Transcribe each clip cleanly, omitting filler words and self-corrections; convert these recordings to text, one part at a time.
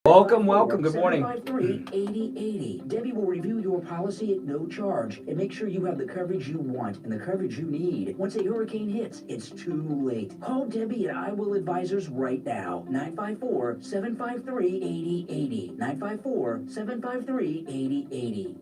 Welcome. Good morning. 753-8080. Debbie will review your policy at no charge and make sure you have the coverage you want and the coverage you need. Once a hurricane hits, it's too late. Call Debbie at I Will Advisors right now. 954-753-8080. 954-753-8080.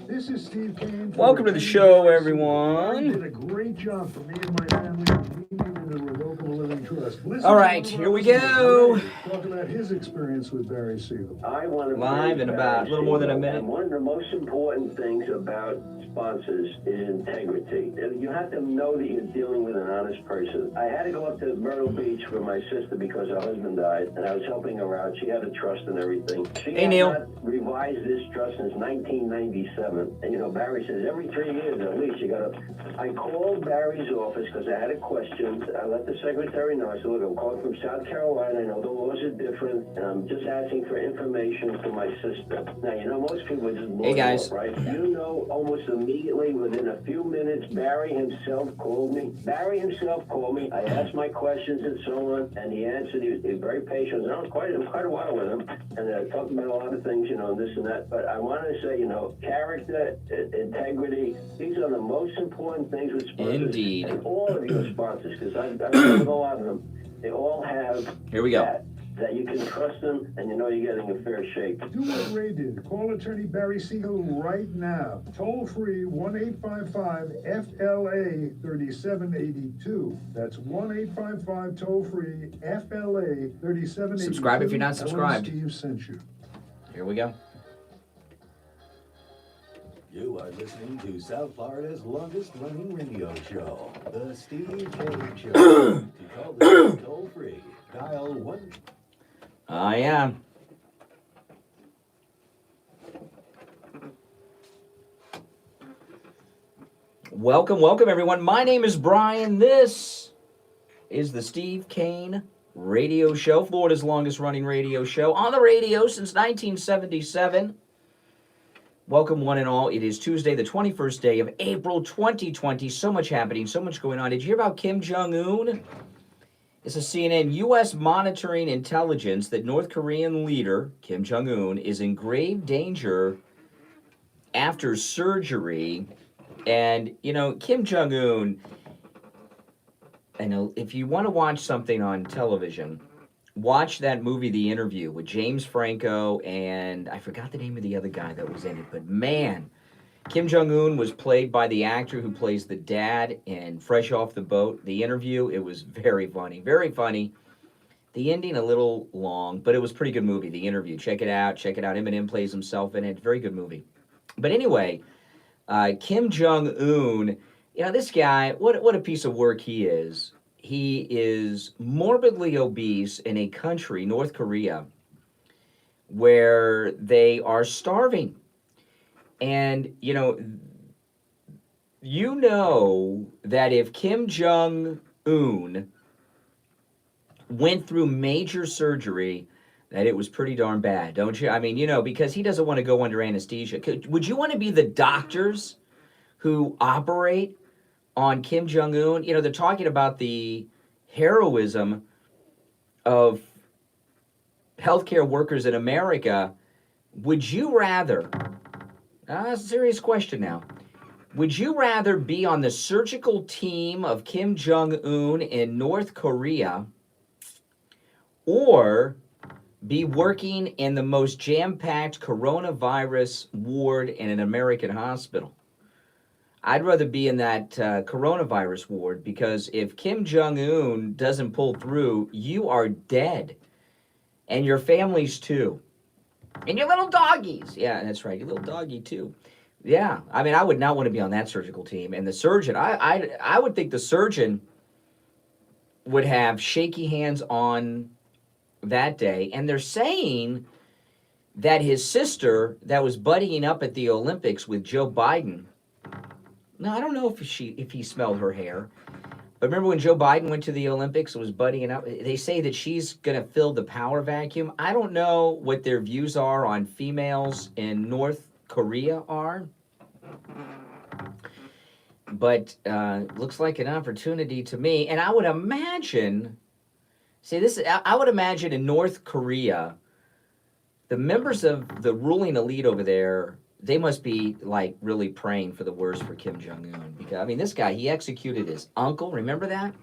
This is Steve Kane. Welcome to the show, everyone. Did a great job for me and my family. We needed a revocable living trust. All right, here we go. Talk about his experience with Barry Siegel. I want to Live in about a little more than a minute. And one of the most important things about sponsors is integrity. You have to know that you're dealing with an honest person. I had to go up to Myrtle Beach for my sister because her husband died, and I was helping her out. She had a trust and everything. She Hey, Neil. not revised this trust since 1997. And you know, Barry says every 3 years at least you got to. I called Barry's office because I had a question. I let the secretary know. I said, look, I'm calling from South Carolina. I know the laws are different, and I'm just asking for information for my sister. Now, you know, most people just blow Hey, guys. up, right? You know, almost immediately, within a few minutes, Barry himself called me. I asked my questions and so on, and he answered. He was very patient. And I was quite a while with him, and talked about a lot of things, you know, and this and that. But I wanted to say, you know, character, integrity, these are the most important things with sponsors. Indeed. And all of your sponsors, because I've worked with a lot of them, they all have Here we go. that you can trust them and you know you're getting a fair shake. Do what Ray did. Call attorney Barry Siegel right now. Toll free 1-855-FLA-3782. That's 1-855 toll free FLA-3782. Subscribe if you're not subscribed. Steve sent you. Here we go. You are listening to South Florida's longest-running radio show, The Steve Kane Show. To call the show toll-free, dial 1. I am. Welcome, everyone. My name is Brian. This is the Steve Kane Radio Show, Florida's longest-running radio show on the radio since 1977. Welcome, one and all. It is Tuesday, the 21st day of April 2020. So much happening, so much going on. Did you hear about Kim Jong-un? It's a CNN. U.S. monitoring intelligence that North Korean leader Kim Jong-un is in grave danger after surgery. And, you know, Kim Jong-un, I know if you want to watch something on television, watch that movie, The Interview, with James Franco and I forgot the name of the other guy that was in it. But man, Kim Jong-un was played by the actor who plays the dad in Fresh Off the Boat. The Interview, it was very funny, very funny. The ending a little long, but it was a pretty good movie, The Interview. Check it out. Eminem plays himself in it. Very good movie. But anyway, Kim Jong-un, you know, this guy, what a piece of work he is. He is morbidly obese in a country, North Korea, where they are starving. And, you know that if Kim Jong-un went through major surgery, that it was pretty darn bad, don't you? I mean, you know, because he doesn't want to go under anesthesia. Would you want to be the doctors who operate on Kim Jong-un? You know, they're talking about the heroism of healthcare workers in America. Would you rather, that's a serious question now, would you rather be on the surgical team of Kim Jong-un in North Korea or be working in the most jam-packed coronavirus ward in an American hospital? I'd rather be in that coronavirus ward, because if Kim Jong-un doesn't pull through, you are dead. And your families too. And your little doggies. Yeah, that's right, your little doggy too. Yeah, I mean, I would not want to be on that surgical team. And the surgeon, I would think the surgeon would have shaky hands on that day. And they're saying that his sister that was buddying up at the Olympics with Joe Biden, now, I don't know if he smelled her hair, but remember when Joe Biden went to the Olympics and was buddying up? They say that she's going to fill the power vacuum. I don't know what their views are on females in North Korea are, but looks like an opportunity to me. And I would imagine, I would imagine in North Korea, the members of the ruling elite over there, they must be like really praying for the worst for Kim Jong Un, because I mean, this guy, he executed his uncle. Remember that?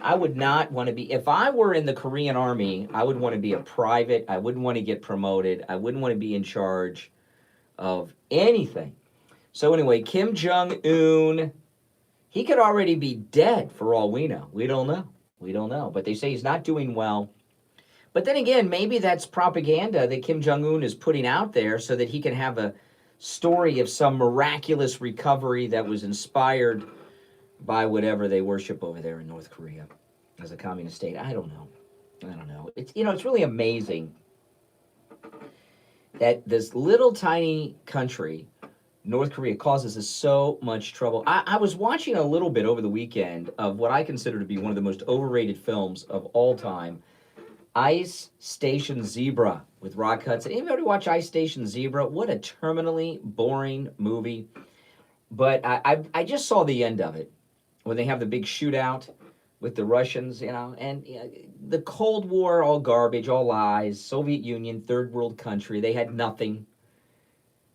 I would not want to be, if I were in the Korean army, I would want to be a private. I wouldn't want to get promoted. I wouldn't want to be in charge of anything. So anyway, Kim Jong Un, he could already be dead for all we know. We don't know. We don't know. But they say he's not doing well. But then again, maybe that's propaganda that Kim Jong Un is putting out there so that he can have a story of some miraculous recovery that was inspired by whatever they worship over there in North Korea as a communist state. I don't know. I don't know. It's, it's really amazing that this little tiny country, North Korea, causes us so much trouble. I was watching a little bit over the weekend of what I consider to be one of the most overrated films of all time, Ice Station Zebra with Rock Hudson. Anybody watch Ice Station Zebra? What a terminally boring movie. But I just saw the end of it when they have the big shootout with the Russians, and the Cold War, all garbage, all lies. Soviet Union, third world country, they had nothing.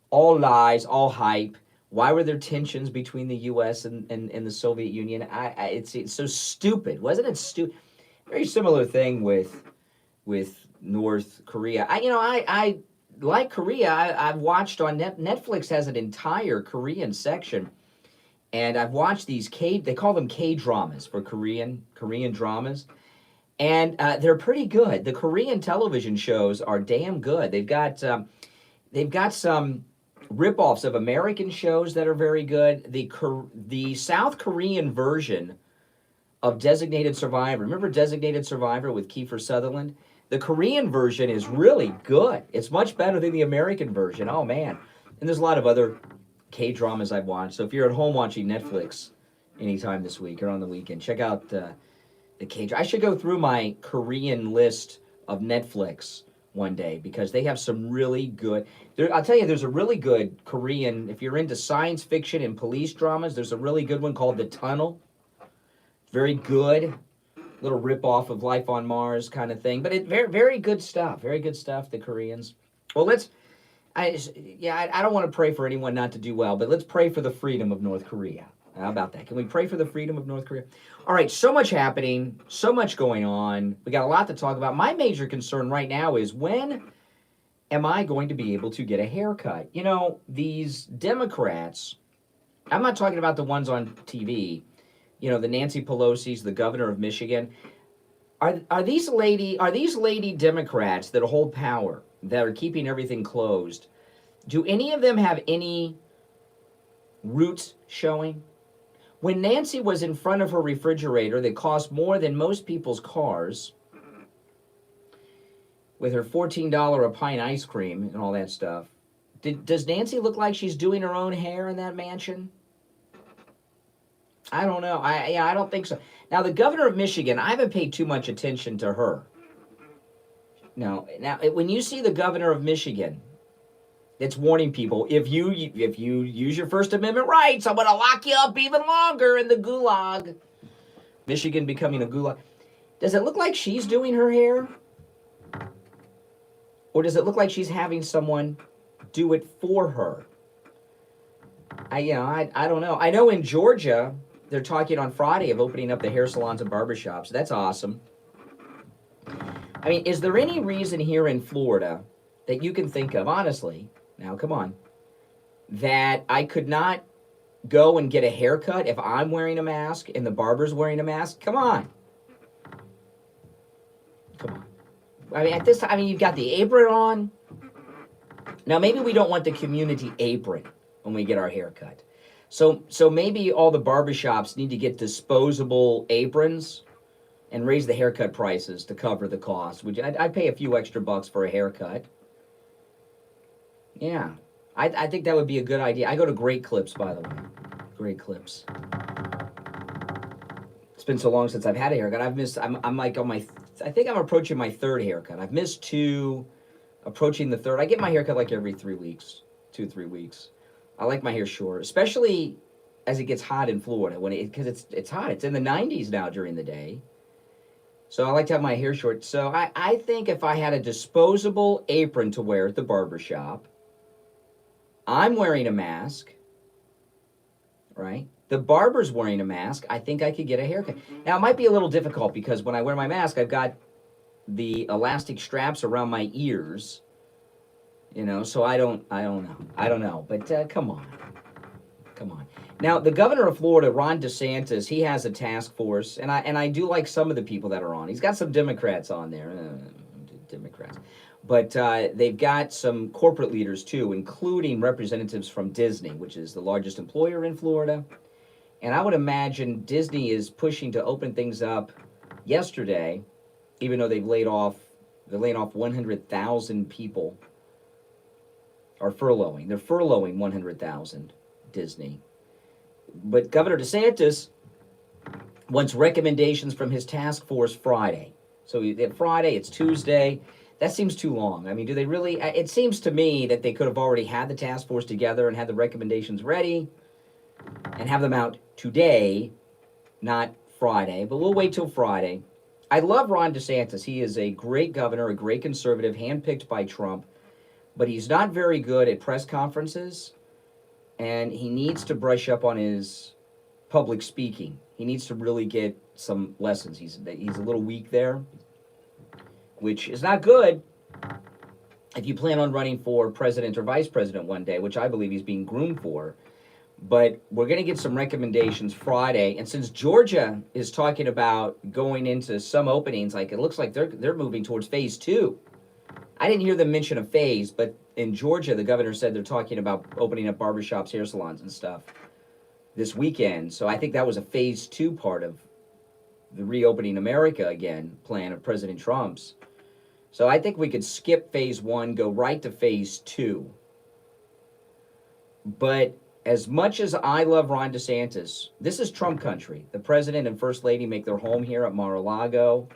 All lies, all hype. Why were there tensions between the U.S. and the Soviet Union? It's so stupid. Wasn't it stupid? Very similar thing with North Korea. I like Korea. I've watched on Netflix has an entire Korean section, and I've watched these they call them K-dramas for Korean dramas, and they're pretty good. The Korean television shows are damn good. They've got some ripoffs of American shows that are very good. The South Korean version of Designated Survivor. Remember Designated Survivor with Kiefer Sutherland? The Korean version is really good. It's much better than the American version. Oh, man. And there's a lot of other K-dramas I've watched. So if you're at home watching Netflix anytime this week or on the weekend, check out the K-drama. I should go through my Korean list of Netflix one day because they have some really good... I'll tell you, there's a really good Korean... If you're into science fiction and police dramas, there's a really good one called The Tunnel. Very good. Little rip-off of Life on Mars kind of thing. But very, very good stuff. Very good stuff, the Koreans. Well, I don't want to pray for anyone not to do well, but let's pray for the freedom of North Korea. How about that? Can we pray for the freedom of North Korea? All right, so much happening, so much going on. We got a lot to talk about. My major concern right now is when am I going to be able to get a haircut? These Democrats, I'm not talking about the ones on TV, the Nancy Pelosi's, the governor of Michigan. Are these lady Democrats that hold power, that are keeping everything closed, do any of them have any roots showing? When Nancy was in front of her refrigerator that cost more than most people's cars, with her $14 a pint ice cream and all that stuff, does Nancy look like she's doing her own hair in that mansion? I don't know. I don't think so. Now, the governor of Michigan, I haven't paid too much attention to her. No. Now, when you see the governor of Michigan, it's warning people, if you use your First Amendment rights, I'm going to lock you up even longer in the gulag. Michigan becoming a gulag. Does it look like she's doing her hair? Or does it look like she's having someone do it for her? I don't know. I know in Georgia, they're talking on Friday of opening up the hair salons and barbershops. That's awesome. I mean, is there any reason here in Florida that you can think of, honestly, now come on, that I could not go and get a haircut if I'm wearing a mask and the barber's wearing a mask? Come on. Come on. I mean, at this time, you've got the apron on. Now, maybe we don't want the community apron when we get our haircut. So maybe all the barbershops need to get disposable aprons and raise the haircut prices to cover the cost. I'd pay a few extra bucks for a haircut. Yeah, I think that would be a good idea. I go to Great Clips, by the way. Great Clips. It's been so long since I've had a haircut. I'm like on I think I'm approaching my third haircut. I've missed two, approaching the third. I get my haircut like every 3 weeks, 2-3 weeks. I like my hair short, especially as it gets hot in Florida because it's hot. It's in the 90s now during the day. So I like to have my hair short. So I think if I had a disposable apron to wear at the barber shop, I'm wearing a mask, right? The barber's wearing a mask. I think I could get a haircut. Now, it might be a little difficult because when I wear my mask, I've got the elastic straps around my ears, so I don't know. But come on. Now, the governor of Florida, Ron DeSantis, he has a task force, and I do like some of the people that are on. He's got some Democrats on there, Democrats, but they've got some corporate leaders too, including representatives from Disney, which is the largest employer in Florida. And I would imagine Disney is pushing to open things up yesterday, even though they're laying off 100,000 people, or furloughing. They're furloughing 100,000, Disney. But Governor DeSantis wants recommendations from his task force Friday. So Friday, it's Tuesday. That seems too long. I mean, do they really? It seems to me that they could have already had the task force together and had the recommendations ready and have them out today, not Friday. But we'll wait till Friday. I love Ron DeSantis. He is a great governor, a great conservative, handpicked by Trump. But he's not very good at press conferences. And he needs to brush up on his public speaking. He needs to really get some lessons. He's a little weak there, which is not good if you plan on running for president or vice president one day, which I believe he's being groomed for. But we're going to get some recommendations Friday. And since Georgia is talking about going into some openings, like it looks like they're moving towards phase 2. I didn't hear them mention a phase, but in Georgia, the governor said they're talking about opening up barbershops, hair salons, and stuff this weekend. So I think that was a phase 2 part of the reopening America again plan of President Trump's. So I think we could skip phase 1, go right to phase 2. But as much as I love Ron DeSantis, this is Trump country. The president and first lady make their home here at Mar-a-Lago.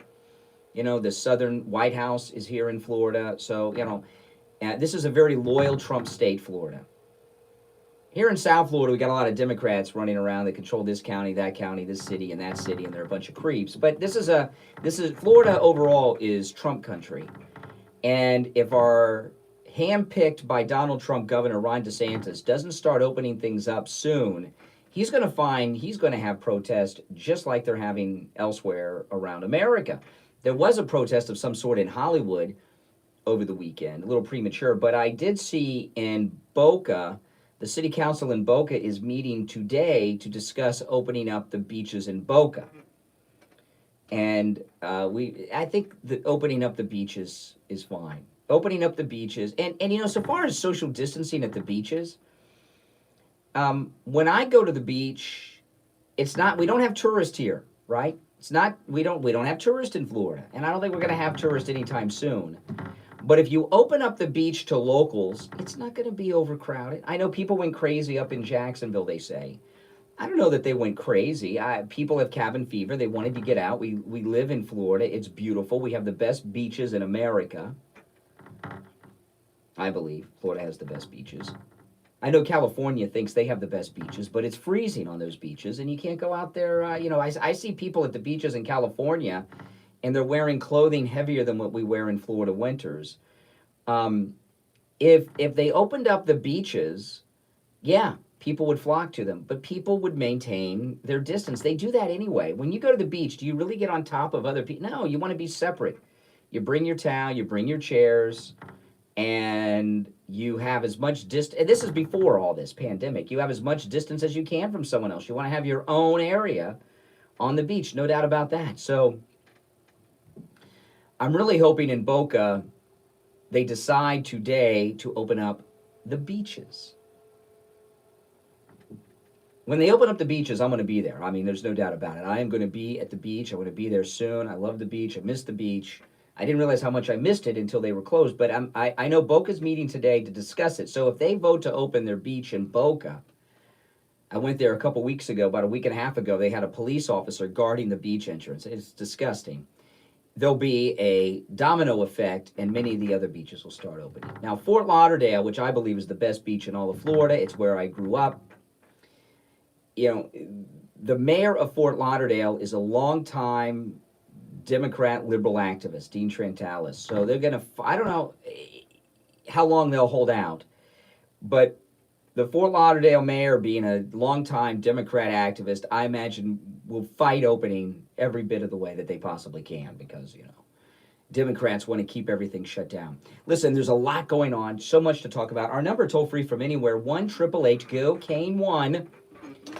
The Southern White House is here in Florida. So, this is a very loyal Trump state, Florida. Here in South Florida, we got a lot of Democrats running around that control this county, this city, and they're a bunch of creeps. But Florida overall is Trump country. And if our handpicked by Donald Trump Governor Ron DeSantis doesn't start opening things up soon, he's going to have protests just like they're having elsewhere around America. There was a protest of some sort in Hollywood over the weekend, a little premature, but I did see in Boca, the city council in Boca is meeting today to discuss opening up the beaches in Boca. And I think that opening up the beaches is fine. Opening up the beaches, and so far as social distancing at the beaches, when I go to the beach, we don't have tourists here, right? We don't have tourists in Florida, and I don't think we're going to have tourists anytime soon. But if you open up the beach to locals, it's not going to be overcrowded. I know people went crazy up in Jacksonville, they say. I don't know that they went crazy. People have cabin fever. They wanted to get out. We live in Florida. It's beautiful. We have the best beaches in America. I believe Florida has the best beaches. I know California thinks they have the best beaches, but it's freezing on those beaches, and you can't go out there. I see people at the beaches in California, and they're wearing clothing heavier than what we wear in Florida winters. If they opened up the beaches, yeah, people would flock to them, but people would maintain their distance. They do that anyway. When you go to the beach, do you really get on top of other people? No, you want to be separate. You bring your towel, you bring your chairs, and you have as much distance. And this is before all this pandemic. You have as much distance as you can from someone else. You want to have your own area on the beach, no doubt about that. So I'm really hoping in Boca they decide today to open up the beaches. When they open up the beaches, I'm going to be there. I mean, there's no doubt about it. I am going to be at the beach. I'm going to be there soon. I love the beach. I miss the beach. I didn't realize how much I missed it until they were closed, but I know Boca's meeting today to discuss it. So if they vote to open their beach in Boca, I went there a couple weeks ago, about a week and a half ago, they had a police officer guarding the beach entrance. It's disgusting. There'll be a domino effect, and many of the other beaches will start opening. Now, Fort Lauderdale, which I believe is the best beach in all of Florida, it's where I grew up. The mayor of Fort Lauderdale is a longtime Democrat liberal activist, Dean Trantalis. So they're going to, I don't know how long they'll hold out, but the Fort Lauderdale mayor, being a longtime Democrat activist, I imagine will fight opening every bit of the way that they possibly can because, Democrats want to keep everything shut down. Listen, there's a lot going on, so much to talk about. Our number toll free from anywhere, 1-888-GO-CANE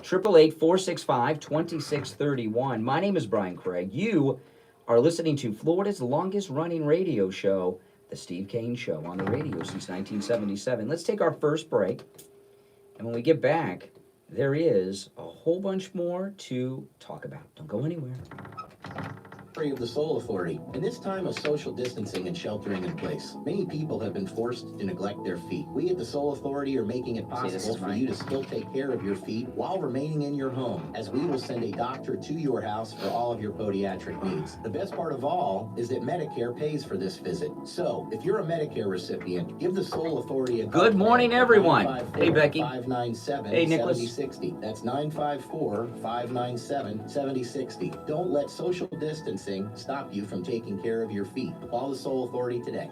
1-888-465-2631. My name is Brian Craig. You are listening to Florida's longest running radio show, The Steve Kane Show, on the radio since 1977. Let's take our first break. And when we get back, there is a whole bunch more to talk about. Don't go anywhere. Of the Soul Authority. In this time of social distancing and sheltering in place, many people have been forced to neglect their feet. We at the Soul Authority are making it possible for you to still take care of your feet while remaining in your home, as we will send a doctor to your house for all of your podiatric needs. The best part of all is that Medicare pays for this visit. So, if you're a Medicare recipient, give the Soul Authority a call. Good morning, everyone. Hey, Becky. 597 Hey, Nicholas. 7060. That's 954-597-7060. Don't let social distancing stop you from taking care of your feet. Call the Soul Authority today.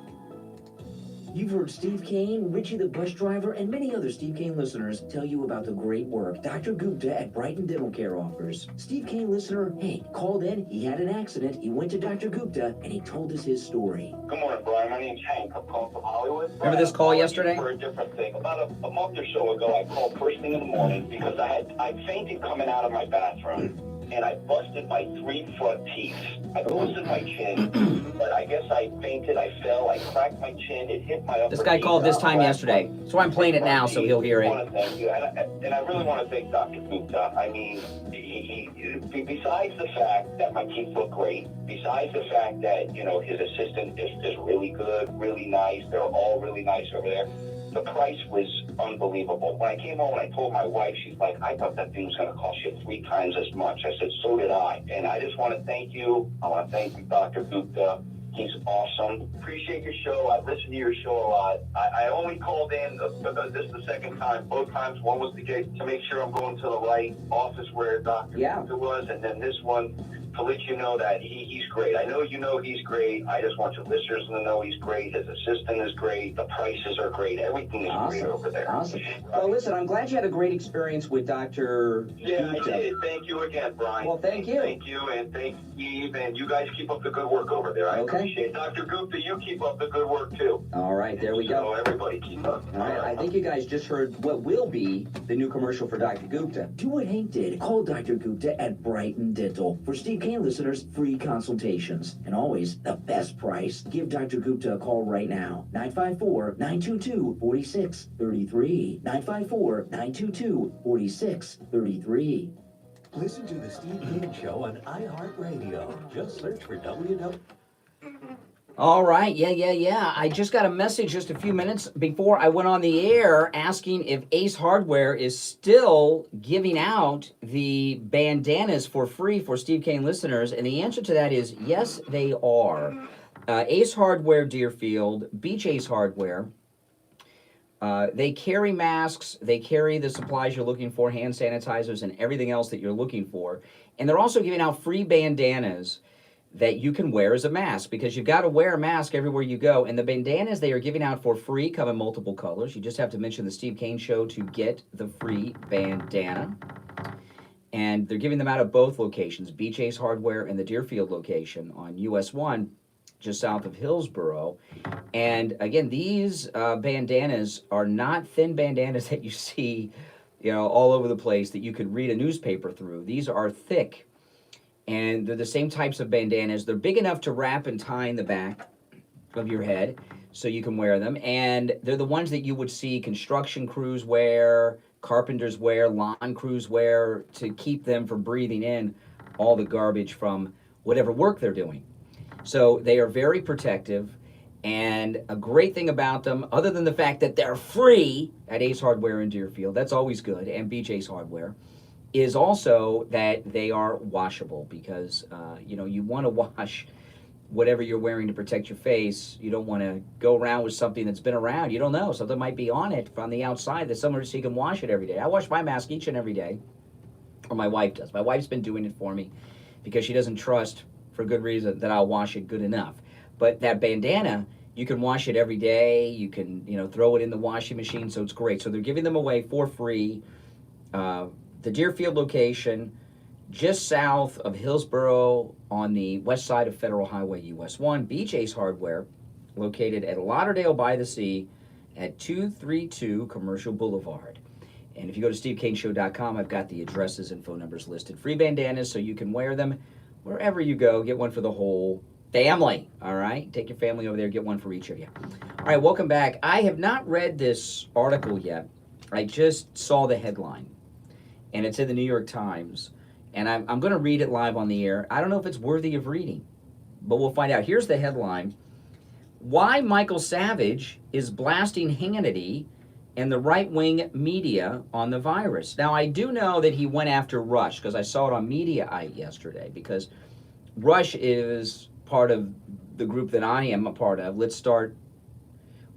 You've heard Steve Kane, Richie the bus driver, and many other Steve Kane listeners tell you about the great work Dr. Gupta at Brighton Dental Care offers. Steve Kane listener, hey, called in, he had an accident, he went to Dr. Gupta, and he told us his story. Good morning, Brian. My name's Hank. I'm calling from Hollywood. Remember this call yesterday? For a different thing. About a month or so ago, I called first thing in the morning because I fainted coming out of my bathroom. And I busted my 3 front teeth. I busted my chin, but I guess I fainted, I fell, I cracked my chin, it hit my upper This guy teeth. called this time yesterday. So I'm playing it now so he'll hear I it. want to thank you, and I really want to thank Dr. Gupta. I mean, besides the fact that my teeth look great, besides the fact that, his assistant is really good, really nice, they're all really nice over there, the price was unbelievable. When I came home and I told my wife, she's like, I thought that thing was going to cost you 3 times as much. I said, so did I. And I just want to thank you. I want to thank you, Dr. Gupta. He's awesome. Appreciate your show. I listen to your show a lot. I only called in because this is the second time. Both times, one was to make sure I'm going to the right office where Dr. Gupta was, and then this one to let you know that he's great. I know you know he's great. I just want your listeners to know he's great. His assistant is great. The prices are great. Everything is great over there. Awesome. Well, listen, I'm glad you had a great experience with Dr. Yeah, Gupta. I did. Thank you again, Brian. Well, thank you. Thank you, and thank Steve, and you guys keep up the good work over there. I appreciate it. Dr. Gupta, you keep up the good work, too. All right, there we go. So everybody keep up. All right, I think you guys just heard what will be the new commercial for Dr. Gupta. Do what Hank did. Call Dr. Gupta at Brighton Dental. For Steve Kane listeners, free consultations. And always the best price. Give Dr. Gupta a call right now. 954-922-4633. 954-922-4633. Listen to the Steve Kane Show on iHeartRadio. Just search for WW. All right, yeah. I just got a message just a few minutes before I went on the air asking if Ace Hardware is still giving out the bandanas for free for Steve Kane listeners, and the answer to that is yes, they are. Ace Hardware Deerfield, Beach Ace Hardware, they carry masks, they carry the supplies you're looking for, hand sanitizers, and everything else that you're looking for, and they're also giving out free bandanas that you can wear as a mask, because you've got to wear a mask everywhere you go. And the bandanas they are giving out for free come in multiple colors. You just have to mention the Steve Kane Show to get the free bandana. And they're giving them out at both locations, Beach Ace Hardware and the Deerfield location on US 1, just south of Hillsborough. And again, these bandanas are not thin bandanas that you see, all over the place that you could read a newspaper through. These are thick. And they're the same types of bandanas. They're big enough to wrap and tie in the back of your head so you can wear them. And they're the ones that you would see construction crews wear, carpenters wear, lawn crews wear, to keep them from breathing in all the garbage from whatever work they're doing. So they are very protective. And a great thing about them, other than the fact that they're free at Ace Hardware in Deerfield, that's always good, and Beach Ace Hardware, is also that they are washable, because you want to wash whatever you're wearing to protect your face. You don't want to go around with something that's been around. You don't know, something might be on it from the outside that somewhere, so you can wash it every day. I wash my mask each and every day, or my wife does. My wife's been doing it for me because she doesn't trust for good reason that I'll wash it good enough. But that bandana, you can wash it every day. You can, throw it in the washing machine, so it's great. So they're giving them away for free. The Deerfield location, just south of Hillsboro on the west side of Federal Highway US 1, Beach Ace Hardware, located at Lauderdale by the Sea at 232 Commercial Boulevard. And if you go to stevekaneshow.com, I've got the addresses and phone numbers listed. Free bandanas, so you can wear them wherever you go. Get one for the whole family, all right? Take your family over there, get one for each of you. All right, welcome back. I have not read this article yet. I just saw the headline, and it's in the New York Times, and I'm going to read it live on the air. I don't know if it's worthy of reading, but we'll find out. Here's the headline: Why Michael Savage is blasting Hannity and the right-wing media on the virus. Now, I do know that he went after Rush, because I saw it on Mediaite yesterday, because Rush is part of the group that I am a part of. Let's start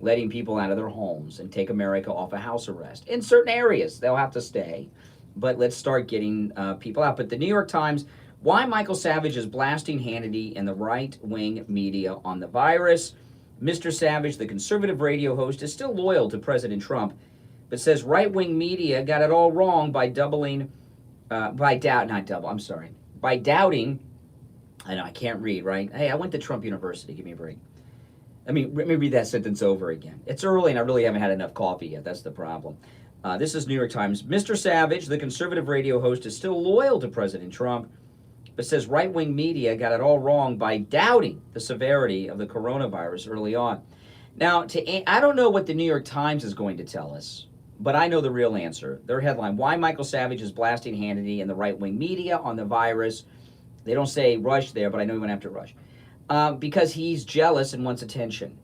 letting people out of their homes and take America off of house arrest. In certain areas, they'll have to stay, but let's start getting people out. But the New York Times, why Michael Savage is blasting Hannity and the right-wing media on the virus. Mr. Savage, the conservative radio host, is still loyal to President Trump, but says right-wing media got it all wrong by doubting, I know, I can't read, right? Hey, I went to Trump University, give me a break. Let me read that sentence over again. It's early and I really haven't had enough coffee yet, that's the problem. This is New York Times. Mr. Savage, the conservative radio host, is still loyal to President Trump, but says right-wing media got it all wrong by doubting the severity of the coronavirus early on. Now, I don't know what the New York Times is going to tell us, but I know the real answer. Their headline, why Michael Savage is blasting Hannity and the right-wing media on the virus. They don't say Rush there, but I know he went after Rush. Because he's jealous and wants attention.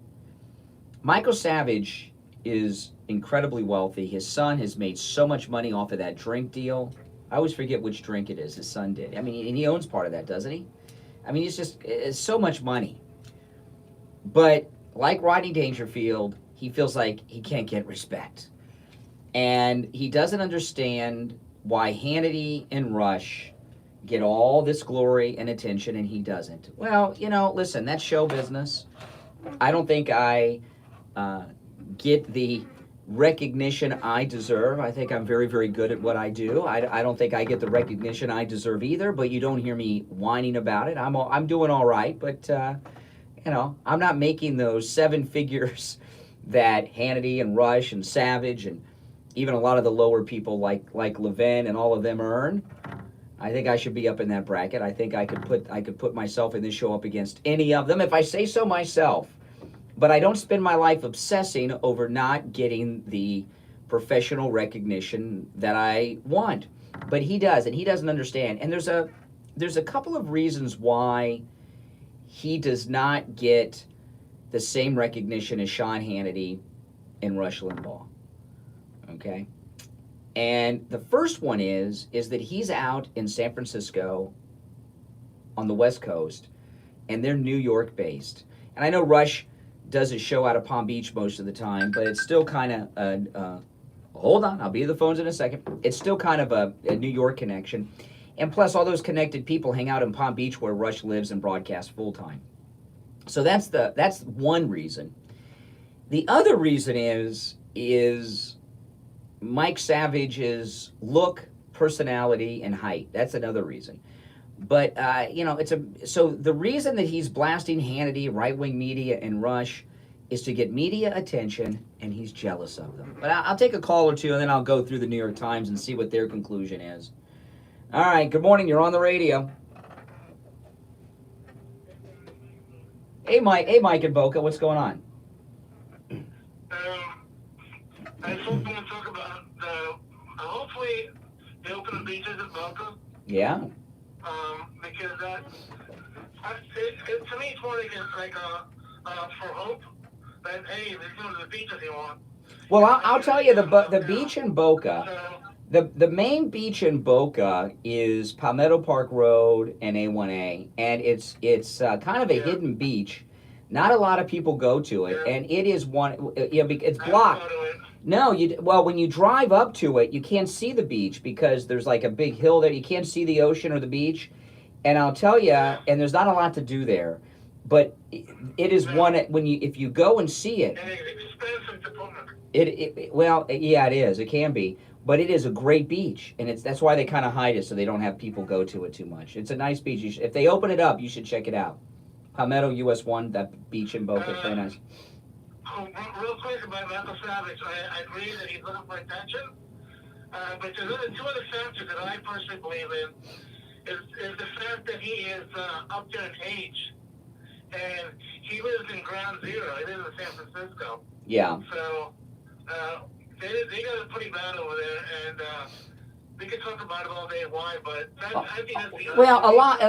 Michael Savage is incredibly wealthy. His son has made so much money off of that drink deal. I always forget which drink it is his son did. I mean, and he owns part of that, doesn't he? I mean, it's so much money. But like Rodney Dangerfield, he feels like he can't get respect. And he doesn't understand why Hannity and Rush get all this glory and attention and he doesn't. Well, listen, that's show business. I don't think I get the recognition I deserve. I think I'm very, very good at what I do. I don't think I get the recognition I deserve either, but you don't hear me whining about it. I'm doing all right, but I'm not making those seven figures that Hannity and Rush and Savage and even a lot of the lower people like Levin and all of them earn. I think I should be up in that bracket. I think I could put myself in this show up against any of them if I say so myself. But I don't spend my life obsessing over not getting the professional recognition that I want. But he does, and he doesn't understand. And there's a couple of reasons why he does not get the same recognition as Sean Hannity and Rush Limbaugh. Okay? And the first one is that he's out in San Francisco on the West Coast, and they're New York based. And I know Rush does his show out of Palm Beach most of the time, but it's still kind of, hold on, I'll be to the phones in a second. It's still kind of a New York connection. And plus, all those connected people hang out in Palm Beach where Rush lives and broadcasts full time. So that's one reason. The other reason is Mike Savage's look, personality, and height. That's another reason. But, so the reason that he's blasting Hannity, right-wing media, and Rush is to get media attention, and he's jealous of them. But I'll take a call or two, and then I'll go through the New York Times and see what their conclusion is. All right, good morning. You're on the radio. Hey, Mike and Boca, what's going on? I just want to talk about hopefully they open the beaches at Boca. Yeah. Because to me it's more like for hope that hey, there's go to the beach if you want. Well, I'll tell you the beach in Boca. The main beach in Boca is Palmetto Park Road and A1A, and it's kind of a hidden beach. Not a lot of people go to it, and it is one. It's blocked. No, when you drive up to it, you can't see the beach because there's like a big hill there. You can't see the ocean or the beach. And I'll tell you, and there's not a lot to do there, but it is one when you if you go and see it. And it's expensive to put in. Well, yeah, it is. It can be, but it is a great beach, and that's why they kind of hide it so they don't have people go to it too much. It's a nice beach. If they open it up, you should check it out. Palmetto US 1, that beach in Boca, very nice. Real quick about Michael Savage, I agree that he's looking for attention, but there's two other factors that I personally believe in is the fact that he is up there in age, and he lives in Ground Zero. He lives in San Francisco. Yeah. So they got it pretty bad over there, and we could talk about it all day why, but I think that's the well, a lot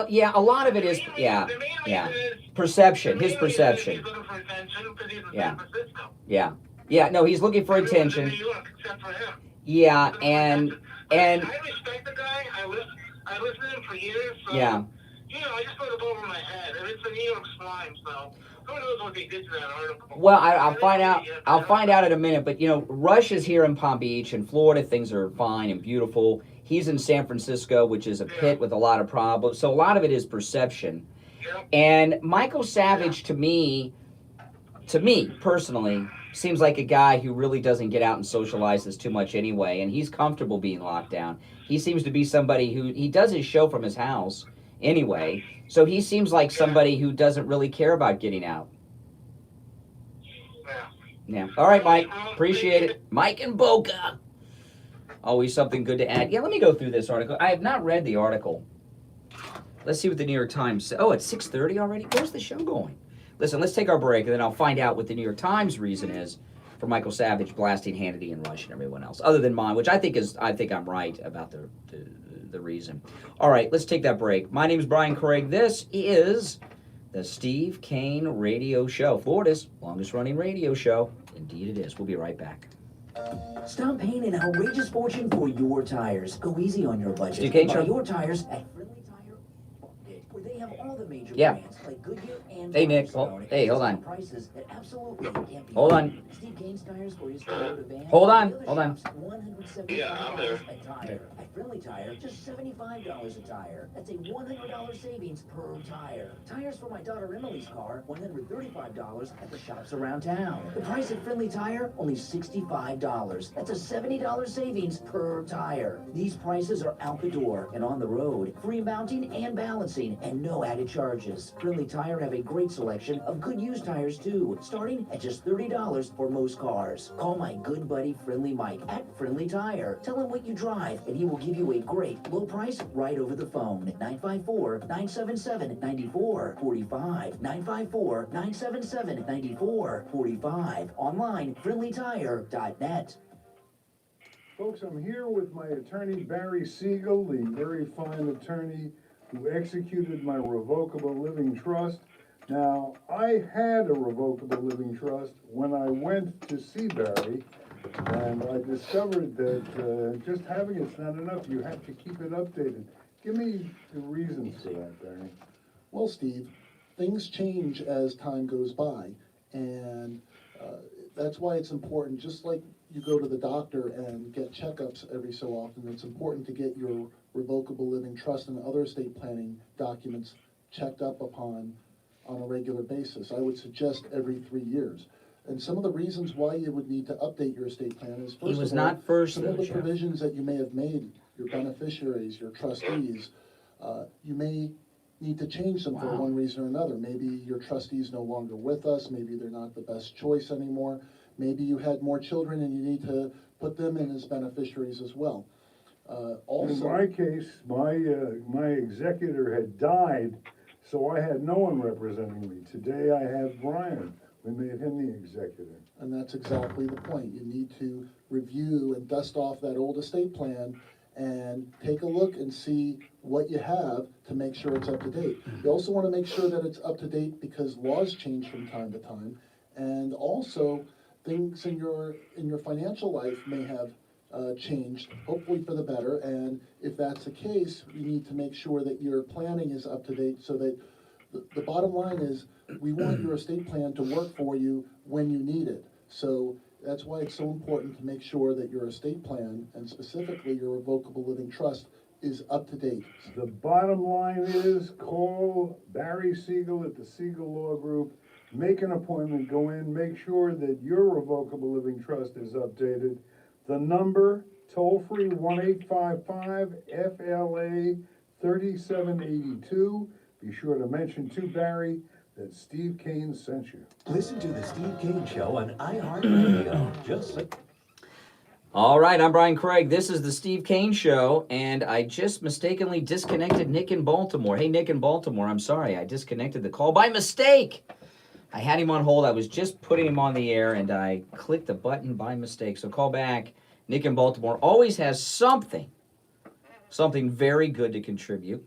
of it is, yeah, the main yeah, reason is perception, the his main reason is perception, he's looking for attention because he's in yeah, San Francisco. yeah, yeah. No, he's looking for Everyone's attention. in New York except for him. Yeah, and I respect the guy. I listened to him for years. So, yeah. You know, I just put it over my head, and it's a New York slime. So who knows what they did to that article? Well, I'll find out. I'll find out in a minute. But Rush is here in Palm Beach, in Florida. Things are fine and beautiful. He's in San Francisco, which is a pit with a lot of problems. So a lot of it is perception. Yeah. And Michael Savage, to me personally, seems like a guy who really doesn't get out and socializes too much anyway, and he's comfortable being locked down. He seems to be somebody he does his show from his house anyway, so he seems like somebody who doesn't really care about getting out. Yeah. All right, Mike. Appreciate it. Mike and Boca. Always something good to add. Yeah, let me go through this article. I have not read the article. Let's see what the New York Times says. Oh, it's 6:30 already? Where's the show going? Listen, let's take our break, and then I'll find out what the New York Times reason is for Michael Savage blasting Hannity and Rush and everyone else, other than mine, which I think I'm right about the reason. All right, let's take that break. My name is Brian Craig. This is the Steve Kane Radio Show, Florida's longest-running radio show. Indeed it is. We'll be right back. Stop paying an outrageous fortune for your tires. Go easy on your budget. Steve Kane Buy Show. your tires at Friendly Tire, where they have all the major Yeah. brands like Goodyear and Hey, Nick. Firestone. Hey, hold on. Prices that absolutely can't be Hold beat. on. Steve Kane's tires for his Toyota van. Hold on, Dealer hold on. shops, $175 Yeah, I'm there. a tire. At Friendly Tire, just $75 a tire. That's a $100 savings per tire. Tires for my daughter Emily's car, $135 at the shops around town. The price at Friendly Tire, only $65. That's a $70 savings per tire. These prices are out the door and on the road. Free mounting and balancing and no added charges. Friendly Tire have a great selection of good used tires too, starting at just $30 for most cars. Call my good buddy Friendly Mike at Friendly Tire. Tell him what you drive and he will give you a great low price right over the phone. 954-977-9445. 954-977-9445. Online, friendlytire.net. Folks, I'm here with my attorney, Barry Siegel, the very fine attorney who executed my revocable living trust. Now, I had a revocable living trust when I went to see Barry, and I discovered that just having it's not enough. You have to keep it updated. Give me the reasons for that, Barry. Well, Steve, things change as time goes by, and that's why it's important, just like you go to the doctor and get checkups every so often, it's important to get your revocable living trust and other estate planning documents checked up upon a regular basis. I would suggest every 3 years. And some of the reasons why you would need to update your estate plan is, He was first of all, not first, some though, of the Jeff. provisions that you may have made, your beneficiaries, your trustees, you may need to change them for Wow. one reason or another. Maybe your trustee's no longer with us, maybe they're not the best choice anymore, maybe you had more children and you need to put them in as beneficiaries as well. In Also, my case, my executor had died, so I had no one representing me. Today I have Brian. We made him the executor. and that's exactly the point. You need to review and dust off that old estate plan and take a look and see what you have to make sure it's up to date. You also want to make sure that it's up to date because laws change from time to time, and also things in your financial life may have changed, hopefully for the better. And if that's the case, you need to make sure that your planning is up to date so that the bottom line is we want your estate plan to work for you when you need it. So that's why it's so important to make sure that your estate plan, and specifically your revocable living trust, is up to date. The bottom line is call Barry Siegel at the Siegel Law Group, make an appointment, go in, make sure that your revocable living trust is updated. The number, toll free, 1-855-FLA-3782. Be sure to mention to Barry that Steve Kane sent you. Listen to the Steve Kane Show on iHeartRadio. Just like All right, I'm Brian Craig. This is the Steve Kane Show, and I just mistakenly disconnected Nick in Baltimore. Hey, Nick in Baltimore, I'm sorry. I disconnected the call by mistake. I had him on hold. I was just putting him on the air, and I clicked the button by mistake. So call back. Nick in Baltimore always has something very good to contribute.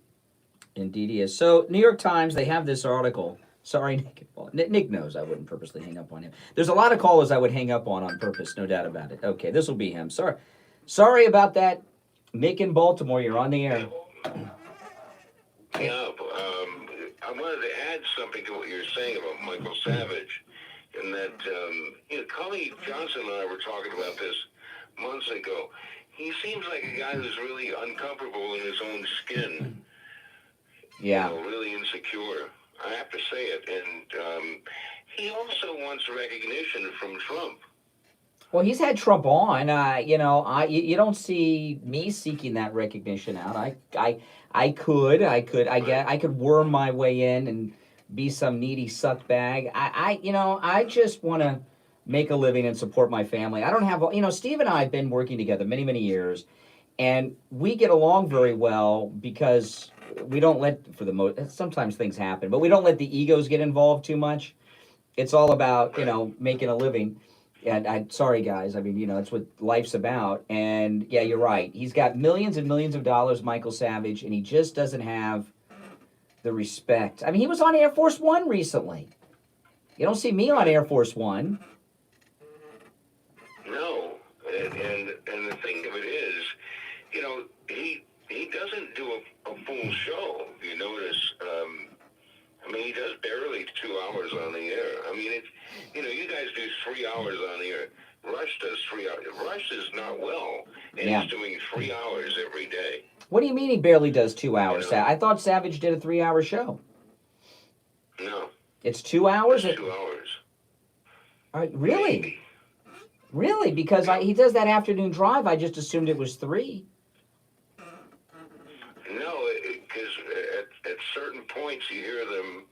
Indeed he is. So, New York Times, they have this article. Sorry, Nick. Nick knows I wouldn't purposely hang up on him. There's a lot of callers I would hang up on purpose, no doubt about it. Okay, this will be him. Sorry about that. Nick in Baltimore, you're on the air. Yeah, I wanted to add something to what you were saying about Michael Savage, in that, Cully Johnson and I were talking about this months ago. He seems like a guy who's really uncomfortable in his own skin. Yeah. Really insecure. I have to say it. And he also wants recognition from Trump. Well, he's had Trump on. You don't see me seeking that recognition out. I could worm my way in and be some needy suck bag. I just want to make a living and support my family. I don't have, Steve and I have been working together many, many years, and we get along very well because we don't sometimes things happen, but we don't let the egos get involved too much. It's all about, making a living. And sorry, guys. I mean, that's what life's about. And yeah, you're right. He's got millions and millions of dollars, Michael Savage, and he just doesn't have the respect. I mean, he was on Air Force One recently. You don't see me on Air Force One. No. And the thing of it is, he doesn't do a full show. You notice, he does barely 2 hours on the air. I mean, you guys do 3 hours on the air. Rush does 3 hours. Rush is not well, and he's doing 3 hours every day. What do you mean he barely does 2 hours? I thought Savage did a 3-hour show. No. It's 2 hours? It's 2 hours. Really? Maybe. Really? Because he does that afternoon drive. I just assumed it was 3. No, because at certain points you hear them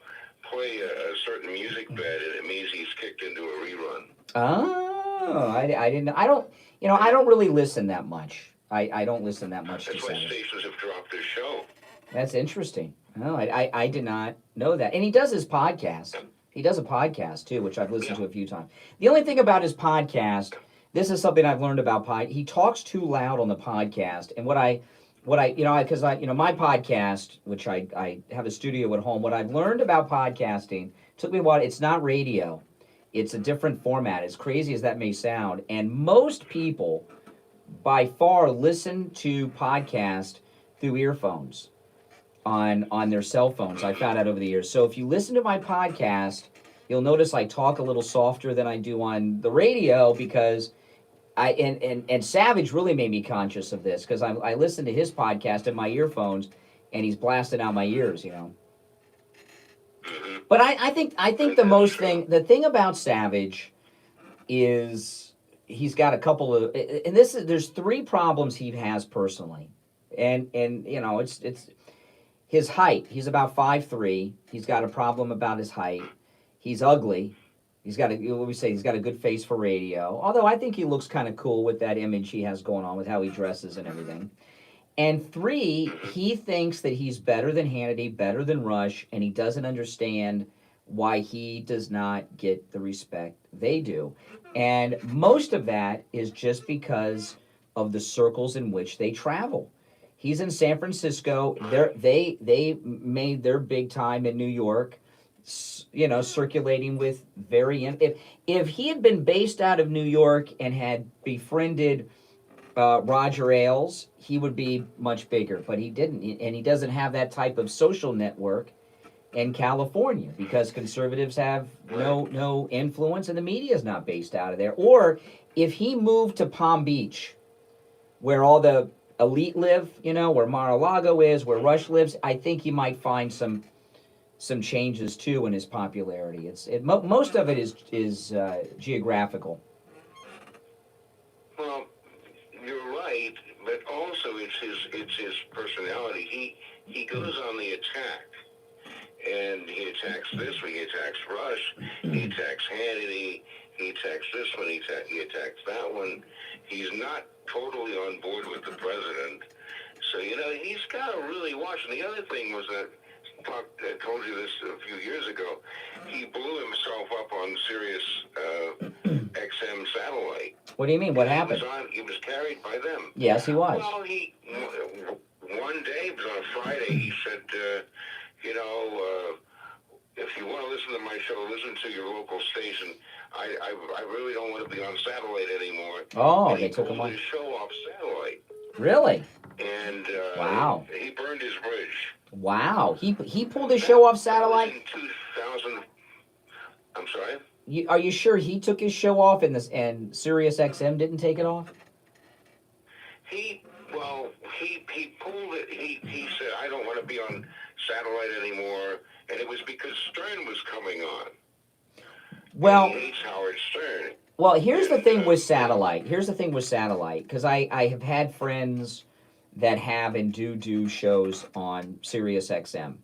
play a certain music bed, and it means he's kicked into a rerun. Oh, I didn't. I don't really listen that much. I don't listen that much. That's why stations have dropped their show. That's interesting. No, I did not know that. And he does his podcast. He does a podcast too, which I've listened to a few times. The only thing about his podcast, this is something I've learned about he talks too loud on the podcast. And my podcast, which I have a studio at home, what I've learned about podcasting, took me a while, it's not radio. It's a different format, as crazy as that may sound. And most people, by far, listen to podcasts through earphones on their cell phones. I found out over the years. So if you listen to my podcast, you'll notice I talk a little softer than I do on the radio because and Savage really made me conscious of this because I listen to his podcast in my earphones and he's blasting out my ears, But I think the thing about Savage is he's got a couple of, and there's 3 problems he has personally, and it's his height. He's about 5'3". He's got a problem about his height. He's ugly. He's got a good face for radio. Although I think he looks kind of cool with that image he has going on with how he dresses and everything. And 3, he thinks that he's better than Hannity, better than Rush, and he doesn't understand why he does not get the respect they do. And most of that is just because of the circles in which they travel. He's in San Francisco. They made their big time in New York, circulating with if he had been based out of New York and had befriended Roger Ailes, he would be much bigger, but he didn't, and he doesn't have that type of social network in California because conservatives have no influence and the media is not based out of there. Or if he moved to Palm Beach, where all the Elite live, where Mar-a-Lago is, where Rush lives, I think you might find some changes too in his popularity. Most of it is geographical. Well, you're right, but also it's his personality. He goes on the attack, and he attacks this one, he attacks Rush, he attacks Hannity, he attacks this one, he attacks that one. He's not totally on board with the president, so he's got to really watch. And the other thing was that I told you this a few years ago. He blew himself up on Sirius XM satellite. What do you mean? What happened? He was carried by them. Yes, he was. Well, one day, it was on a Friday, he said, if you want to listen to my show, listen to your local station. I really don't want to be on satellite anymore. Oh, and they took him pulled on. his show off satellite. Really? And wow. He burned his bridge. Wow. He pulled his show off satellite? That was in 2000. I'm sorry? Are you sure he took his show off and Sirius XM didn't take it off? He pulled it. He said, I don't want to be on satellite anymore. And it was because Stern was coming on. Well, and he hates Howard Stern. Well, here's the thing with satellite. Because I have had friends that have and do shows on Sirius XM.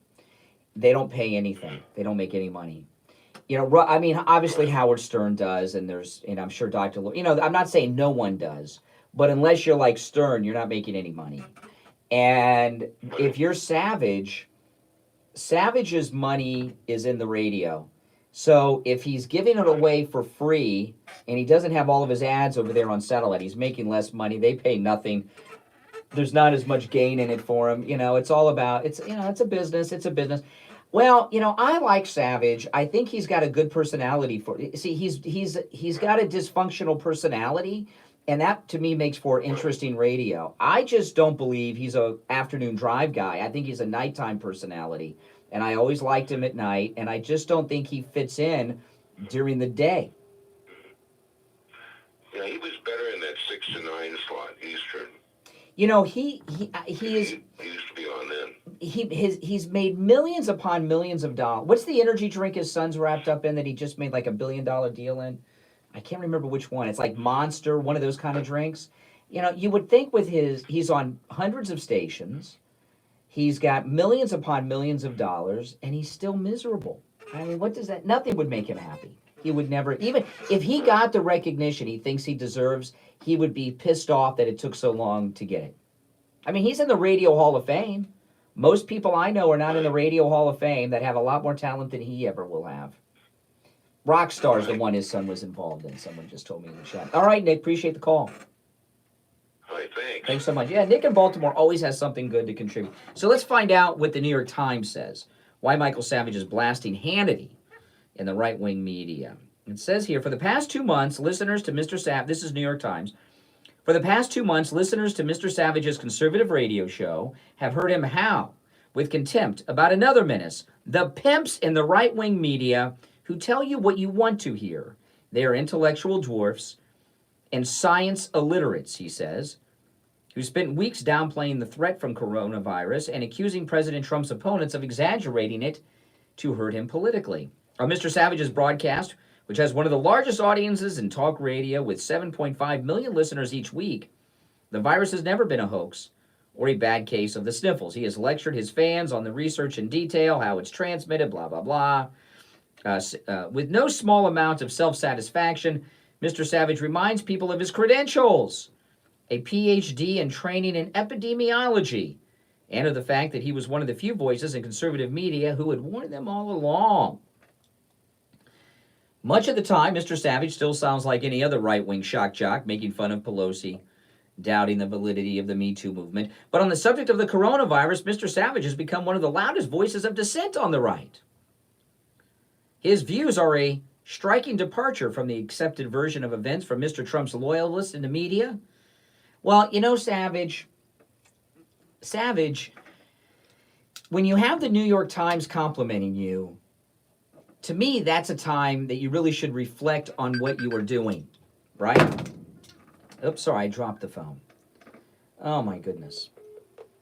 They don't pay anything. They don't make any money. Obviously Howard Stern does, and I'm sure Dr. I'm not saying no one does, but unless you're like Stern, you're not making any money. And if you're Savage's money is in the radio. So if he's giving it away for free and he doesn't have all of his ads over there on satellite, he's making less money. They pay nothing. There's not as much gain in it for him. It's all about, it's a business. It's a business. Well, I like Savage. I think he's got a good personality he's got a dysfunctional personality, and that to me makes for interesting radio. I just don't believe he's a afternoon drive guy. I think he's a nighttime personality, and I always liked him at night, and I just don't think he fits in during the day. Yeah, he was better in that 6 to 9 slot, Eastern. He is. He used to be on then. He's made millions upon millions of dollars. What's the energy drink his son's wrapped up in that he just made like $1 billion deal in? I can't remember which one. It's like Monster, one of those kind of drinks. You would think with he's on hundreds of stations, he's got millions upon millions of dollars, and he's still miserable. I mean, what does that? Nothing would make him happy. He would never, even if he got the recognition he thinks he deserves, he would be pissed off that it took so long to get it. I mean, he's in the Radio Hall of Fame. Most people I know are not in the Radio Hall of Fame that have a lot more talent than he ever will have. Rockstar's the one his son was involved in. Someone just told me in the chat. All right, Nick, appreciate the call. All right, thanks. Thanks so much. Yeah, Nick in Baltimore always has something good to contribute. So let's find out what the New York Times says. Why Michael Savage is blasting Hannity in the right-wing media. It says here, for the past 2 months, listeners to Mr. Savage, this is New York Times, for the past 2 months, listeners to Mr. Savage's conservative radio show have heard him howl with contempt about another menace, the pimps in the right-wing media who tell you what you want to hear. They are intellectual dwarfs and science illiterates, he says, who spent weeks downplaying the threat from coronavirus and accusing President Trump's opponents of exaggerating it to hurt him politically. On Mr. Savage's broadcast, which has one of the largest audiences in talk radio with 7.5 million listeners each week, the virus has never been a hoax or a bad case of the sniffles. He has lectured his fans on the research in detail, how it's transmitted, blah, blah, blah. With no small amount of self-satisfaction, Mr. Savage reminds people of his credentials, a PhD and training in epidemiology, and of the fact that he was one of the few voices in conservative media who had warned them all along. Much of the time, Mr. Savage still sounds like any other right-wing shock jock, making fun of Pelosi, doubting the validity of the Me Too movement. But on the subject of the coronavirus, Mr. Savage has become one of the loudest voices of dissent on the right. His views are a striking departure from the accepted version of events from Mr. Trump's loyalists in the media. Well, Savage, when you have the New York Times complimenting you, to me, that's a time that you really should reflect on what you are doing, right? Oops, sorry, I dropped the phone. Oh my goodness.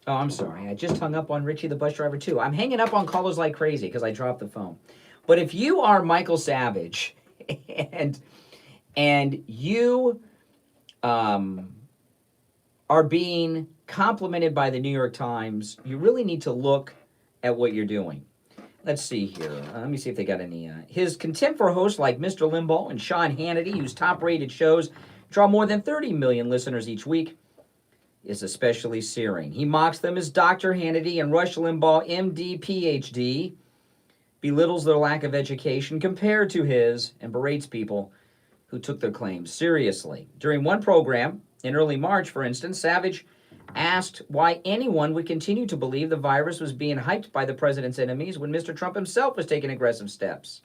Oh, I'm sorry. I just hung up on Richie the bus driver too. I'm hanging up on callers like crazy because I dropped the phone. But if you are Michael Savage and you um, are being complimented by the New York Times, you really need to look at what you're doing. Let's see here. Let me see if they got any. His contempt for hosts like Mr. Limbaugh and Sean Hannity, whose top-rated shows draw more than 30 million listeners each week, is especially searing. He mocks them as Dr. Hannity and Rush Limbaugh, MD, PhD, belittles their lack of education compared to his, and berates people who took their claims seriously. During one program, in early March, for instance, Savage asked why anyone would continue to believe the virus was being hyped by the president's enemies when Mr. Trump himself was taking aggressive steps.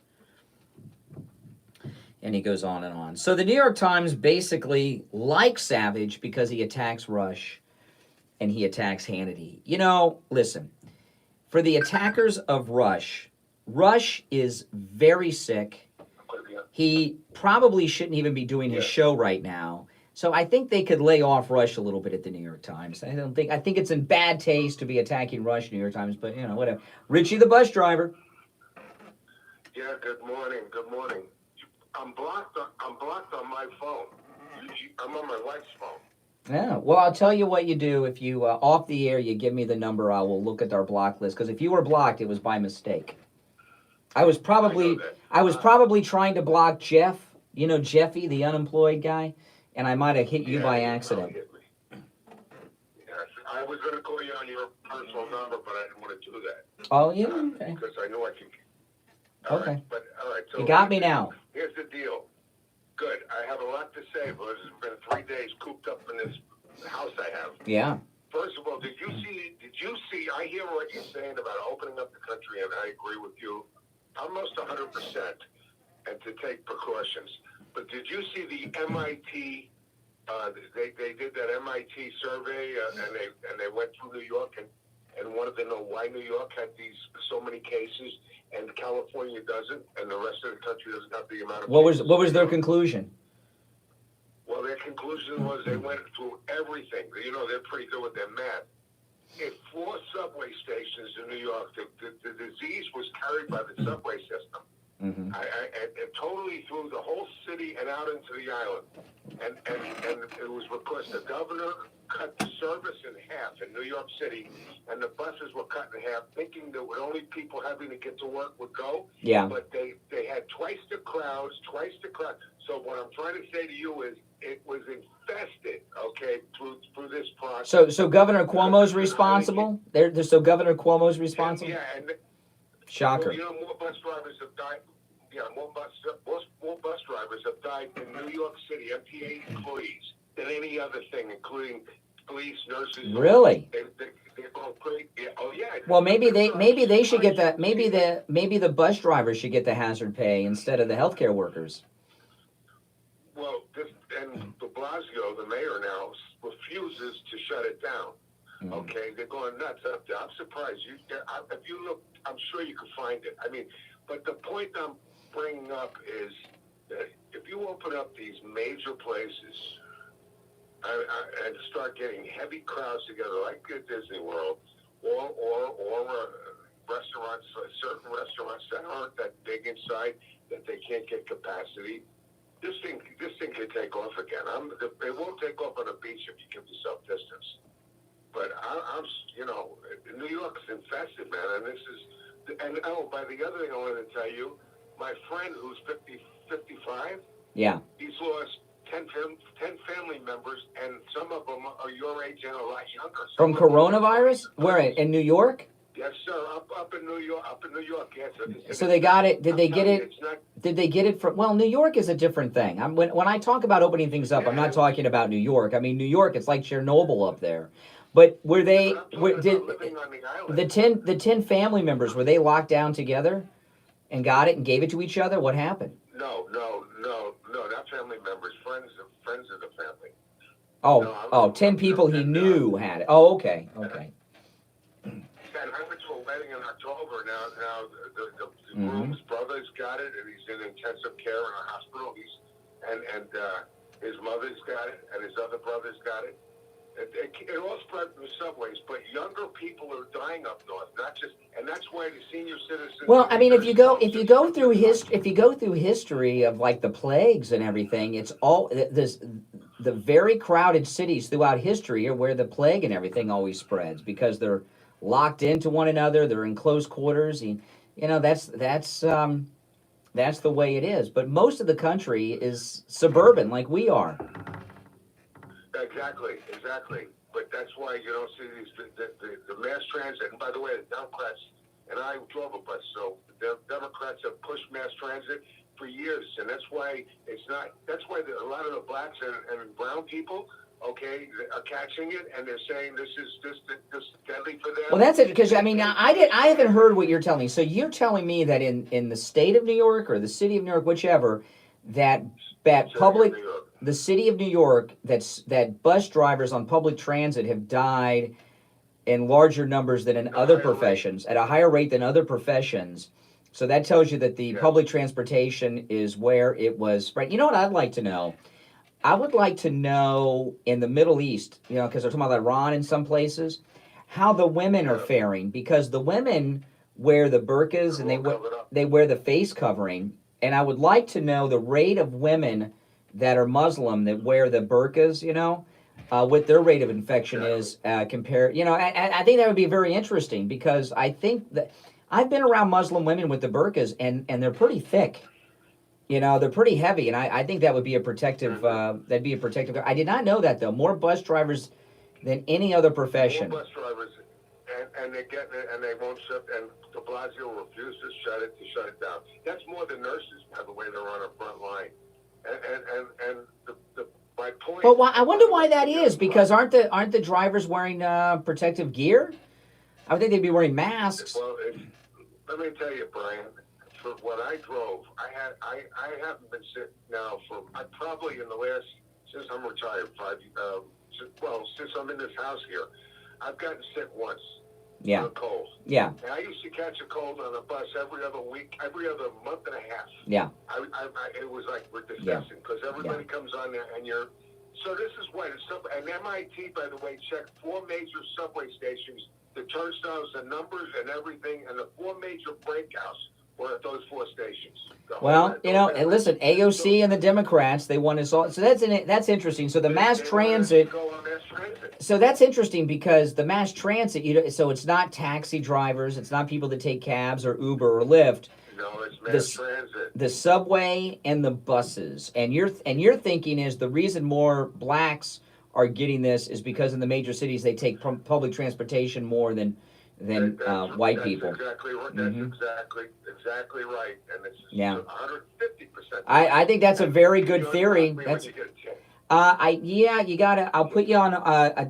And he goes on and on. So the New York Times basically likes Savage because he attacks Rush and he attacks Hannity. You know, listen, for the attackers of Rush, Rush is very sick. He probably shouldn't even be doing his show right now. So I think they could lay off Rush a little bit at the New York Times. I think it's in bad taste to be attacking Rush, New York Times, but you know, whatever. Richie the bus driver. Yeah, good morning. Good morning. I'm blocked on my phone. I'm on my wife's phone. Yeah, well, I'll tell you what you do. If you, off the air, you give me the number, I will look at our block list. Because if you were blocked, it was by mistake. I was probably trying to block Jeff, you know, Jeffy, the unemployed guy, and I might have hit you by accident. Yes, I was going to call you on your personal number, but I didn't want to do that. Oh, yeah, okay. Because I know I can. Okay. All right. So you got me now. Here's the deal. Good. I have a lot to say, but it's been 3 days cooped up in this house I have. Yeah. First of all, did you see, I hear what you're saying about opening up the country, and I agree with you almost 100%, and to take precautions. But did you see the MIT, they did that MIT survey, and they went through New York and wanted to know why New York had so many cases and California doesn't, and the rest of the country doesn't have the amount of cases. What was their conclusion? Well, their conclusion was they went through everything. You know, they're pretty good with their math. In 4 subway stations in New York, the disease was carried by the subway system. Mm-hmm. And totally through the whole city and out into the island. And it was because the governor cut the service in half in New York City, and the buses were cut in half, thinking that only people having to get to work would go. Yeah. But they had twice the crowds. So what I'm trying to say to you is it was infested, okay, through this process. So Governor Cuomo's responsible? So Governor Cuomo's responsible? Yeah, and shocker. Well, you know, more bus drivers have died. Yeah, more bus drivers have died in New York City, MTA employees, than any other thing, including police, nurses. Really? They're going crazy. Yeah. Oh yeah. Well, maybe they should get that. Maybe the bus drivers should get the hazard pay instead of the healthcare workers. Well, and de Blasio, the mayor now, refuses to shut it down. Mm-hmm. Okay, they're going nuts up there. I'm surprised. If you look, I'm sure you can find it. I mean, but the point I'm bringing up is that if you open up these major places and start getting heavy crowds together, like at Disney World, or restaurants, certain restaurants that aren't that big inside that they can't get capacity. This thing could take off again. It won't take off on a beach if you give yourself distance. But I'm you know, New York's infested, man, and by the other thing I wanted to tell you, my friend who's 55, yeah, he's lost 10 family members, and some of them are your age and a lot younger. From coronavirus? Where in New York? Yes, sir. Up in New York. Yes. So they got it. Did they get it? Did they get it from? Well, New York is a different thing. When I talk about opening things up, I'm not talking about New York. I mean, New York, it's like Chernobyl up there. But did the 10 family members, were they locked down together and got it and gave it to each other? What happened? No. Not family members, friends of the family. 10 people he knew had it. Oh, okay. And I went to a wedding in October. Now the groom's brother's got it, and he's in intensive care in a hospital. And his mother's got it, and his other brother's got it. It all spread from the subways, but younger people are dying up north, not just, and that's why the senior citizens. Well, I mean, if you go through history of like the plagues and everything, it's all this. The very crowded cities throughout history are where the plague and everything always spreads because they're locked into one another. They're in close quarters. And, that's the way it is. But most of the country is suburban, like we are. Exactly. But that's why you don't see these the mass transit. And by the way, the Democrats, and I drove a bus, so the Democrats have pushed mass transit for years, and that's why it's not. That's why a lot of the blacks and brown people, okay, are catching it, and they're saying this is deadly for them. Well, that's it, because I mean, I haven't heard what you're telling me. So you're telling me that in the state of New York or the city of New York, whichever, that public. The city of New York, that bus drivers on public transit have died in larger numbers than in other professions, at a higher rate than other professions. So that tells you that the public transportation is where it was spread. You know what I'd like to know? I would like to know in the Middle East, because they're talking about Iran in some places, how the women are faring, because the women wear the burqas and they wear the face covering, and I would like to know the rate of women that are Muslim that wear the burqas, what their rate of infection is compared. I think that would be very interesting because I think that I've been around Muslim women with the burqas and they're pretty thick. They're pretty heavy, and I think that would be a protective. That'd be a protective. I did not know that though. More bus drivers than any other profession. More bus drivers, and they get it, and they won't shut. And De Blasio refuses to shut it down. That's more than nurses, by the way. They're on a front line. And my point. Well, I wonder why that is, because aren't the drivers wearing protective gear? I would think they'd be wearing masks. Well, let me tell you, Brian. For when I drove, I haven't been sick now for probably in the last since I'm retired since I'm in this house here, I've gotten sick once. Yeah. With a cold. Yeah. And I used to catch a cold on a bus every other week, every other month and a half. Yeah. It was like we're discussing because everybody comes on there and you're. So this is what it's and MIT, by the way, checked 4 major subway stations, the turnstiles, the numbers, and everything, and the 4 major breakouts were at those 4 stations. Well, and listen, AOC and the Democrats, they want us all. So that's interesting. So the mass transit. So that's interesting because the mass transit, so it's not taxi drivers, it's not people that take cabs or Uber or Lyft. No, it's mass transit. The subway and the buses. And your thinking is the reason more blacks are getting this is because in the major cities they take public transportation more than white people. Exactly right. That's exactly right. And it's 150%. I think that's a very good theory. That's you gotta. I'll put you on.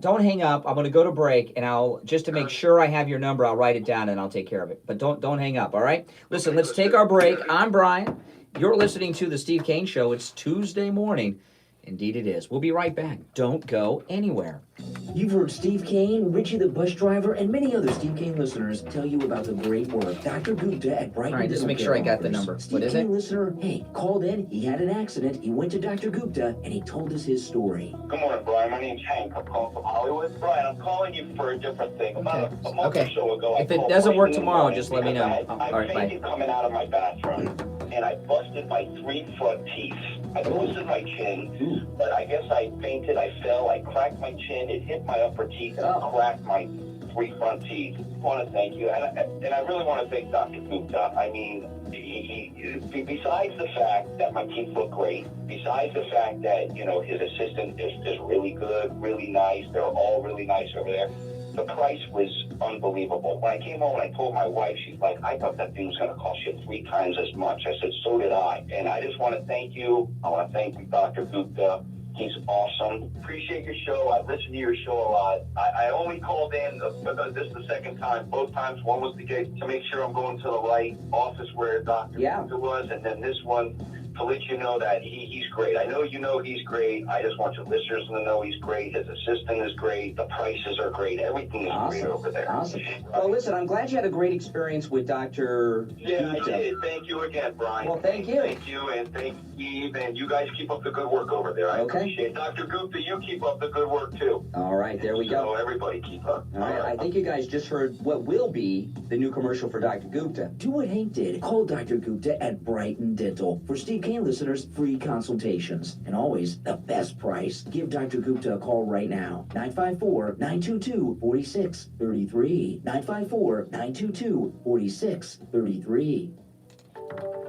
Don't hang up. I'm gonna go to break, and I'll just to make sure I have your number. I'll write it down, and I'll take care of it. But don't hang up. All right. Listen, let's take our break. I'm Brian. You're listening to the Steve Kane Show. It's Tuesday morning. Indeed it is. We'll be right back. Don't go anywhere. You've heard Steve Kane, Richie the bus driver, and many other Steve Kane listeners tell you about the great work Dr. Gupta at Brighton. All right, just make sure I got the number. Steve What is Kane it? Listener, hey, called in, he had an accident, he went to Dr. Gupta, and he told us his story. Good morning, Brian. My name's Hank. I'm calling from Hollywood. Brian, I'm calling you for a different thing. About a month or so ago, If it doesn't work tomorrow, just let me know. I All right, bye. coming out of my bathroom, and I busted my 3 front teeth. I busted my chin, but I guess I fainted, I fell, I cracked my chin, it hit my upper teeth, and cracked my 3 front teeth. I want to thank you, and I really want to thank Dr. Gupta. I mean, besides the fact that my teeth look great, besides the fact that, his assistant is really good, really nice, they're all really nice over there, the price was unbelievable. When I came home and I told my wife, she's like, I thought that thing was going to cost you 3 times as much. I said, so did I. And I just want to thank you. I want to thank you, Dr. Gupta. He's awesome. Appreciate your show. I listen to your show a lot. I only called in, this is the second time. Both times, one was to make sure I'm going to the right office where Dr. Gupta was, and then this one, to let you know that he's great. I know you know he's great. I just want your listeners to know he's great. His assistant is great. The prices are great. Everything is great over there. Awesome. Well, listen, I'm glad you had a great experience with Dr. Yeah, I Gupta. did. Thank you again, Brian. Well, thank you. Thank you, and thank Eve, and you guys keep up the good work over there. I Okay. appreciate it. Dr. Gupta, you keep up the good work, too. All right, there we go. So everybody keep up. All right, I think you guys just heard what will be the new commercial for Dr. Gupta. Do what Hank did. Call Dr. Gupta at Brighton Dental. For Steve Kane listeners, free consultations. And always the best price. Give Dr. Gupta a call right now. 954-922-4633. 954-922-4633.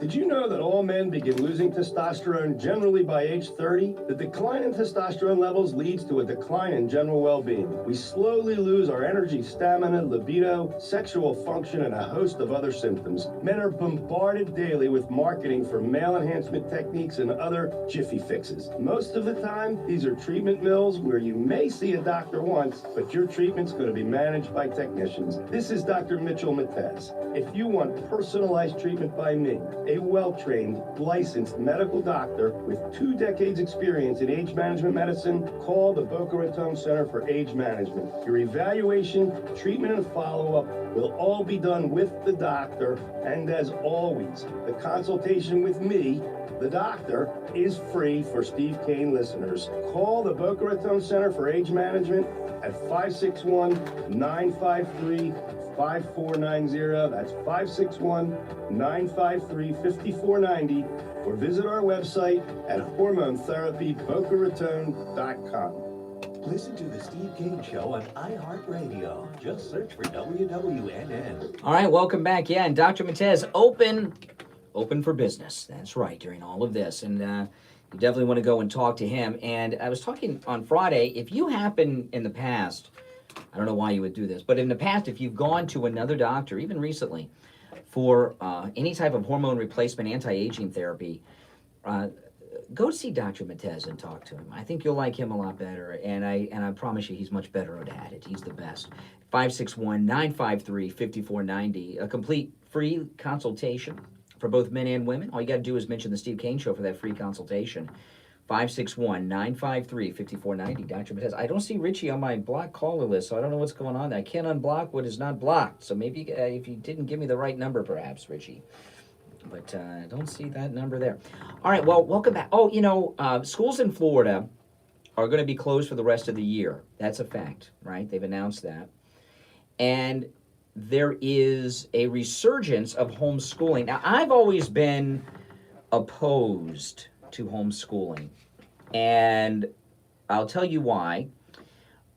Did you know that all men begin losing testosterone generally by age 30? The decline in testosterone levels leads to a decline in general well-being. We slowly lose our energy, stamina, libido, sexual function, and a host of other symptoms. Men are bombarded daily with marketing for male enhancement techniques and other jiffy fixes. Most of the time, these are treatment mills where you may see a doctor once, but your treatment's going to be managed by technicians. This is Dr. Mitchell Matez. If you want personalized treatment by me, a well-trained, licensed medical doctor with 2 decades experience in age management medicine, call the Boca Raton Center for Age Management. Your evaluation, treatment, and follow-up will all be done with the doctor, and as always, the consultation with me, the doctor, is free for Steve Kane listeners. Call the Boca Raton Center for Age Management at 561-953-5490. That's 561-953-5490. Or visit our website at hormonetherapybocaraton.com. Listen to the Steve Kane Show on iHeartRadio. Just search for WWNN. All right, welcome back. Yeah, and Dr. Matez, open for business. That's right, during all of this. And you definitely want to go and talk to him. And I was talking on Friday, if you happen in the past, I don't know why you would do this, but in the past, if you've gone to another doctor, even recently, for any type of hormone replacement, anti-aging therapy, go see Dr. Matez and talk to him. I think you'll like him a lot better, and I promise you he's much better at it. He's the best. 561-953-5490, a complete free consultation for both men and women. All you got to do is mention the Steve Kane Show for that free consultation. 561-953-5490. Dr. Matez. I don't see Richie on my blocked caller list, so I don't know what's going on there. I can't unblock what is not blocked. So maybe if you didn't give me the right number, perhaps, Richie. But I don't see that number there. All right, well, welcome back. Oh, schools in Florida are going to be closed for the rest of the year. That's a fact, right? They've announced that. And there is a resurgence of homeschooling. Now, I've always been opposed to homeschooling, and I'll tell you why.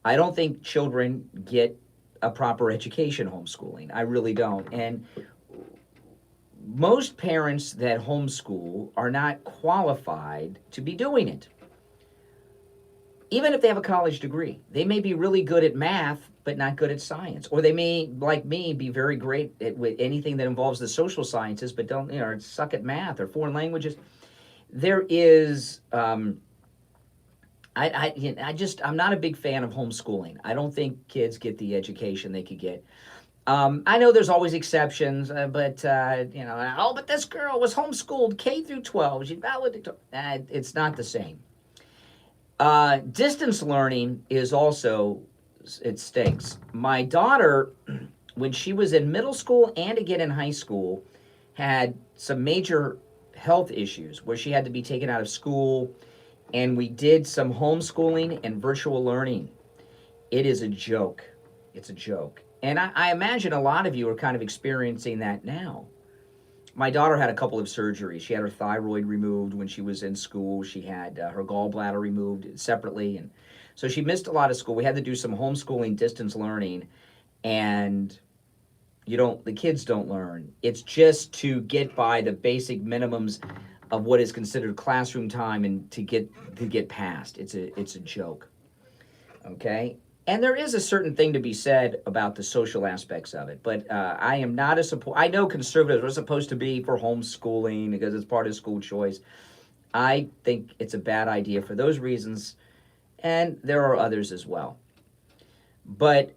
I don't think children get a proper education homeschooling. I really don't. And most parents that homeschool are not qualified to be doing it. Even if they have a college degree, they may be really good at math, but not good at science. Or they may, like me, be very great at with anything that involves the social sciences, but don't, suck at math or foreign languages. There is, I'm not a big fan of homeschooling. I don't think kids get the education they could get. I know there's always exceptions, but this girl was homeschooled K through 12. She valedictorian. It's not the same. Distance learning is also, it stinks. My daughter, when she was in middle school and again in high school, had some major health issues where she had to be taken out of school, and we did some homeschooling and virtual learning. It is a joke. It's a joke. And I imagine a lot of you are kind of experiencing that now. My daughter had a couple of surgeries. She had her thyroid removed when she was in school. She had her gallbladder removed separately. And so she missed a lot of school. We had to do some homeschooling, distance learning. And the kids don't learn. It's just to get by the basic minimums of what is considered classroom time and to get past. It's a joke. Okay? And there is a certain thing to be said about the social aspects of it, but I am not I know conservatives are supposed to be for homeschooling because it's part of school choice. I think it's a bad idea for those reasons, and there are others as well. But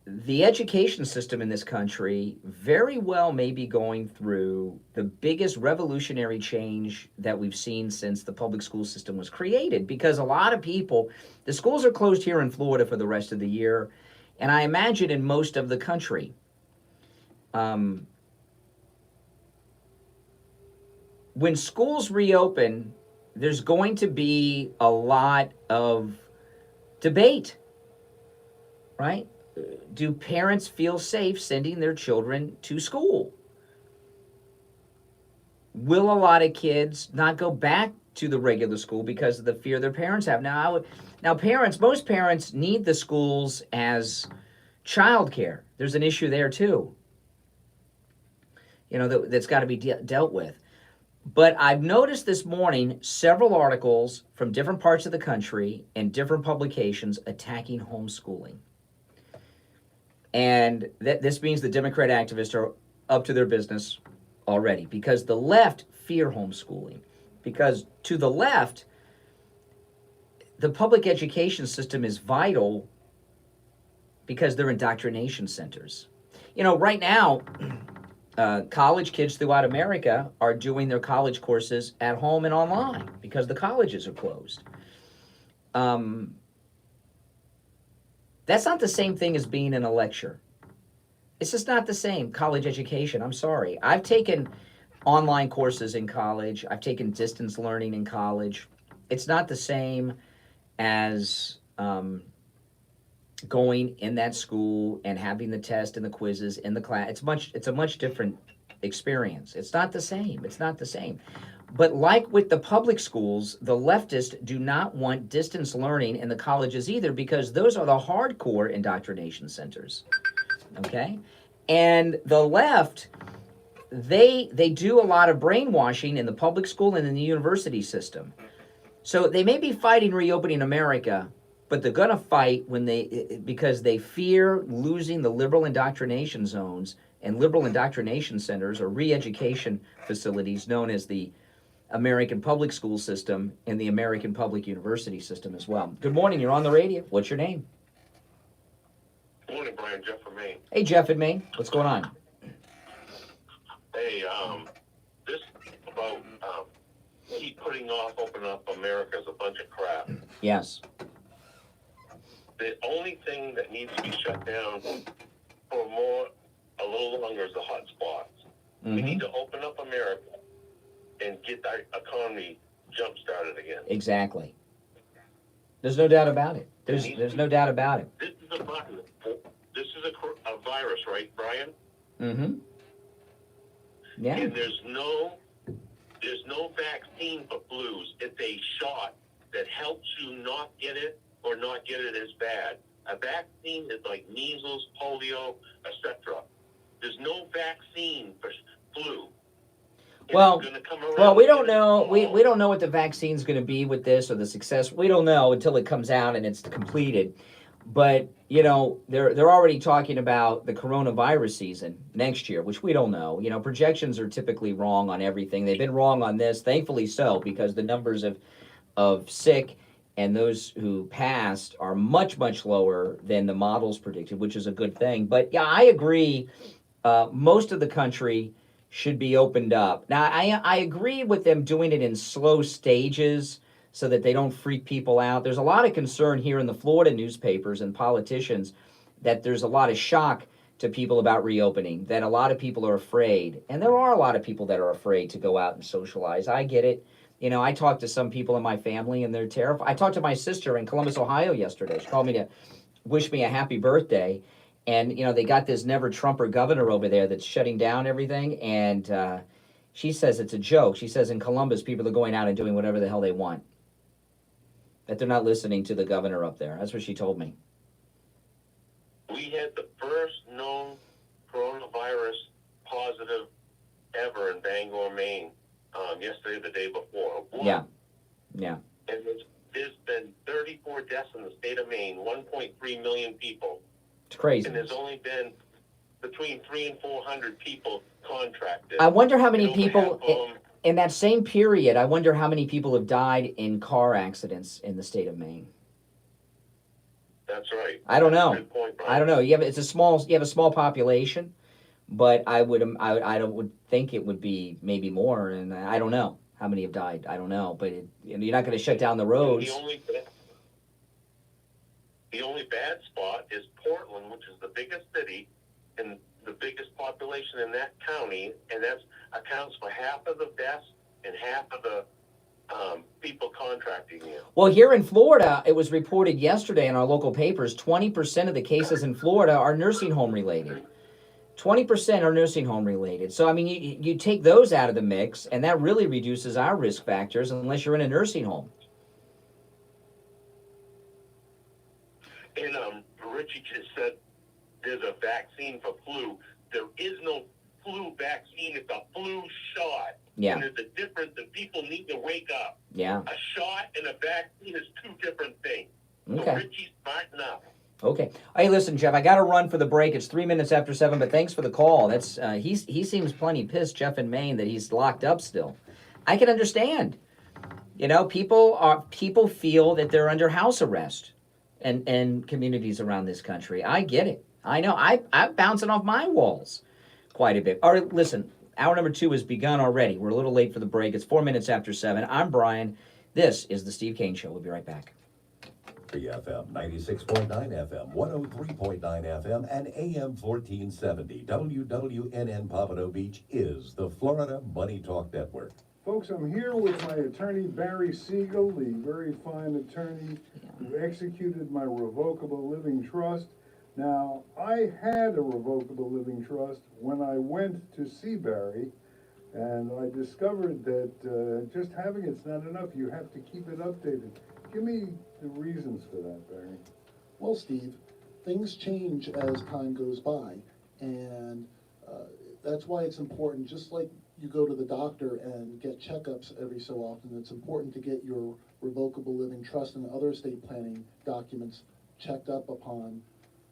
the education system in this country very well may be going through the biggest revolutionary change that we've seen since the public school system was created, because a lot of people, the schools are closed here in Florida for the rest of the year, and I imagine in most of the country. When schools reopen, there's going to be a lot of debate, right? Do parents feel safe sending their children to school? Will a lot of kids not go back to the regular school because of the fear their parents have? Now, most parents need the schools as childcare. There's an issue there too, that's got to be dealt with. But I've noticed this morning several articles from different parts of the country and different publications attacking homeschooling. And this means the Democrat activists are up to their business already, because the left fear homeschooling. Because to the left, the public education system is vital because they're indoctrination centers. Right now, college kids throughout America are doing their college courses at home and online because the colleges are closed. That's not the same thing as being in a lecture. It's just not the same. College education, I'm sorry. I've taken online courses in college. I've taken distance learning in college. It's not the same as going in that school and having the test and the quizzes in the class. It's a much different experience. It's not the same. It's not the same. But like with the public schools, the leftists do not want distance learning in the colleges either, because those are the hardcore indoctrination centers. Okay? And the left, they do a lot of brainwashing in the public school and in the university system. So they may be fighting reopening America, but they're going to fight because they fear losing the liberal indoctrination zones and liberal indoctrination centers, or re-education facilities known as the American public school system and the American public university system as well. Good morning, you're on the radio. What's your name? Good morning, Brian. Jeff from Maine. Hey, Jeff in Maine. What's going on? Hey, this about keep putting off opening up America is a bunch of crap. Yes. The only thing that needs to be shut down for a little longer is the hot spots. Mm-hmm. We need to open up America and get our economy jump-started again. Exactly. There's no doubt about it. There's no doubt about it. This is a virus, right, Brian? Mm-hmm. Yeah. And there's no vaccine for flus. It's a shot that helps you not get it or not get it as bad. A vaccine is like measles, polio, etc. There's no vaccine for flu. Well, we don't know. We don't know what the vaccine's going to be with this, or the success. We don't know until it comes out and it's completed. But they're already talking about the coronavirus season next year, which we don't know. Projections are typically wrong on everything. They've been wrong on this, thankfully so, because the numbers of sick and those who passed are much, much lower than the models predicted, which is a good thing. But yeah, I agree. Most of the country should be opened up. Now, I agree with them doing it in slow stages so that they don't freak people out. There's a lot of concern here in the Florida newspapers and politicians that there's a lot of shock to people about reopening, that a lot of people are afraid. And there are a lot of people that are afraid to go out and socialize. I get it. I talked to some people in my family and they're terrified. I talked to my sister in Columbus, Ohio yesterday. She called me to wish me a happy birthday. And, they got this never-Trumper governor over there that's shutting down everything. And she says it's a joke. She says in Columbus, people are going out and doing whatever the hell they want. That they're not listening to the governor up there. That's what she told me. We had the first known coronavirus positive ever in Bangor, Maine, yesterday or the day before. Yeah. And there's been 34 deaths in the state of Maine, 1.3 million people. It's crazy. And there's only been between 300 and 400 people contracted. I wonder how many people, in that same period, I wonder how many people have died in car accidents in the state of Maine. That's right. I don't know. Good point, Brian. I don't know. You have a small population, but I would think it would be maybe more, and I don't know how many have died. I don't know, but you're not going to shut down the roads. The only bad spot is Portland, which is the biggest city and the biggest population in that county, and that accounts for half of the deaths and half of the people contracting you. Well, here in Florida, it was reported yesterday in our local papers, 20% of the cases in Florida are nursing home related. 20% are nursing home related. So, I mean, you take those out of the mix, and that really reduces our risk factors unless you're in a nursing home. And Richie just said there's a vaccine for flu. There is no flu vaccine. It's a flu shot. Yeah. And there's a difference, and people need to wake up. Yeah. A shot and a vaccine is two different things. Okay. So Richie's smart enough. Okay. Hey, listen, Jeff, I got to run for the break. It's 3 minutes after 7, but thanks for the call. That's he seems plenty pissed, Jeff in Maine, that he's locked up still. I can understand. You know, people feel that they're under house arrest, and communities around this country. I get it. I know. I'm bouncing off my walls quite a bit. All right, listen. Hour number 2 has begun already. We're a little late for the break. It's 4 minutes after 7. I'm Brian. This is the Steve Kane Show. We'll be right back. FM 96.9 FM, 103.9 FM, and AM 1470. WWNN Pompano Beach is the Florida Money Talk Network. Folks, I'm here with my attorney, Barry Siegel, the very fine attorney who executed my revocable living trust. Now, I had a revocable living trust when I went to see Barry, and I discovered that just having it's not enough. You have to keep it updated. Give me the reasons for that, Barry. Well, Steve, things change as time goes by, and that's why it's important, just like you go to the doctor and get checkups every so often, it's important to get your revocable living trust and other estate planning documents checked up upon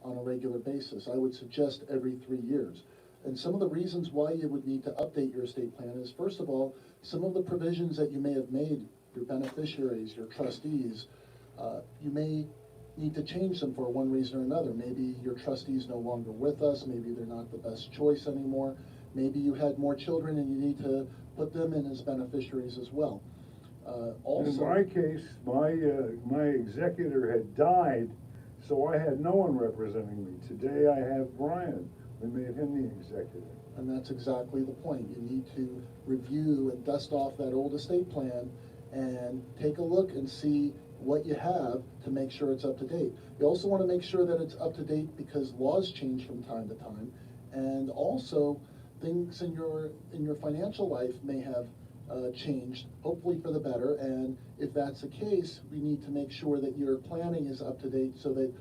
on a regular basis. I would suggest every 3 years. And some of the reasons why you would need to update your estate plan is, first of all, some of the provisions that you may have made, your beneficiaries, your trustees, you may need to change them for one reason or another. Maybe your trustee's no longer with us, maybe they're not the best choice anymore, maybe you had more children and you need to put them in as beneficiaries as well. Also, in my case, my executor had died, so I had no one representing me. Today I have Brian. We made him the executor. and that's exactly the point. You need to review and dust off that old estate plan and take a look and see what you have to make sure it's up to date. You also want to make sure that it's up to date because laws change from time to time, and also things in your financial life may have changed, hopefully for the better, and if that's the case, we need to make sure that your planning is up to date so that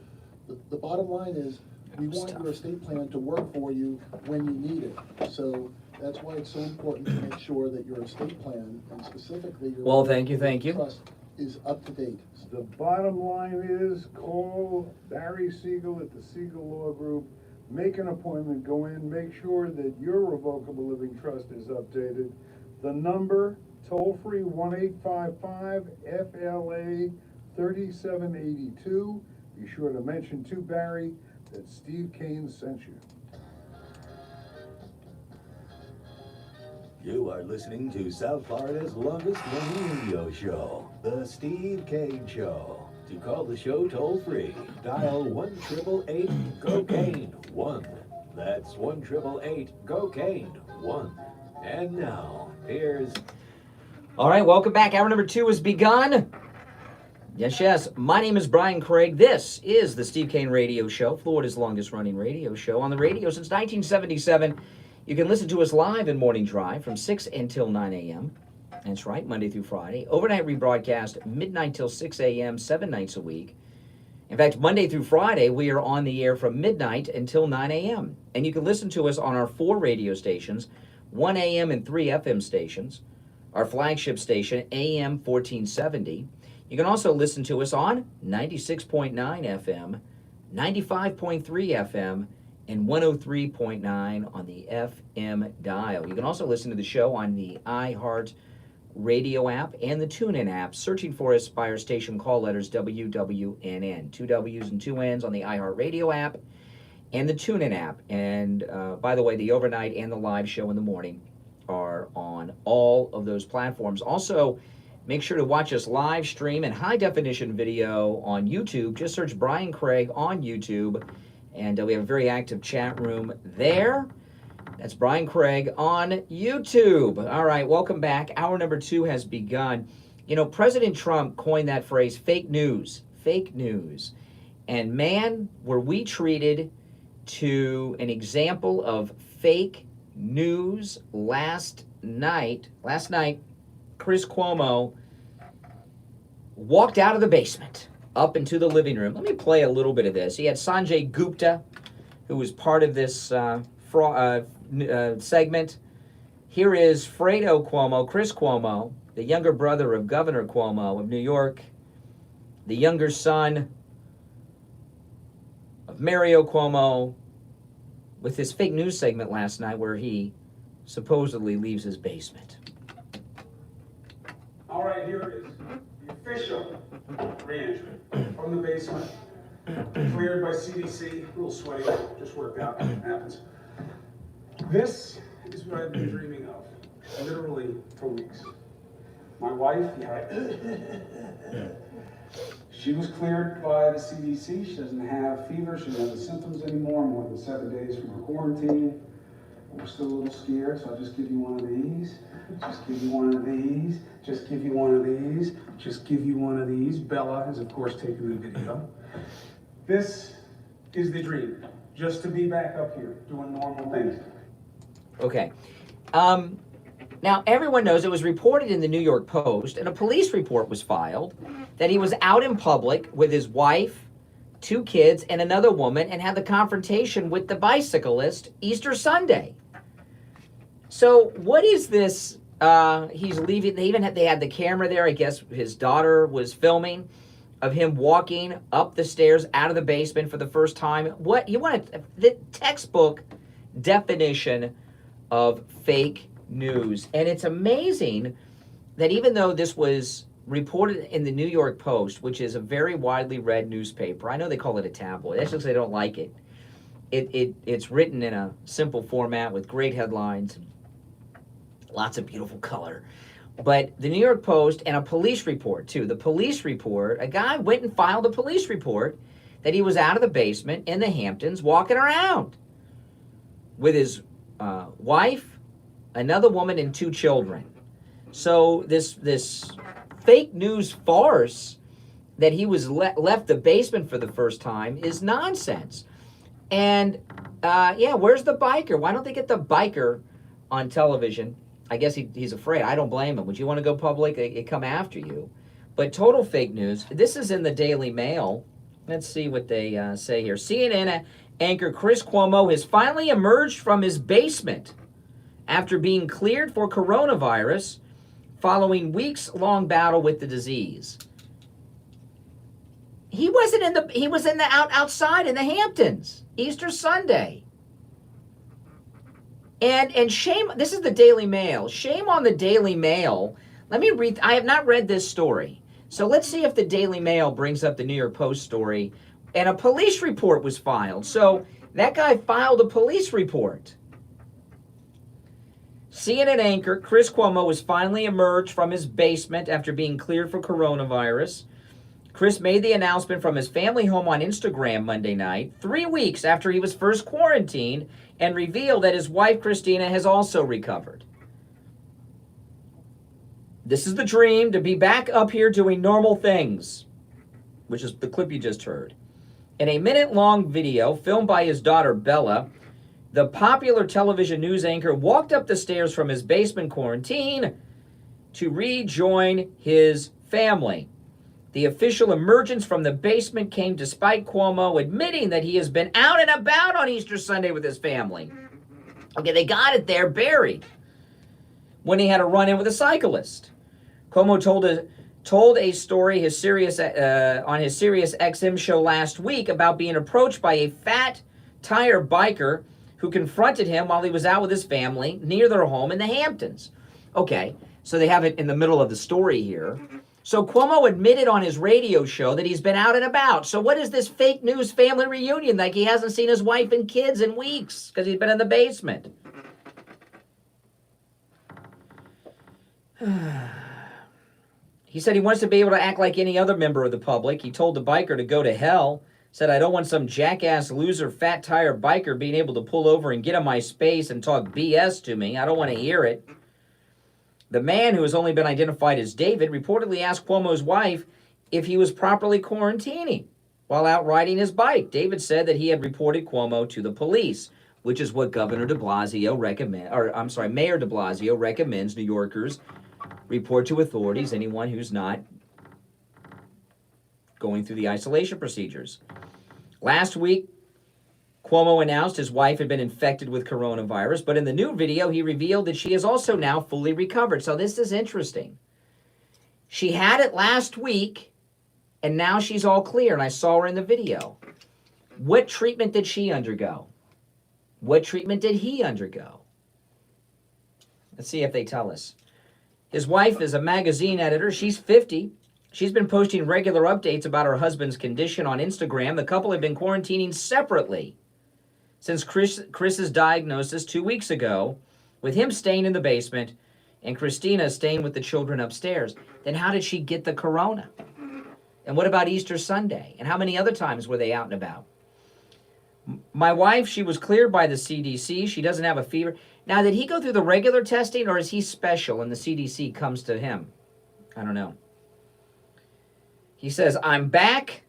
the bottom line is we want your estate plan to work for you when you need it. So that's why it's so important to make sure that your estate plan, and specifically your thank you. trust, is up to date. The bottom line is call Barry Siegel at the Siegel Law Group, make an appointment, go in, make sure that your revocable living trust is updated. The number, toll-free, 1-855-FLA-3782. Be sure to mention to Barry that Steve Kane sent you. You are listening to South Florida's longest running radio show, The Steve Kane Show. To call the show toll free, dial 1-888-GO-KANE-1. That's 1-888-GO-KANE-1. And now, here's... All right, welcome back. Hour number 2 has begun. Yes. My name is Brian Craig. This is the Steve Kane Radio Show, Florida's longest running radio show. On the radio since 1977. You can listen to us live in Morning Drive from 6 until 9 a.m. That's right, Monday through Friday. Overnight rebroadcast, midnight till 6 a.m., 7 nights a week. In fact, Monday through Friday, we are on the air from midnight until 9 a.m. And you can listen to us on our 4 radio stations, 1 a.m. and 3 FM stations, our flagship station, AM 1470. You can also listen to us on 96.9 FM, 95.3 FM, and 103.9 on the FM dial. You can also listen to the show on the iHeart radio app and the TuneIn app, searching for us by our station call letters WWNN. 2 W's and 2 N's on the iHeartRadio app and the TuneIn app. And by the way, the overnight and the live show in the morning are on all of those platforms. Also, make sure to watch us live stream in high-definition video on YouTube. Just search Brian Craig on YouTube, and we have a very active chat room there. That's Brian Craig on YouTube. All right, welcome back. Hour number 2 has begun. You know, President Trump coined that phrase, fake news. Fake news. And man, were we treated to an example of fake news last night. Last night, Chris Cuomo walked out of the basement, up into the living room. Let me play a little bit of this. He had Sanjay Gupta, who was part of this segment. Here is Fredo Cuomo, Chris Cuomo, the younger brother of Governor Cuomo of New York, the younger son of Mario Cuomo, with his fake news segment last night where he supposedly leaves his basement. All right, here it is. The official re-entry from the basement, cleared by CDC. A little sweaty, just worked out. It happens. This is what I've been dreaming of, literally for weeks. My wife, she was cleared by the CDC. She doesn't have fever. She doesn't have the symptoms anymore. More than 7 days from her quarantine. We're still a little scared, so I'll just give you one of these. Just give you one of these. Just give you one of these. Just give you one of these. Bella has, of course, taken the video. This is the dream. Just to be back up here doing normal things. Okay. Now, everyone knows it was reported in the New York Post, and a police report was filed, that he was out in public with his wife, 2 kids, and another woman, and had the confrontation with the bicyclist Easter Sunday. So what is this? He's leaving. They had the camera there. I guess his daughter was filming of him walking up the stairs out of the basement for the first time. What you want? The textbook definition of fake news. And it's amazing that even though this was reported in the New York Post, which is a very widely read newspaper, I know they call it a tabloid. That's just they don't like it. It's written in a simple format with great headlines, lots of beautiful color. But the New York Post and a police report, too. The police report, a guy went and filed a police report that he was out of the basement in the Hamptons walking around with his wife, another woman, and 2 children. So this fake news farce that he was left the basement for the first time is nonsense. And where's the biker? Why don't they get the biker on television? I guess he's afraid. I don't blame him. Would you want to go public? They come after you. But total fake news. This is in the Daily Mail. Let's see what they say here. CNN anchor Chris Cuomo has finally emerged from his basement after being cleared for coronavirus following weeks-long battle with the disease. He was outside in the Hamptons Easter Sunday. And shame, this is the Daily Mail. Shame on the Daily Mail. Let me read, I have not read this story. So let's see if the Daily Mail brings up the New York Post story. And a police report was filed. So that guy filed a police report. CNN anchor Chris Cuomo has finally emerged from his basement after being cleared for coronavirus. Chris made the announcement from his family home on Instagram Monday night, 3 weeks after he was first quarantined, and revealed that his wife, Christina, has also recovered. This is the dream, to be back up here doing normal things, which is the clip you just heard. In a minute-long video filmed by his daughter, Bella, the popular television news anchor walked up the stairs from his basement quarantine to rejoin his family. The official emergence from the basement came despite Cuomo admitting that he has been out and about on Easter Sunday with his family. Okay, they got it there buried when he had a run-in with a cyclist. Cuomo told a story on his Sirius XM show last week about being approached by a fat tire biker who confronted him while he was out with his family near their home in the Hamptons. Okay, So they have it in the middle of the story here. So Cuomo admitted on his radio show that he's been out and about. So what is this fake news family reunion? Like he hasn't seen his wife and kids in weeks because he's been in the basement. He said he wants to be able to act like any other member of the public. He told the biker to go to hell. Said, I don't want some jackass loser fat tire biker being able to pull over and get in my space and talk BS to me. I don't want to hear it. The man, who has only been identified as David, reportedly asked Cuomo's wife if he was properly quarantining while out riding his bike. David said that he had reported Cuomo to the police, which is what Mayor de Blasio recommends New Yorkers report to authorities anyone who's not going through the isolation procedures. Last week, Cuomo announced his wife had been infected with coronavirus, but in the new video, he revealed that she is also now fully recovered. So this is interesting. She had it last week, and now she's all clear, and I saw her in the video. What treatment did she undergo? What treatment did he undergo? Let's see if they tell us. His wife is a magazine editor. She's 50. She's been posting regular updates about her husband's condition on Instagram. The couple have been quarantining separately since Chris's diagnosis 2 weeks ago, with him staying in the basement and Christina staying with the children upstairs. Then how did she get the corona? And what about Easter Sunday? And how many other times were they out and about? My wife, she was cleared by the CDC. She doesn't have a fever. Now, did he go through the regular testing, or is he special and the CDC comes to him? I don't know. He says, I'm back.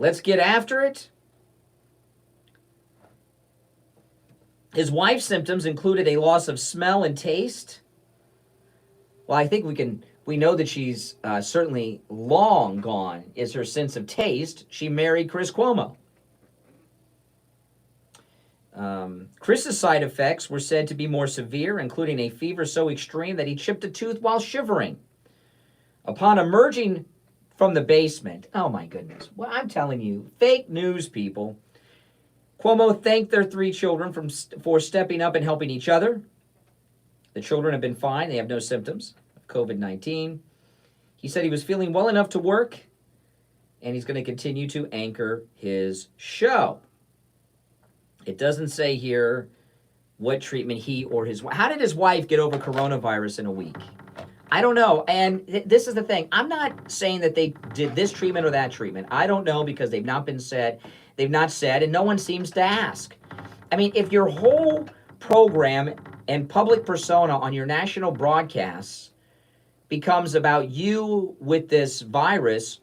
Let's get after it. His wife's symptoms included a loss of smell and taste. Well, I think we know that she's certainly long gone is her sense of taste. She married Chris Cuomo. Chris's side effects were said to be more severe, including a fever so extreme that he chipped a tooth while shivering. Upon emerging from the basement, oh my goodness, well, I'm telling you, fake news, people. Cuomo thanked their 3 children for stepping up and helping each other. The children have been fine. They have no symptoms of COVID-19. He said he was feeling well enough to work, and he's going to continue to anchor his show. It doesn't say here what treatment he or his wife... How did his wife get over coronavirus in a week? I don't know. And this is the thing. I'm not saying that they did this treatment or that treatment. I don't know because they've not said, and no one seems to ask. I mean, if your whole program and public persona on your national broadcasts becomes about you with this virus,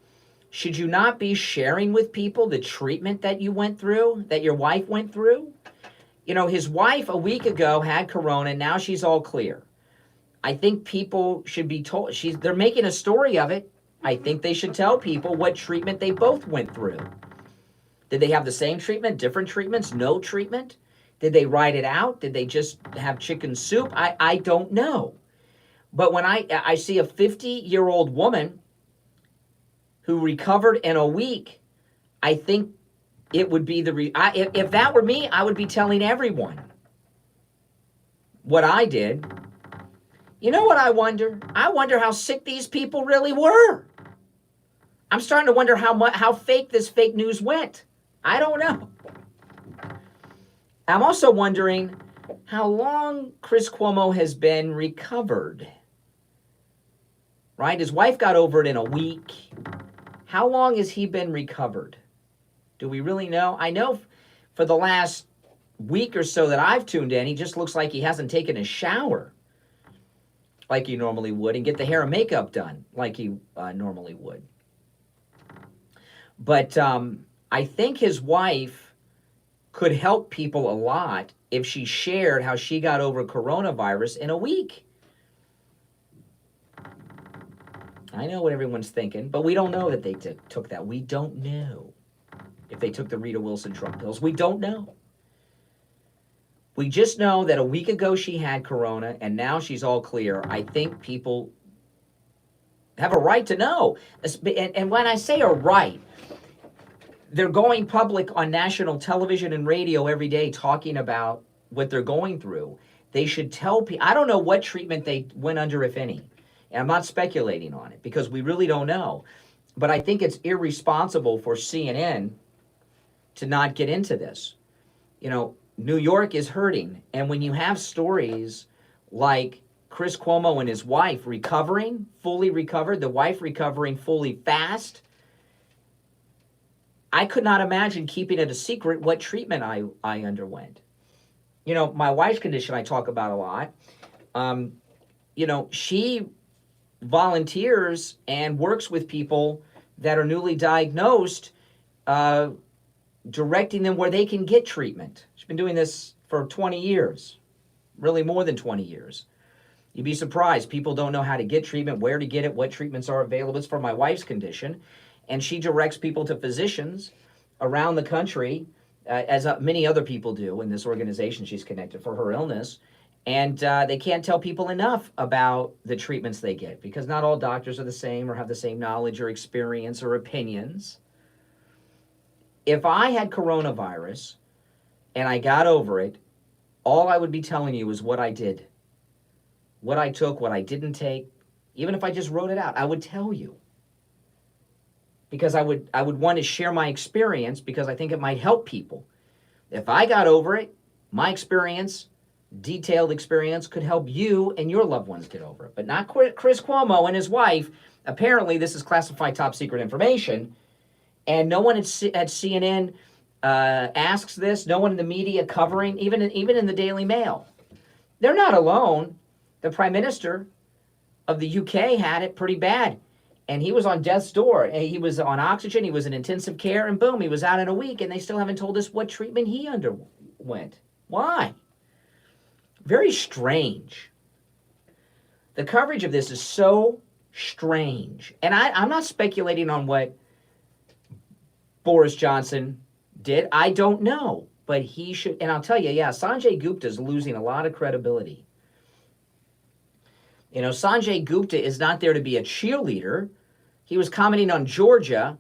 should you not be sharing with people the treatment that you went through, that your wife went through? You know, his wife a week ago had corona, now she's all clear. I think people should be told, they're making a story of it. I think they should tell people what treatment they both went through. Did they have the same treatment, different treatments, no treatment? Did they ride it out? Did they just have chicken soup? I don't know. But when I see a 50-year-old woman who recovered in a week, I think it would be if that were me, I would be telling everyone what I did. You know what I wonder? I wonder how sick these people really were. I'm starting to wonder how fake this fake news went. I don't know. I'm also wondering how long Chris Cuomo has been recovered. Right? His wife got over it in a week. How long has he been recovered? Do we really know? I know for the last week or so that I've tuned in, he just looks like he hasn't taken a shower like he normally would and get the hair and makeup done like he normally would. But I think his wife could help people a lot if she shared how she got over coronavirus in a week. I know what everyone's thinking, but we don't know that they took that. We don't know if they took the Rita Wilson Trump pills. We don't know. We just know that a week ago she had corona, and now she's all clear. I think people have a right to know. And when I say a right, they're going public on national television and radio every day talking about what they're going through. They should tell people. I don't know what treatment they went under, if any. And I'm not speculating on it because we really don't know. But I think it's irresponsible for CNN to not get into this. You know, New York is hurting. And when you have stories like Chris Cuomo and his wife recovering, fully recovered, the wife recovering fully fast, I could not imagine keeping it a secret what treatment I underwent. You know, my wife's condition I talk about a lot. You know, she volunteers and works with people that are newly diagnosed, directing them where they can get treatment. She's been doing this for 20 years, really more than 20 years. You'd be surprised. People don't know how to get treatment, where to get it, what treatments are available. It's for my wife's condition. And she directs people to physicians around the country, as many other people do in this organization she's connected for her illness. And they can't tell people enough about the treatments they get because not all doctors are the same or have the same knowledge or experience or opinions. If I had coronavirus and I got over it, all I would be telling you is what I did, what I took, what I didn't take. Even if I just wrote it out, I would tell you. Because I would want to share my experience because I think it might help people. If I got over it, my experience, detailed experience, could help you and your loved ones get over it. But not Chris Cuomo and his wife. Apparently, this is classified top secret information. And no one at CNN asks this. No one in the media covering, even in the Daily Mail. They're not alone. The Prime Minister of the UK had it pretty bad. And he was on death's door. He was on oxygen. He was in intensive care. And boom, he was out in a week. And they still haven't told us what treatment he underwent. Why? Very strange. The coverage of this is so strange. And I'm not speculating on what Boris Johnson did. I don't know. But he should. And I'll tell you, yeah, Sanjay Gupta is losing a lot of credibility. You know, Sanjay Gupta is not there to be a cheerleader. He was commenting on Georgia.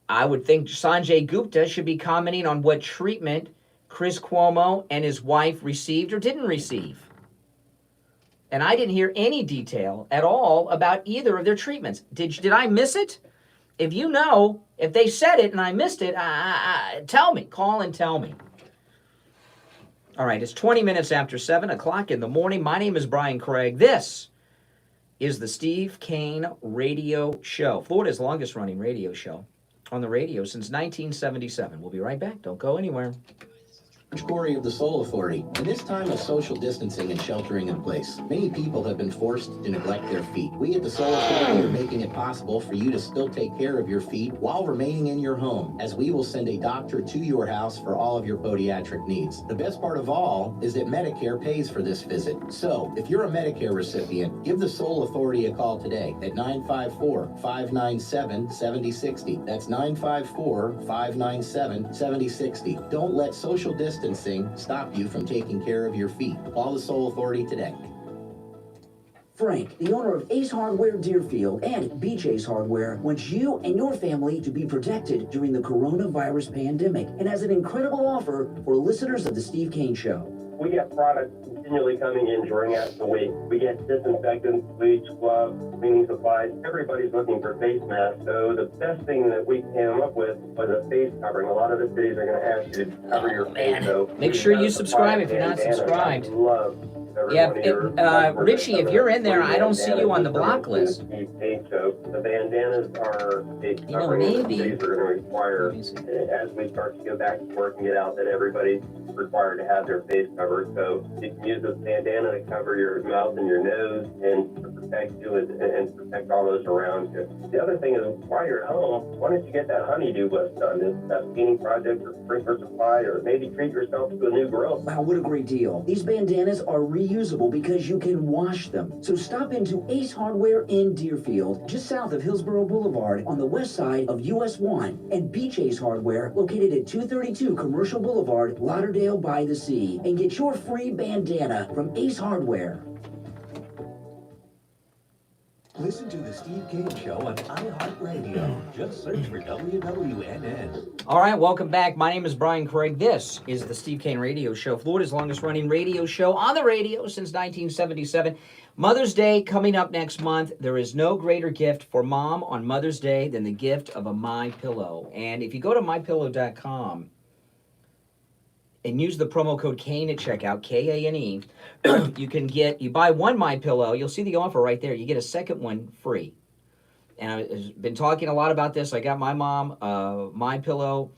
I would think Sanjay Gupta should be commenting on what treatment Chris Cuomo and his wife received or didn't receive. And I didn't hear any detail at all about either of their treatments. Did I miss it? If you know, if they said it and I missed it, tell me. Call and tell me. All right, it's 20 minutes after 7 o'clock in the morning. My name is Brian Craig. This is the Steve Kane Radio Show, Florida's longest running radio show on the radio since 1977. We'll be right back. Don't go anywhere. Corey of the Soul Authority. In this time of social distancing and sheltering in place, many people have been forced to neglect their feet. We at the Soul Authority are making it possible for you to still take care of your feet while remaining in your home, as we will send a doctor to your house for all of your podiatric needs. The best part of all is that Medicare pays for this visit. So, if you're a Medicare recipient, give the Soul Authority a call today at 954-597-7060. That's 954-597-7060. Don't let social distancing stop you from taking care of your feet. Call the Soul Authority today. Frank, the owner of Ace Hardware Deerfield and Beach Ace Hardware, wants you and your family to be protected during the coronavirus pandemic and has an incredible offer for listeners of the Steve Kane Show. We get products continually coming in during the week. We get disinfectants, bleach, gloves, cleaning supplies. Everybody's looking for face masks. So the best thing that we came up with was a face covering. A lot of the cities are going to ask you to cover your face. So make sure you subscribe if you're not subscribed. Yeah, Richie, if you're in there, I don't see you on the block list. So the bandanas are a covering that cities are going to require as we start to go back to work and get out, that everybody's required to have their face covered. So you can use this bandana to cover your mouth and your nose and to protect you and protect all those around you. The other thing is, while you're at home, why don't you get that honeydew list done? That cleaning project or sprinkler supply, or maybe treat yourself to a new grill. Wow, what a great deal. These bandanas are reusable because you can wash them. So stop into Ace Hardware in Deerfield, just south of Hillsborough Boulevard on the west side of US 1, and Beach Ace Hardware, located at 232 Commercial Boulevard, Lauderdale by the Sea, and get your free bandana from Ace Hardware. Listen to the Steve Kane Show on iHeartRadio. Just search for WWNN. All right, welcome back. My name is Brian Craig. This is the Steve Kane Radio Show, Florida's longest-running radio show on the radio since 1977. Mother's Day coming up next month. There is no greater gift for mom on Mother's Day than the gift of a MyPillow. And if you go to mypillow.com and use the promo code KANE at checkout, K-A-N-E, you buy one MyPillow, you'll see the offer right there. You get a second one free. And I've been talking a lot about this. I got my mom MyPillow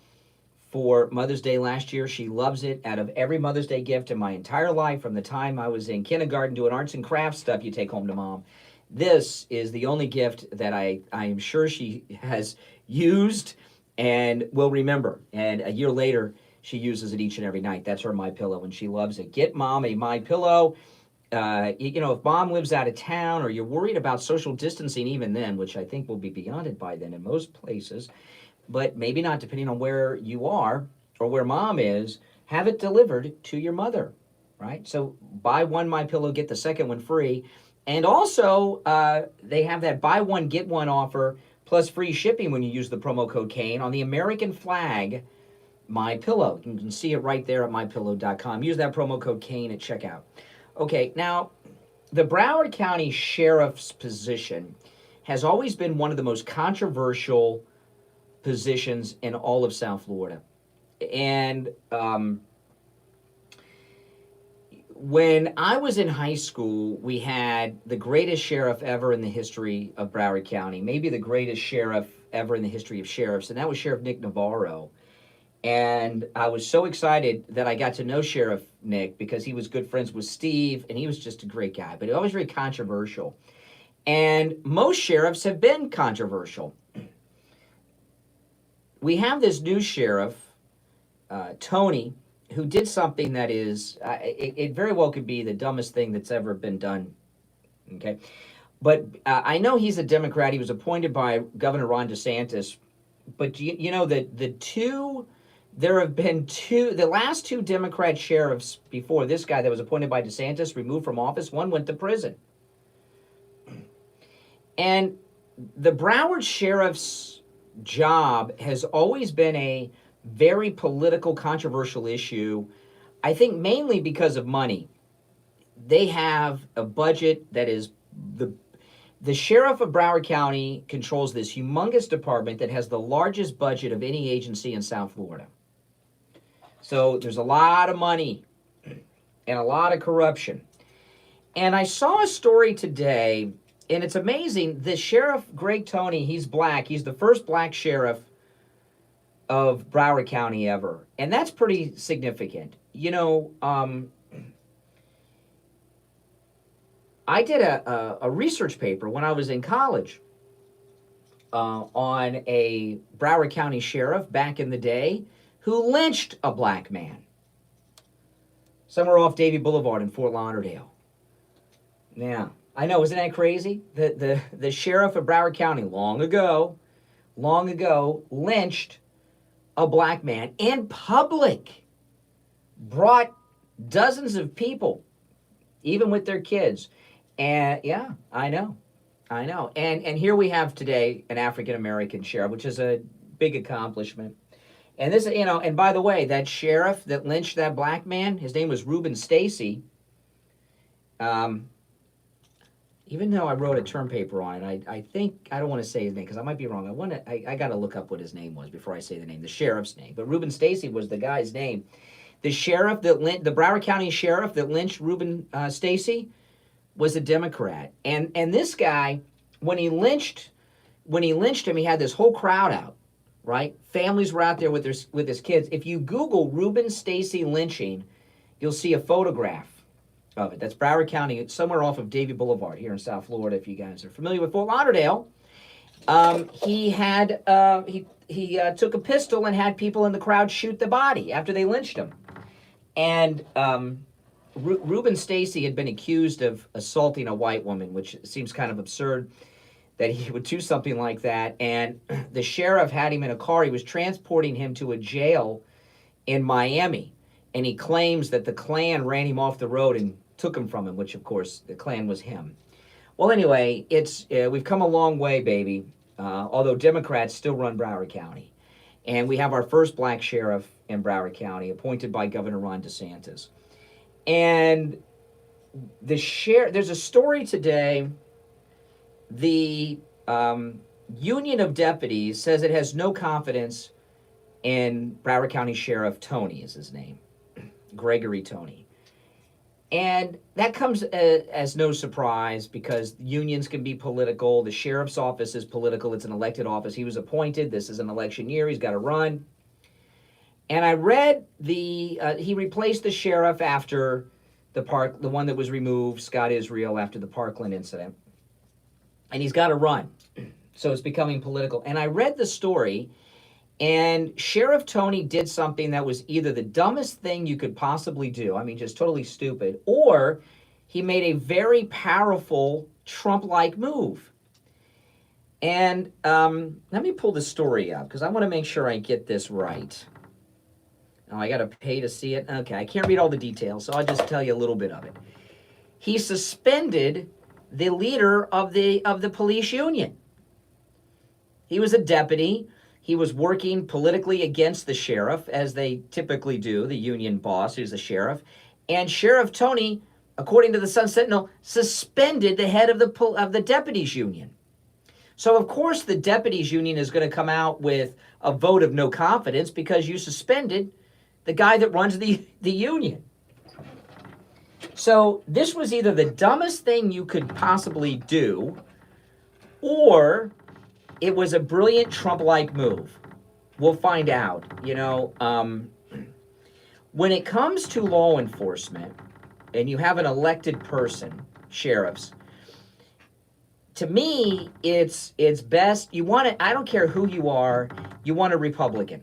for Mother's Day last year. She loves it. Out of every Mother's Day gift in my entire life, from the time I was in kindergarten doing arts and crafts stuff you take home to mom, this is the only gift that I am sure she has used and will remember. And a year later, she uses it each and every night. That's her MyPillow, and she loves it. Get mom a MyPillow. If mom lives out of town or you're worried about social distancing even then, which I think will be beyond it by then in most places, but maybe not depending on where you are or where mom is, have it delivered to your mother, right? So buy one MyPillow, get the second one free. And also, they have that buy one, get one offer plus free shipping when you use the promo code KANE on the American flag MyPillow. You can see it right there at mypillow.com. Use that promo code KANE at checkout. Okay, now, the Broward County Sheriff's position has always been one of the most controversial positions in all of South Florida. And when I was in high school, we had the greatest sheriff ever in the history of Broward County, maybe the greatest sheriff ever in the history of sheriffs, and that was Sheriff Nick Navarro. And I was so excited that I got to know Sheriff Nick because he was good friends with Steve, and he was just a great guy, but always very controversial. And most sheriffs have been controversial. We have this new sheriff, Tony, who did something that is, it very well could be the dumbest thing that's ever been done, okay? But I know he's a Democrat. He was appointed by Governor Ron DeSantis. But you know that there have been the last two Democrat sheriffs before this guy that was appointed by DeSantis, removed from office, one went to prison. And the Broward Sheriff's job has always been a very political, controversial issue, I think mainly because of money. They have a budget that is, the sheriff of Broward County controls this humongous department that has the largest budget of any agency in South Florida. So there's a lot of money and a lot of corruption. And I saw a story today, and it's amazing. The sheriff, Greg Tony, he's black. He's the first black sheriff of Broward County ever. And that's pretty significant. You know, I did a research paper when I was in college on a Broward County sheriff back in the day who lynched a black man somewhere off Davie Boulevard in Fort Lauderdale. Now, I know, isn't that crazy? The sheriff of Broward County long ago, lynched a black man in public, brought dozens of people, even with their kids. And yeah, I know. And here we have today an African-American sheriff, which is a big accomplishment. And this, you know, and by the way, that sheriff that lynched that black man, his name was Reuben Stacy. Even though I wrote a term paper on it, I think, I don't want to say his name because I might be wrong. I got to look up what his name was before I say the name, the sheriff's name. But Reuben Stacy was the guy's name. The sheriff that the Broward County sheriff that lynched Reuben Stacy was a Democrat. And this guy, when he lynched him, he had this whole crowd out, right? Families were out there with his kids. If you Google Reuben Stacy lynching, you'll see a photograph of it. That's Broward County. It's somewhere off of Davie Boulevard here in South Florida, if you guys are familiar with Fort Lauderdale. He took a pistol and had people in the crowd shoot the body after they lynched him. And Reuben Stacy had been accused of assaulting a white woman, which seems kind of absurd that he would do something like that. And the sheriff had him in a car. He was transporting him to a jail in Miami. And he claims that the Klan ran him off the road and took him from him, which, of course, the Klan was him. Well, anyway, it's we've come a long way, baby. Although Democrats still run Broward County, and we have our first black sheriff in Broward County, appointed by Governor Ron DeSantis. And there's a story today. The Union of Deputies says it has no confidence in Broward County Sheriff Tony is his name, Gregory Tony. And that comes as no surprise because unions can be political. The sheriff's office is political. It's an elected office. He was appointed. This is an election year. He's got to run. And I read he replaced the sheriff after the one that was removed, Scott Israel, after the Parkland incident. And he's got to run. So it's becoming political. And I read the story, and Sheriff Tony did something that was either the dumbest thing you could possibly do, I mean, just totally stupid, or he made a very powerful Trump-like move. And let me pull the story up, because I want to make sure I get this right. Oh, I got to pay to see it? Okay, I can't read all the details, so I'll just tell you a little bit of it. He suspended the leader of the police union. He was a deputy. He was working politically against the sheriff, as they typically do, the union boss, who's the sheriff. And Sheriff Tony, according to the Sun Sentinel, suspended the head of the deputies union. So, of course, the deputies union is going to come out with a vote of no confidence because you suspended the guy that runs the union. So this was either the dumbest thing you could possibly do, or it was a brilliant Trump-like move. We'll find out. When it comes to law enforcement, and you have an elected person, sheriffs, to me, it's best. I don't care who you are, you want a Republican.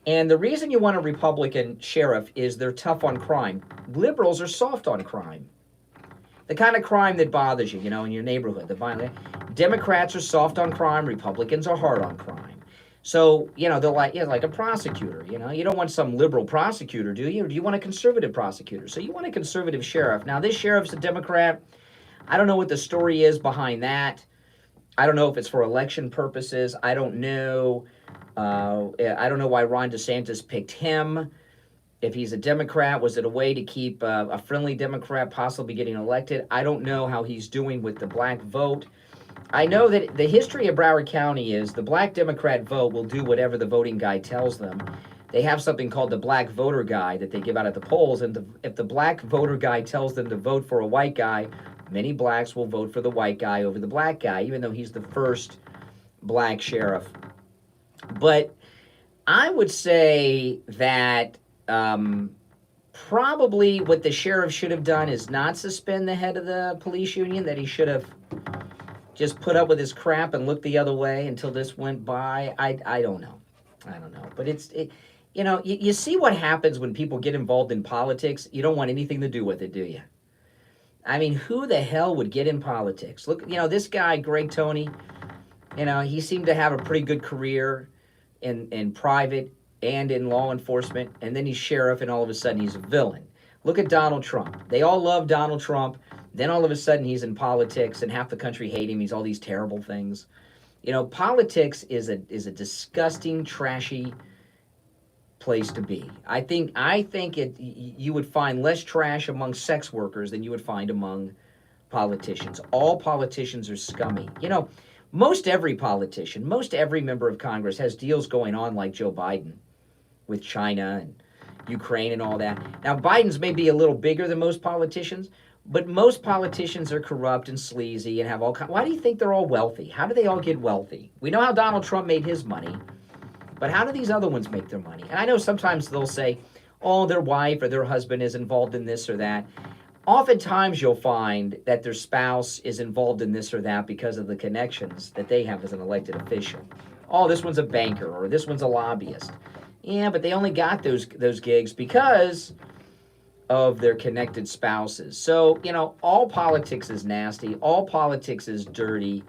And the reason you want a Republican sheriff is they're tough on crime. Liberals are soft on crime. The kind of crime that bothers you, in your neighborhood, the violent. Democrats are soft on crime, Republicans are hard on crime. So, they're like a prosecutor, You don't want some liberal prosecutor, do you? Or do you want a conservative prosecutor? So you want a conservative sheriff. Now, this sheriff's a Democrat. I don't know what the story is behind that. I don't know if it's for election purposes. I don't know. I don't know why Ron DeSantis picked him. If he's a Democrat, was it a way to keep a friendly Democrat possibly getting elected? I don't know how he's doing with the black vote. I know that the history of Broward County is the black Democrat vote will do whatever the voting guy tells them. They have something called the black voter guide that they give out at the polls, and if the black voter guy tells them to vote for a white guy, many blacks will vote for the white guy over the black guy, even though he's the first black sheriff. But I would say that probably what the sheriff should have done is not suspend the head of the police union, that he should have just put up with his crap and looked the other way until this went by. I don't know. But you see what happens when people get involved in politics. You don't want anything to do with it, do you? I mean, who the hell would get in politics? Look, this guy, Greg Tony, he seemed to have a pretty good career in private and in law enforcement, and then he's sheriff, and all of a sudden he's a villain. Look at Donald Trump. They all love Donald Trump. Then all of a sudden he's in politics, and half the country hate him. He's all these terrible things. Politics is a disgusting, trashy place to be. I think you would find less trash among sex workers than you would find among politicians. All politicians are scummy. Most every politician, most every member of Congress has deals going on like Joe Biden with China and Ukraine and all that. Now, Biden's may be a little bigger than most politicians, but most politicians are corrupt and sleazy and have all kinds. Why do you think they're all wealthy? How do they all get wealthy? We know how Donald Trump made his money, but how do these other ones make their money? And I know sometimes they'll say, oh, their wife or their husband is involved in this or that. Oftentimes you'll find that their spouse is involved in this or that because of the connections that they have as an elected official. Oh, this one's a banker or this one's a lobbyist. Yeah, but they only got those gigs because of their connected spouses. So, all politics is nasty. All politics is dirty.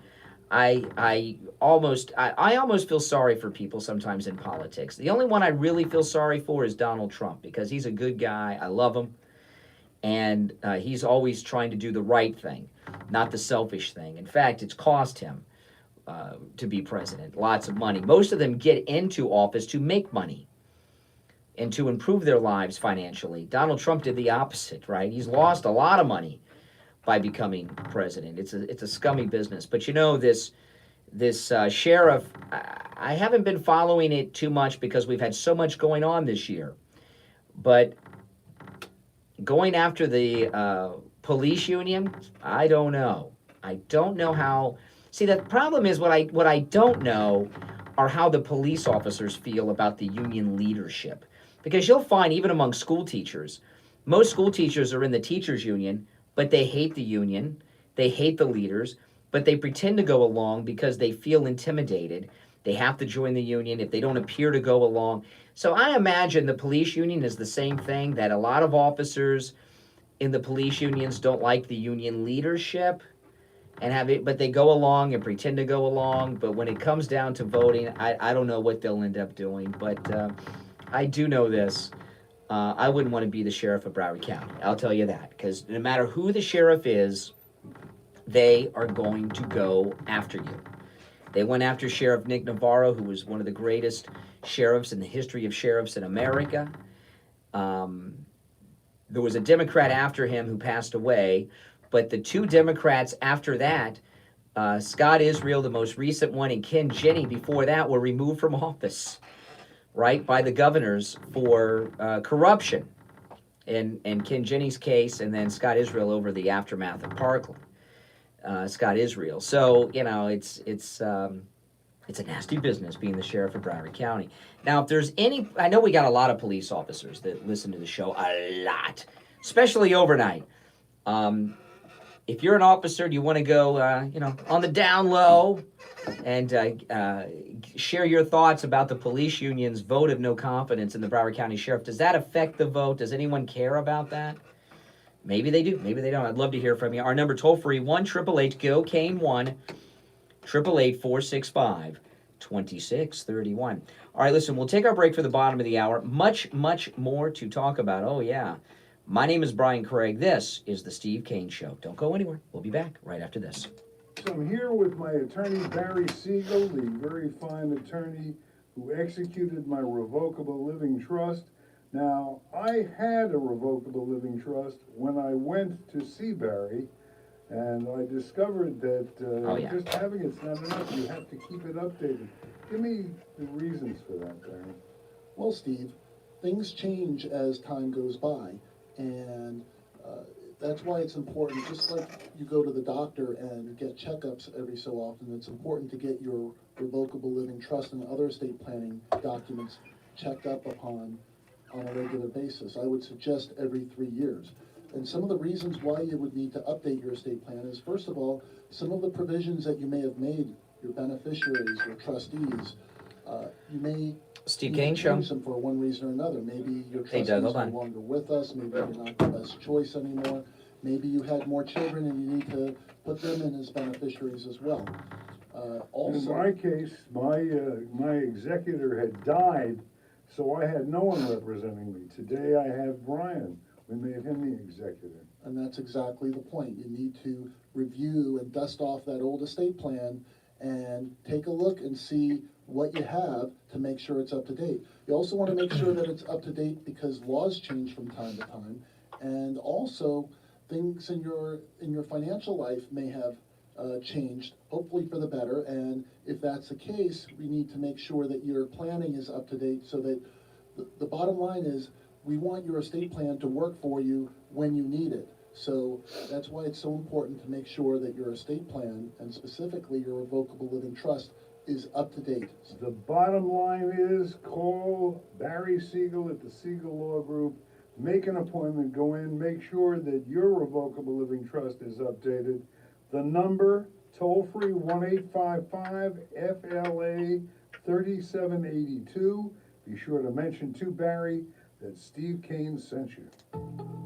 I almost feel sorry for people sometimes in politics. The only one I really feel sorry for is Donald Trump, because he's a good guy. I love him. And he's always trying to do the right thing. not the selfish thing. In fact, it's cost him to be president lots of money. Most of them get into office to make money and to improve their lives financially. Donald Trump did the opposite, right? He's lost a lot of money by becoming president. It's a scummy business. But you know, this sheriff, I haven't been following it too much because we've had so much going on this year. But going after the police union, I don't know. I don't know how. See, the problem is what I don't know are how the police officers feel about the union leadership. Because you'll find even among school teachers, most school teachers are in the teachers union, but they hate the union, they hate the leaders, but they pretend to go along because they feel intimidated. They have to join the union if they don't appear to go along. So I imagine the police union is the same thing, that a lot of officers in the police unions don't like the union leadership and have it, but they go along and pretend to go along. But when it comes down to voting, I don't know what they'll end up doing. But I do know this. I wouldn't want to be the sheriff of Broward County. I'll tell you that. Because no matter who the sheriff is, they are going to go after you. They went after Sheriff Nick Navarro, who was one of the greatest sheriffs in the history of sheriffs in America. There was a Democrat after him who passed away, but the two Democrats after that, Scott Israel, the most recent one, and Ken Jenney before that, were removed from office, right, by the governors for corruption in Ken Jenney's case, and then Scott Israel over the aftermath of Parkland. Scott Israel. So, you know, it's a nasty business being the sheriff of Broward County. Now, if there's any, I know we got a lot of police officers that listen to the show, a lot, especially overnight. If you're an officer and you want to go, on the down low and share your thoughts about the police union's vote of no confidence in the Broward County Sheriff, does that affect the vote? Does anyone care about that? Maybe they do. Maybe they don't. I'd love to hear from you. Our number toll-free, 1-888-GO-CANE, 1-888-465-2631. All right, listen, we'll take our break for the bottom of the hour. Much, much more to talk about. Oh, yeah. My name is Brian Craig. This is The Steve Kane Show. Don't go anywhere. We'll be back right after this. So I'm here with my attorney, Barry Siegel, the very fine attorney who executed my revocable living trust. Now, I had a revocable living trust when I went to see Barry, and I discovered that just having it's not enough. You have to keep it updated. Give me the reasons for that, Barry. Well, Steve, things change as time goes by, and that's why it's important, just like you go to the doctor and get checkups every so often, it's important to get your revocable living trust and other estate planning documents checked up on a regular basis. I would suggest every 3 years. And some of the reasons why you would need to update your estate plan is, first of all, some of the provisions that you may have made, your beneficiaries, your trustees, you may Steve Kane Show. Change them for one reason or another. Maybe your trustee is no longer with us. Maybe you're not the best choice anymore. Maybe you had more children and you need to put them in as beneficiaries as well. Also, in my case, my executor had died, so I had no one representing me. Today I have Brian. We made him the executor. And that's exactly the point. You need to review and dust off that old estate plan and take a look and see what you have to make sure it's up to date. You also want to make sure that it's up to date because laws change from time to time, and also things in your financial life may have changed, hopefully for the better. And if that's the case, we need to make sure that your planning is up to date, so that the bottom line is we want your estate plan to work for you when you need it. So that's why it's so important to make sure that your estate plan, and specifically your revocable living trust, is up to date. The bottom line is call Barry Siegel at the Siegel Law Group, make an appointment, go in, make sure that your revocable living trust is updated. The number, toll free, 1-855-FLA-3782. Be sure to mention to Barry that Steve Kane sent you.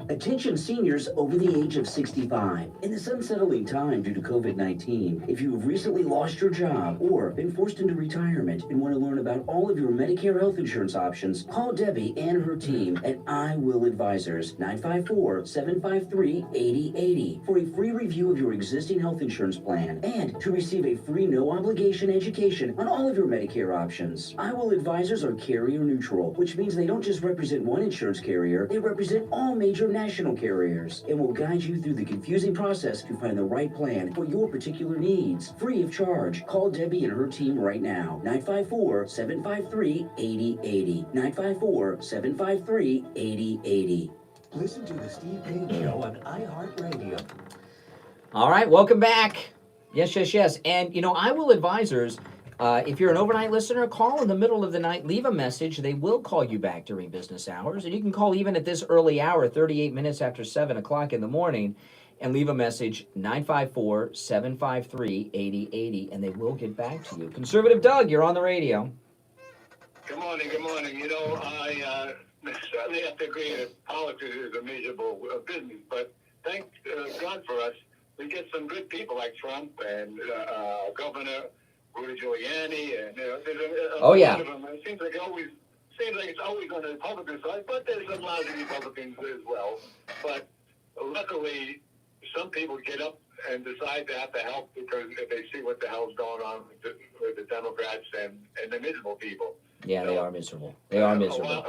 Attention seniors over the age of 65. In this unsettling time due to COVID-19, if you have recently lost your job or been forced into retirement and want to learn about all of your Medicare health insurance options, call Debbie and her team at I Will Advisors, 954-753-8080 for a free review of your existing health insurance plan and to receive a free no-obligation education on all of your Medicare options. I Will Advisors are carrier neutral, which means they don't just represent one insurance carrier, they represent all major national carriers and will guide you through the confusing process to find the right plan for your particular needs. Free of charge. Call Debbie and her team right now. 954-753-8080. 954-753-8080. Listen to the Steve Kane Show on iHeartRadio. All right, welcome back. Yes. And, I Will Advisors, if you're an overnight listener, call in the middle of the night, leave a message. They will call you back during business hours. And you can call even at this early hour, 38 minutes after 7 o'clock in the morning, and leave a message, 954-753-8080, and they will get back to you. Conservative Doug, you're on the radio. Good morning. I certainly have to agree that politics is a miserable business, but thank God for us. We get some good people like Trump and Governor Rudy Giuliani, and there's a Oh, yeah. lot of them. It seems like it's always on the Republican side, but there's a lot of Republicans as well. But luckily, some people get up and decide to have to help because they see what the hell's going on with the Democrats and the miserable people. Yeah, So, they are miserable. They are miserable.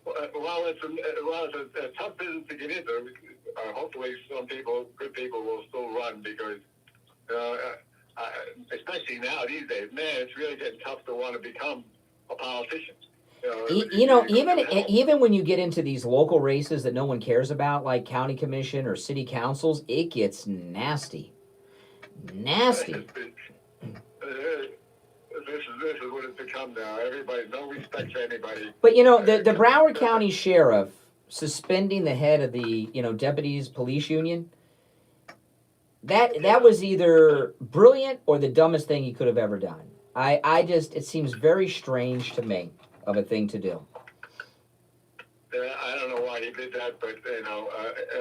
While it's a tough business to get into, hopefully good people will still run because, especially now these days, man, it's really getting tough to want to become a politician. Even when you get into these local races that no one cares about, like county commission or city councils, it gets nasty. Nasty. This is what it's become now. Everybody, no respect for anybody. But the Broward County Sheriff suspending the head of the deputies police union, that was either brilliant or the dumbest thing he could have ever done. It seems very strange to me of a thing to do. I don't know why he did that, but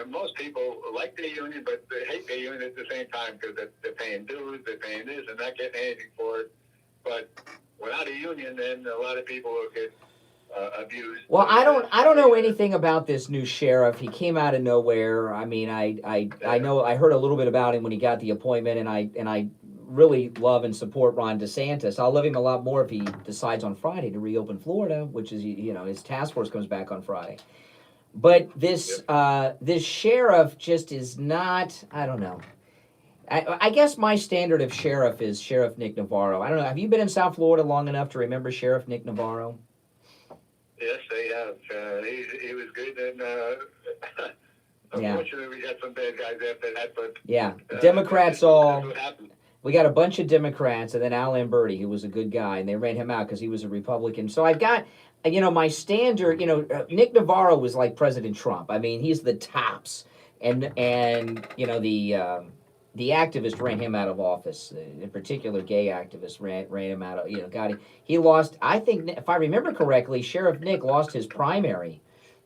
most people like their union, but they hate their union at the same time because they're paying dues, they're paying this, and not getting anything for it. But without a union, then a lot of people will get abused. Well, I don't know anything about this new sheriff. He came out of nowhere. I mean, I know I heard a little bit about him when he got the appointment, and I really love and support Ron DeSantis. I'll love him a lot more if he decides on Friday to reopen Florida, which is his task force comes back on Friday. But this sheriff just is not. I don't know. I guess my standard of sheriff is Sheriff Nick Navarro. I don't know. Have you been in South Florida long enough to remember Sheriff Nick Navarro? Yes, they have. He was good, and unfortunately, we got some bad guys after that. But Democrats all. That's what happened. We got a bunch of Democrats, and then Al Lamberti, who was a good guy, and they ran him out because he was a Republican. So I've got, my standard. Nick Navarro was like President Trump. I mean, he's the tops, and the activist ran him out of office. In particular, gay activists ran him out of, he lost, I think, if I remember correctly, Sheriff Nick lost his primary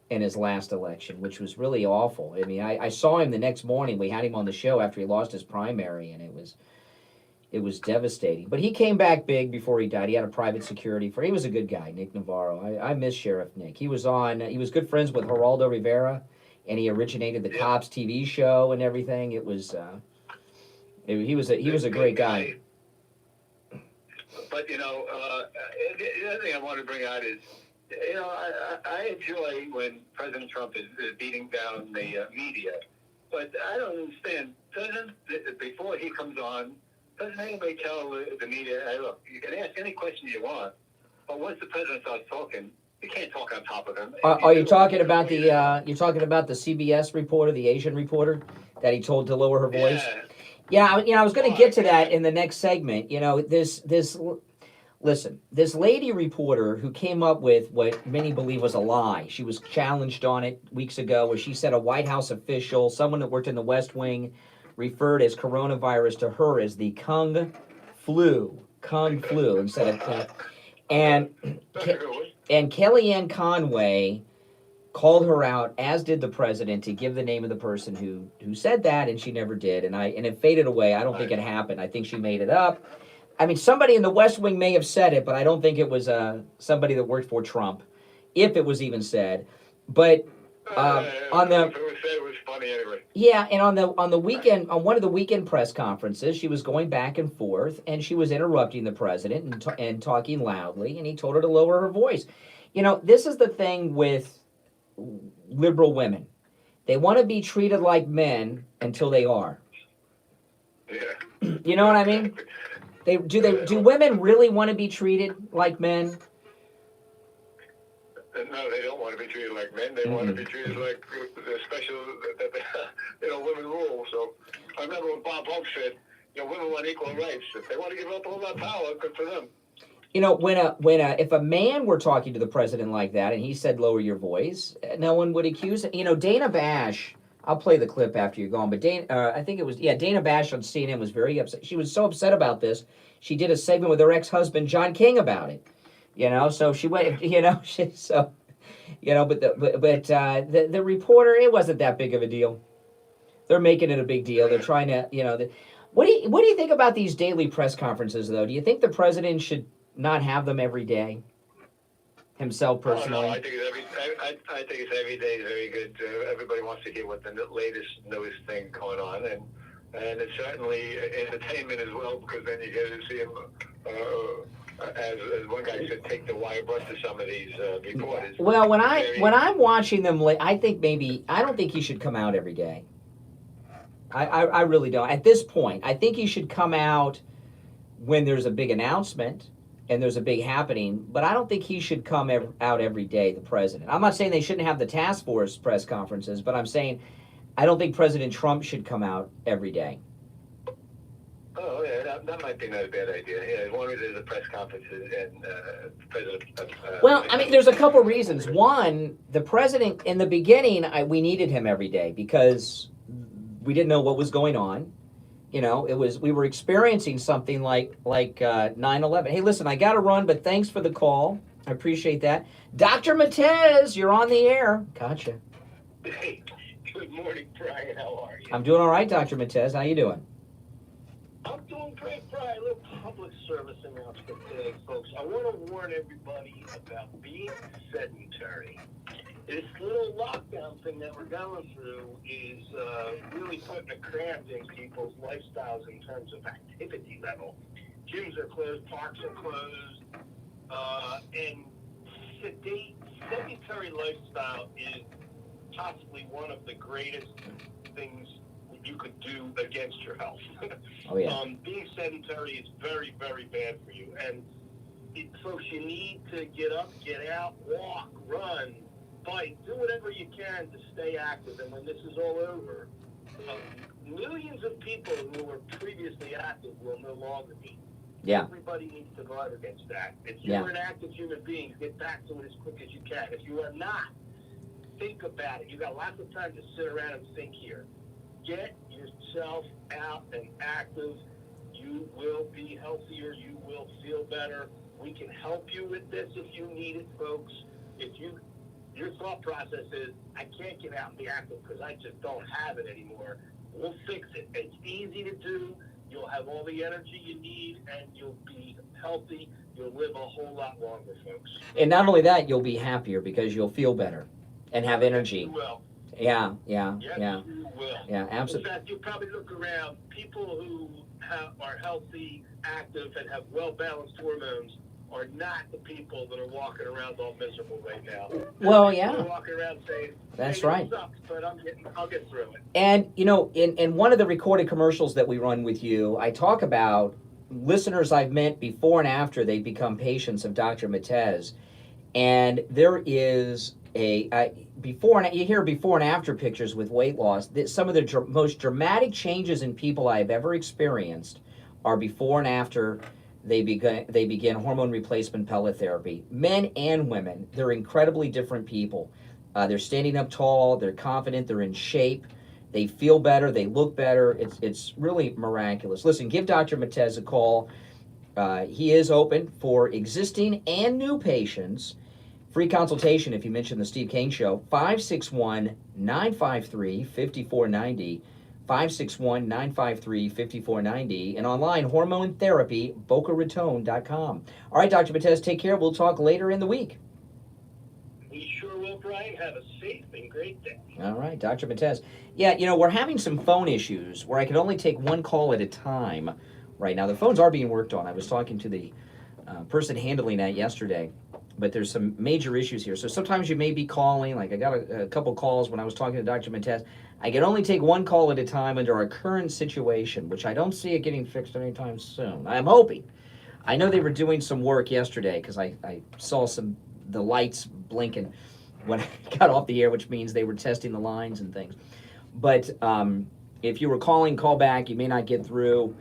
in his last election, which was really awful. I mean, I saw him the next morning. We had him on the show after he lost his primary, and it was devastating. But he came back big before he died. He had a private security he was a good guy, Nick Navarro. I miss Sheriff Nick. He was good friends with Geraldo Rivera, and he originated the Cops TV show and everything. It was... He was a great guy. But the other thing I want to bring out is, I enjoy when President Trump is beating down the media, but I don't understand. Before he comes on, doesn't anybody tell the media, hey, look, you can ask any question you want, but once the president starts talking, you can't talk on top of him. Are you talking about the CBS reporter, the Asian reporter, that he told to lower her voice? Yeah, I was going to get to that in the next segment. This lady reporter who came up with what many believe was a lie. She was challenged on it weeks ago, where she said a White House official, someone that worked in the West Wing, referred as coronavirus to her as the Kung flu instead of and Kellyanne Conway called her out, as did the president, to give the name of the person who said that, and she never did. And it faded away. I don't think it happened. I think she made it up. I mean, somebody in the West Wing may have said it, but I don't think it was somebody that worked for Trump, if it was even said. But on the If it was said, it was funny anyway. yeah, and on the weekend, on one of the weekend press conferences, she was going back and forth, and she was interrupting the president and talking loudly, and he told her to lower her voice. You know, this is the thing with liberal women. They want to be treated like men until they are. Yeah. You know what I mean? Do women really want to be treated like men? No, they don't want to be treated like men. They want to be treated like the special, women rule. So I remember when Bob Hope said, women want equal rights. If they want to give up all that power, good for them. You know, if a man were talking to the president like that and he said lower your voice, no one would accuse him. You know, Dana Bash, I'll play the clip after you're gone, but I think it was Dana Bash on CNN was very upset. She was so upset about this, she did a segment with her ex-husband John King about it. You know, so she went. You know, but the reporter, it wasn't that big of a deal. They're making it a big deal. They're trying to, what do you think about these daily press conferences, though? Do you think the president should not have them every day? Himself personally? Oh, no, I think it's every day is very good. Everybody wants to hear what the latest, newest thing going on, and it's certainly entertainment as well, because then you get to see him, as one guy said, take the wire brush to some of these reporters. Well, when I'm watching them, I think I don't think he should come out every day. I really don't. At this point, I think he should come out when there's a big announcement and there's a big happening, but I don't think he should come out every day, the president. I'm not saying they shouldn't have the task force press conferences, but I'm saying I don't think President Trump should come out every day. Oh, yeah, that might be not a bad idea. Yeah, as long as there's a press conference and President... well, I mean, there's a couple reasons. One, the president, in the beginning, we needed him every day because we didn't know what was going on. You know, we were experiencing something like 9/11. Hey, listen, I got to run, but thanks for the call. I appreciate that. Dr. Matez, you're on the air. Gotcha. Hey, good morning, Brian. How are you? I'm doing all right, Dr. Matez. How you doing? I'm doing great, Brian. A little public service announcement today, folks. I want to warn everybody about being sedentary. This little lockdown thing that we're going through is really putting a cramp in people's lifestyles in terms of activity level. Gyms are closed, parks are closed, and sedentary lifestyle is possibly one of the greatest things you could do against your health. Oh, yeah. Being sedentary is very, very bad for you. And folks, you need to get up, get out, walk, run, bike, do whatever you can to stay active. And when this is all over, millions of people who were previously active will no longer be. Yeah. Everybody needs to guard against that. If you're an active human being, get back to it as quick as you can. If you are not, think about it. You got lots of time to sit around and think here. Get yourself out and active. You will be healthier. You will feel better. We can help you with this if you need it, folks. If your thought process is, I can't get out and be active because I just don't have it anymore, we'll fix it. It's easy to do. You'll have all the energy you need, and you'll be healthy. You'll live a whole lot longer, folks. And not only that, you'll be happier because you'll feel better and have energy. You will. Yeah. Yes, you will. Yeah, absolutely. In fact, you probably look around, people who are healthy, active, and have well-balanced hormones are not the people that are walking around all miserable right now. Well, yeah. They're walking around saying, that's hey, right. It sucks, but I'll get through it. And, in one of the recorded commercials that we run with you, I talk about listeners I've met before and after they become patients of Dr. Matez. And there is you hear before and after pictures with weight loss. Some of the most dramatic changes in people I've ever experienced are before and after they begin hormone replacement pellet therapy. Men and women, they're incredibly different people. They're standing up tall, they're confident, they're in shape, they feel better, they look better. It's really miraculous. Listen, give Dr. Matez a call. He is open for existing and new patients. Free consultation if you mention the Steve Kane Show, 561-953-5490, 561-953-5490, and online, hormone therapy, BocaRaton.com. All right, Dr. Battez, take care. We'll talk later in the week. We sure will, Brian. Have a safe and great day. All right, Dr. Battez. Yeah, you know, we're having some phone issues where I can only take one call at a time right now. The phones are being worked on. I was talking to the person handling that yesterday, but there's some major issues here. So sometimes you may be calling, like I got a couple calls when I was talking to Dr. Battez. I can only take one call at a time under our current situation, which I don't see it getting fixed anytime soon. I'm hoping. I know they were doing some work yesterday because I saw the lights blinking when I got off the air, which means they were testing the lines and things. But if you were calling, call back. You may not get through,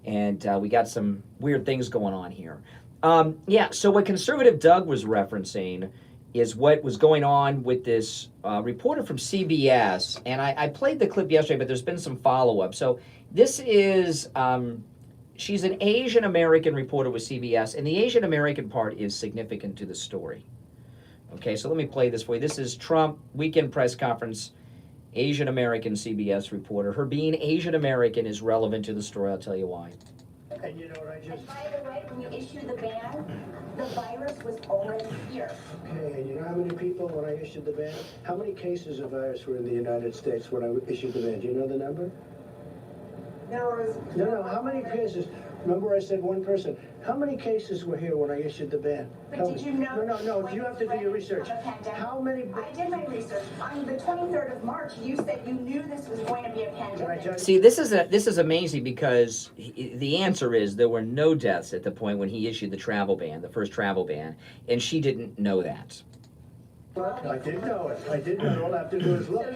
and we got some weird things going on here. So what conservative Doug was referencing is what was going on with this reporter from CBS, and I played the clip yesterday, but there's been some follow-up. So this is, she's an Asian American reporter with CBS, and the Asian American part is significant to the story. Okay, so let me play this for you. This is Trump weekend press conference, Asian American CBS reporter. Her being Asian American is relevant to the story. I'll tell you why. And you know what I just... And by the way, when you issued the ban, the virus was already here. Okay, and you know how many people, when I issued the ban, how many cases of virus were in the United States when I issued the ban? Do you know the number? There was... No, how many cases? Remember I said one person. How many cases were here when I issued the ban? But did you know... No, you have to do your research. How many... I did my research. On the 23rd of March, you said you knew this was going to be a pandemic. See, this is amazing because the answer is there were no deaths at the point when he issued the travel ban, the first travel ban, and she didn't know that. I did know it. I did know it. All I have to do is look.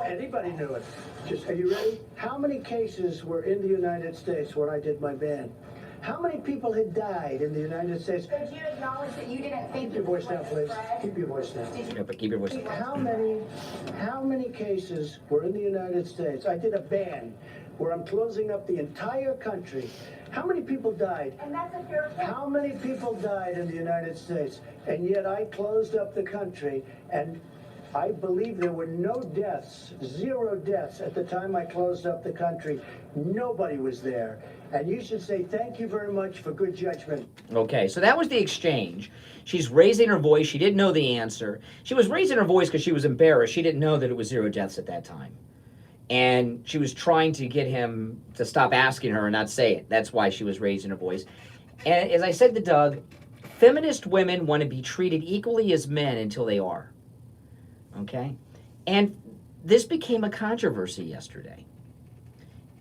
Anybody knew it. Just, are you ready? How many cases were in the United States when I did my ban? How many people had died in the United States? So do you acknowledge that you didn't think... Keep your voice down, please. Keep your voice down. Yeah, but keep your voice down. How many cases were in the United States? I did a ban where I'm closing up the entire country. How many people died? And that's a fair point. How many people died in the United States? And yet I closed up the country, and I believe there were no deaths, 0 deaths at the time I closed up the country. Nobody was there. And you should say thank you very much for good judgment. Okay, so that was the exchange. She's raising her voice. She didn't know the answer. She was raising her voice because she was embarrassed. She didn't know that it was 0 deaths at that time. And she was trying to get him to stop asking her and not say it. That's why she was raising her voice. And as I said to Doug, feminist women want to be treated equally as men until they are. Okay? And this became a controversy yesterday.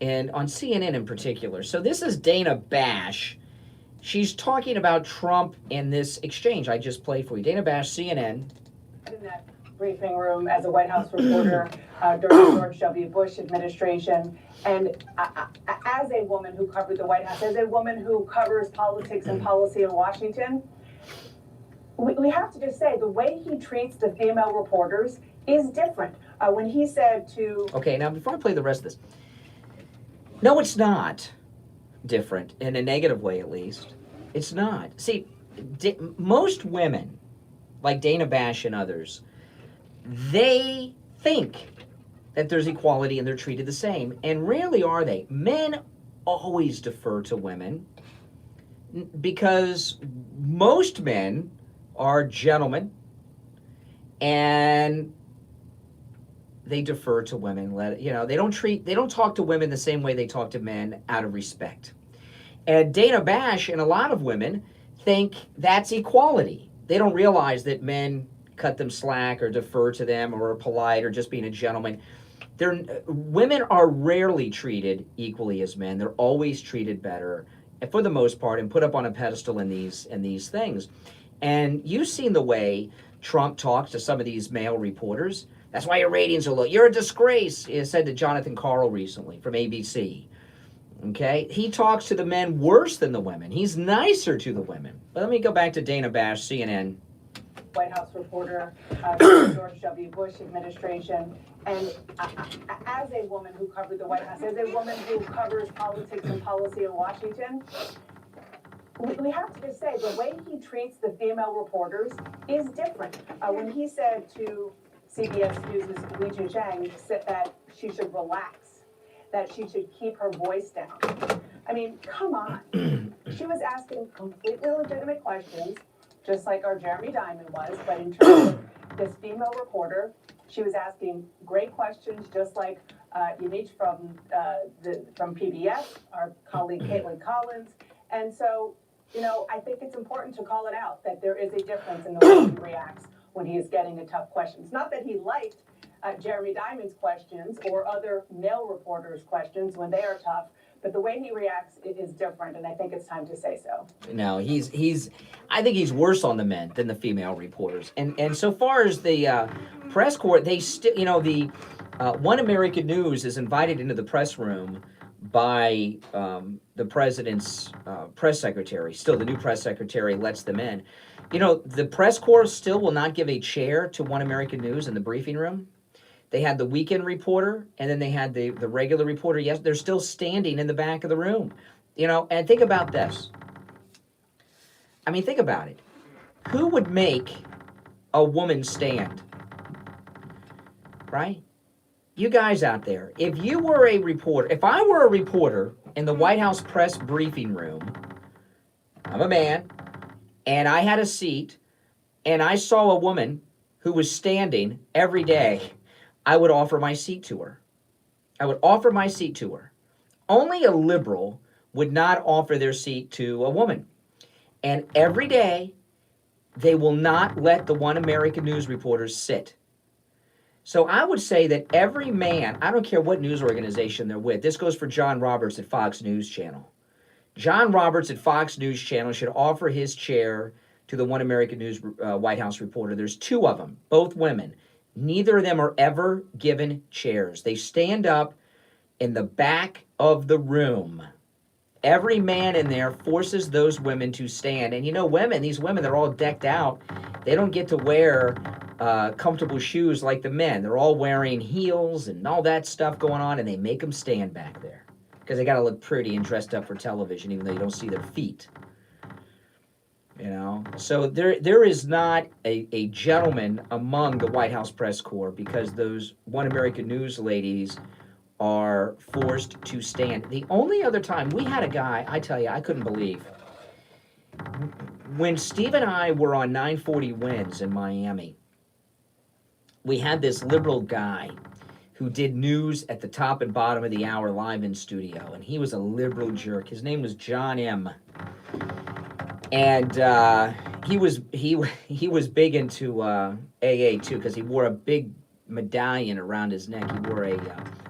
And on CNN in particular. So this is Dana Bash. She's talking about Trump and this exchange I just played for you. Dana Bash, CNN. In that briefing room as a White House reporter during the George W. Bush administration. And as a woman who covered the White House, as a woman who covers politics and policy in Washington, we have to just say the way he treats the female reporters is different. When he said to... Okay, now before I play the rest of this, no, it's not different, in a negative way at least. It's not. See, most women, like Dana Bash and others, they think that there's equality and they're treated the same, and rarely are they. Men always defer to women because most men are gentlemen and they defer to women. They don't talk to women the same way they talk to men out of respect. And Dana Bash and a lot of women think that's equality. They don't realize that men cut them slack or defer to them or are polite or just being a gentleman. Women are rarely treated equally as men. They're always treated better, for the most part, and put up on a pedestal in these things. And you've seen the way Trump talks to some of these male reporters. That's why your ratings are low. You're a disgrace, he said to Jonathan Karl recently from ABC. Okay? He talks to the men worse than the women. He's nicer to the women. But let me go back to Dana Bash, CNN. White House reporter during the George W. Bush administration. And as a woman who covered the White House, as a woman who covers politics and policy in Washington, we have to just say the way he treats the female reporters is different. When he said to CBS News' Li Zhang that she should relax, that she should keep her voice down. I mean, come on. She was asking completely legitimate questions, just like our Jeremy Diamond was, but in terms of this female reporter, she was asking great questions, just like Yamich from PBS, our colleague Caitlin Collins. And so, I think it's important to call it out that there is a difference in the way he reacts when he is getting a tough question. It's not that he liked Jeremy Diamond's questions or other male reporters' questions when they are tough, but the way he reacts is different, and I think it's time to say so. No, I think he's worse on the men than the female reporters. And so far as the press corps, they still, the One American News is invited into the press room by the president's press secretary. Still, the new press secretary lets them in. The press corps still will not give a chair to One American News in the briefing room. They had the weekend reporter, and then they had the regular reporter. Yes, they're still standing in the back of the room. And think about this. I mean, think about it. Who would make a woman stand? Right? You guys out there, if you were a reporter, if I were a reporter in the White House press briefing room, I'm a man, and I had a seat, and I saw a woman who was standing every day, I would offer my seat to her. I would offer my seat to her. Only a liberal would not offer their seat to a woman. And every day, they will not let the One American News reporters sit. So I would say that every man, I don't care what news organization they're with, this goes for John Roberts at Fox News Channel. John Roberts at Fox News Channel should offer his chair to the One American News White House reporter. There's two of them, both women. Neither of them are ever given chairs. They stand up in the back of the room. Every man in there forces those women to stand. And these women, they're all decked out. They don't get to wear comfortable shoes like the men. They're all wearing heels and all that stuff going on, and they make them stand back there because they got to look pretty and dressed up for television, even though you don't see their feet. So there is not a gentleman among the White House press corps because those One American News ladies are forced to stand. The only other time we had a guy, I tell you, I couldn't believe. When Steve and I were on 940 Wins in Miami, we had this liberal guy who did news at the top and bottom of the hour live in studio, and he was a liberal jerk. His name was John M. And he was big into AA too, because he wore a big medallion around his neck. He wore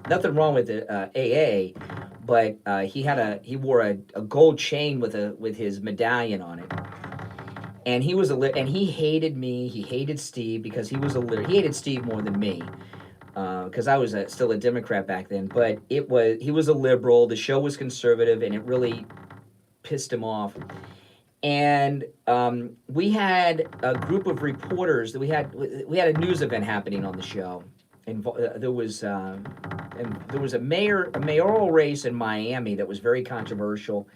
nothing wrong with the AA, but he wore a gold chain with his medallion on it. And he hated me. He hated Steve because he hated Steve more than me, because I was still a Democrat back then. But he was a liberal. The show was conservative, and it really pissed him off. And we had a group of reporters that we had a news event happening on the show, and there was a mayoral race in Miami that was very controversial,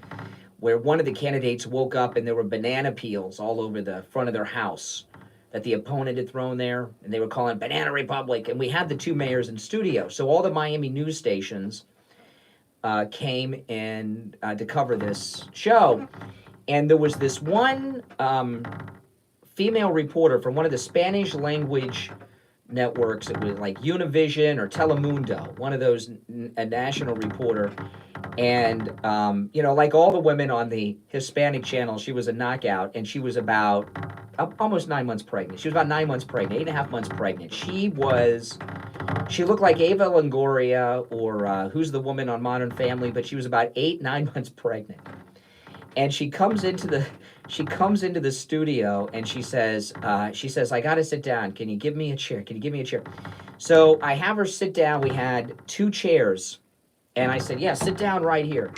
where one of the candidates woke up and there were banana peels all over the front of their house that the opponent had thrown there, and they were calling Banana Republic. And we had the two mayors in studio, so all the Miami news stations came in to cover this show. And there was this one female reporter from one of the Spanish language networks. It was like Univision or Telemundo, one of those, a national reporter. And, like all the women on the Hispanic channel, she was a knockout, and she was about almost 9 months pregnant. She was about 9 months pregnant, 8.5 months pregnant. She looked like Ava Longoria or who's the woman on Modern Family, but she was about 8-9 months pregnant. And she comes into the studio and she says, I got to sit down. Can you give me a chair? So I have her sit down. We had 2 chairs. And I said, yeah, sit down right here.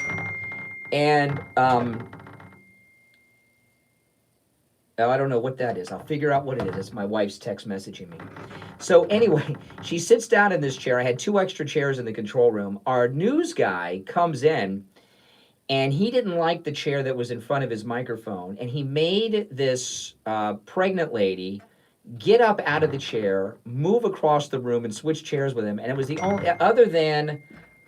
And I don't know what that is. I'll figure out what it is. It's my wife's text messaging me. So anyway, she sits down in this chair. I had 2 extra chairs in the control room. Our news guy comes in, and he didn't like the chair that was in front of his microphone, and he made this pregnant lady get up out of the chair, move across the room, and switch chairs with him. And it was the only, other than,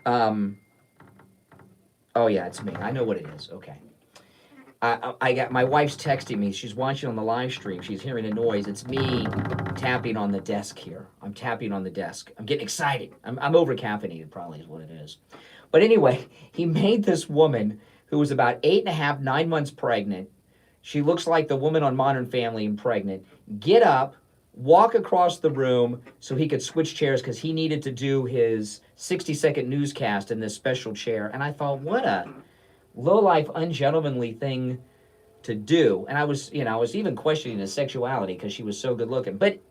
oh yeah, it's me. I know what it is. Okay. I got, my wife's texting me. She's watching on the live stream. She's hearing a noise. It's me tapping on the desk here. I'm tapping on the desk. I'm getting excited. I'm over caffeinated, probably is what it is. But anyway, he made this woman who was about 8.5, 9 months pregnant. She looks like the woman on Modern Family and pregnant. Get up, walk across the room so he could switch chairs because he needed to do his 60-second newscast in this special chair. And I thought, what a low-life, ungentlemanly thing to do. And I was even questioning his sexuality because she was so good looking. But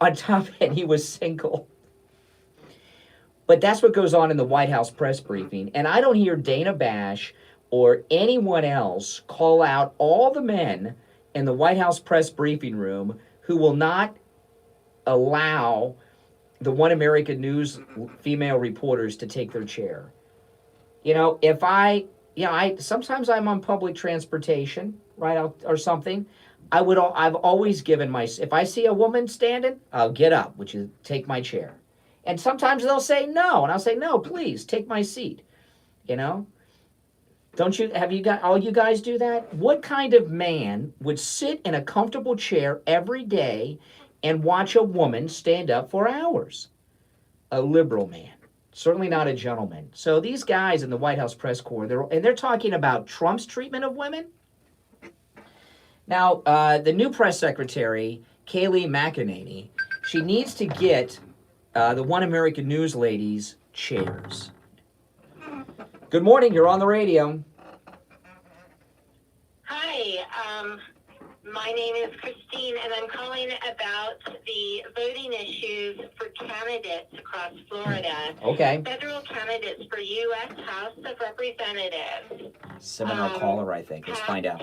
on top of it, he was single. But that's what goes on in the White House press briefing. And I don't hear Dana Bash or anyone else call out all the men in the White House press briefing room who will not allow the One American News female reporters to take their chair. Sometimes I'm on public transportation, right, or something. I've always given if I see a woman standing, I'll get up, which is take my chair. And sometimes they'll say no, and I'll say, no, please, take my seat. Have you got all you guys do that? What kind of man would sit in a comfortable chair every day and watch a woman stand up for hours? A liberal man. Certainly not a gentleman. So these guys in the White House press corps, they're talking about Trump's treatment of women. Now, the new press secretary, Kayleigh McEnany, she needs to get the One American News ladies chairs. Good morning. You're on the radio. Hi. My name is Christine, and I'm calling about the voting issues for candidates across Florida. Okay. Federal candidates for U.S. House of Representatives. Seminar caller, I think. Let's find out.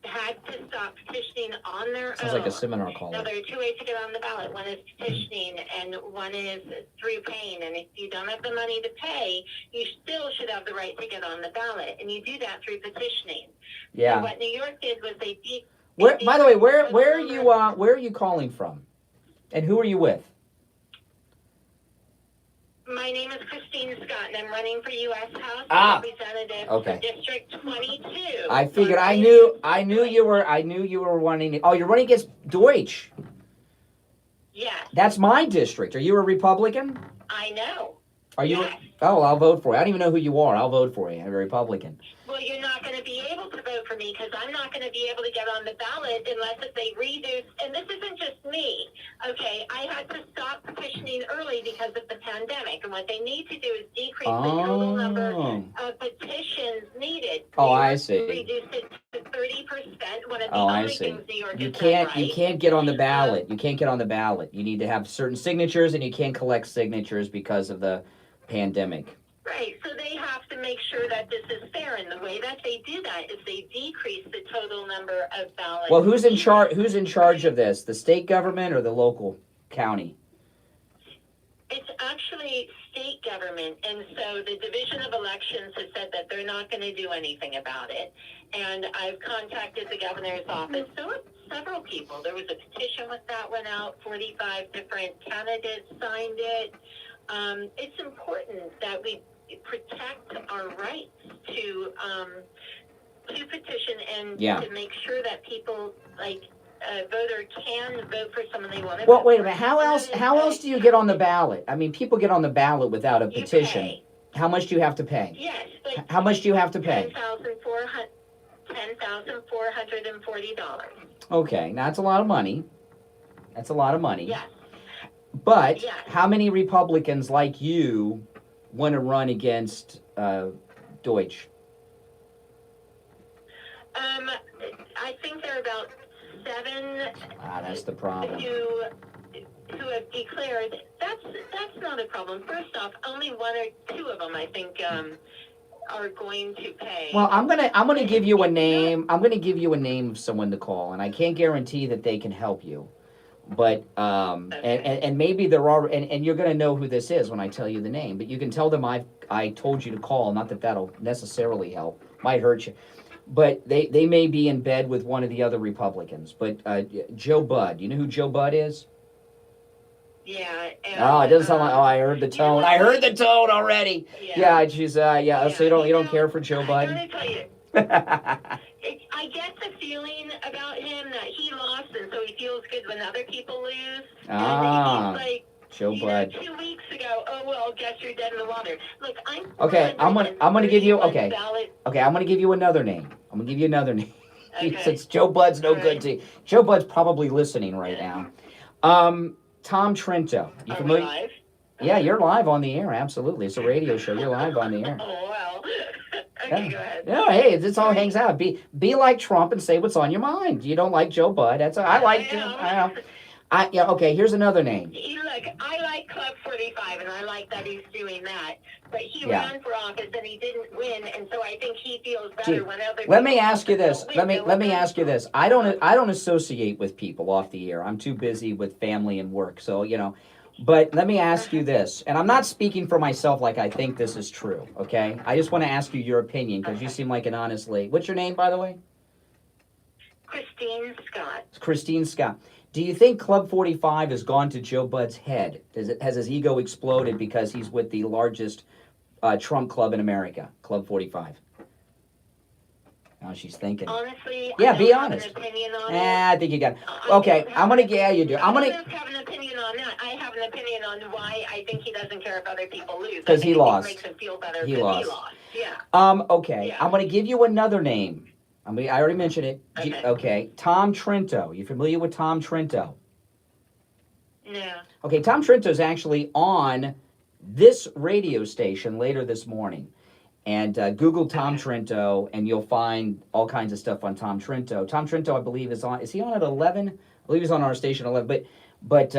Had to stop petitioning on their own. Sounds like a seminar caller. Now, there are two ways to get on the ballot. One is petitioning, and one is through paying. And if you don't have the money to pay, you still should have the right to get on the ballot. And you do that through petitioning. Yeah. So what New York did was By the way, where are you calling from? And who are you with? My name is Christine Scott, and I'm running for U.S. House Representative for District 22. I figured. I knew you were running. Oh, you're running against Deutsch. Yes. That's my district. Are you a Republican? I know. Are you? Yes. Oh, I'll vote for you. I don't even know who you are. I'll vote for you. I'm a Republican. Well, you're not going to be able to vote for me because I'm not going to be able to get on the ballot unless if they reduce. And this isn't just me. Okay, I had to stop petitioning early because of the pandemic. And what they need to do is decrease the total number of petitions needed. I see. Reduce it to 30%. One of the I only see. things New York You has can't. done right. You can't get on the ballot. You can't get on the ballot. You need to have certain signatures, and you can't collect signatures because of the pandemic. Right, so they have to make sure that this is fair, and the way that they do that is they decrease the total number of ballots. Well, who's in charge? Who's in charge of this? The state government or the local county? It's actually state government, and so the Division of Elections has said that they're not going to do anything about it. And I've contacted the governor's office, so it's several people. There was a petition that went out, 45 different candidates signed it. It's important that we protect our rights to petition and to make sure that people, like a voter, can vote for someone they want to vote. Well, wait a minute. How else do you get on the ballot? I mean, people get on the ballot without a petition. How much do you have to pay? Yes. But how much do you have to pay? $10,440. Okay, now that's a lot of money. That's a lot of money. Yes. But how many Republicans like you want to run against Deutsch? I think there are about 7. That's the problem. Who have declared. That's not a problem. First off, only 1 or 2 of them, I think, are going to pay. Well, I'm gonna give you a name. I'm gonna give you a name of someone to call, and I can't guarantee that they can help you. But and maybe they're all and you're gonna know who this is when I tell you the name. But you can tell them I told you to call. Not that that'll necessarily help. Might hurt you. But they may be in bed with one of the other Republicans. But Joe Budd, you know who Joe Budd is? Yeah. And, Oh, it doesn't sound like. Oh, I heard the tone. I heard the tone already. Yeah, she's yeah. So you don't care for Joe Budd? I gotta tell you, I get the feeling about him that he lost, and so he feels good when other people lose. Ah, and he's like, Joe Budd. 2 weeks ago, oh well, guess you're dead in the water. Look, Okay, I'm gonna give you okay. Okay, I'm gonna give you another name. I'm gonna give you another name. Since Joe Budd's no good to you. Joe Budd's probably listening right now. Tom Trento. You familiar? Live? Yeah, you're live on the air. Absolutely, it's a radio show. You're live on the air. Oh well. Okay, go ahead. Yeah, hey, this all hangs out. Be like Trump and say what's on your mind. You don't like Joe Budd. I like him. Yeah. Okay. Here's another name. Look, I like Club 45, and I like that he's doing that. But he ran for office and he didn't win, and so I think he feels better when other. Let me ask you this. Let me ask you this. I don't associate with people off the air. I'm too busy with family and work. So But let me ask you this, and I'm not speaking for myself like I think this is true. Okay. I just want to ask you your opinion because you seem like an honest lady. What's your name, by the way? Christine Scott. Christine Scott. Do you think Club 45 has gone to Joe Budd's head? Has his ego exploded because he's with the largest Trump club in America, Club 45? Now she's thinking. Honestly, yeah, I be don't have honest. An opinion on I think you got it. Okay, I'm gonna. Yeah, you do. I'm gonna. I don't have an opinion on that. I have an opinion on why I think he doesn't care if other people lose. Because he lost. It makes him feel better. He lost. Yeah. Okay. Yeah. I'm gonna give you another name. I already mentioned it. Okay. Tom Trento. You familiar with Tom Trento? No. Okay. Tom Trento's actually on this radio station later this morning. And Google Tom Trento, and you'll find all kinds of stuff on Tom Trento. Tom Trento, I believe, is he on at 11? I believe he's on our station at 11. But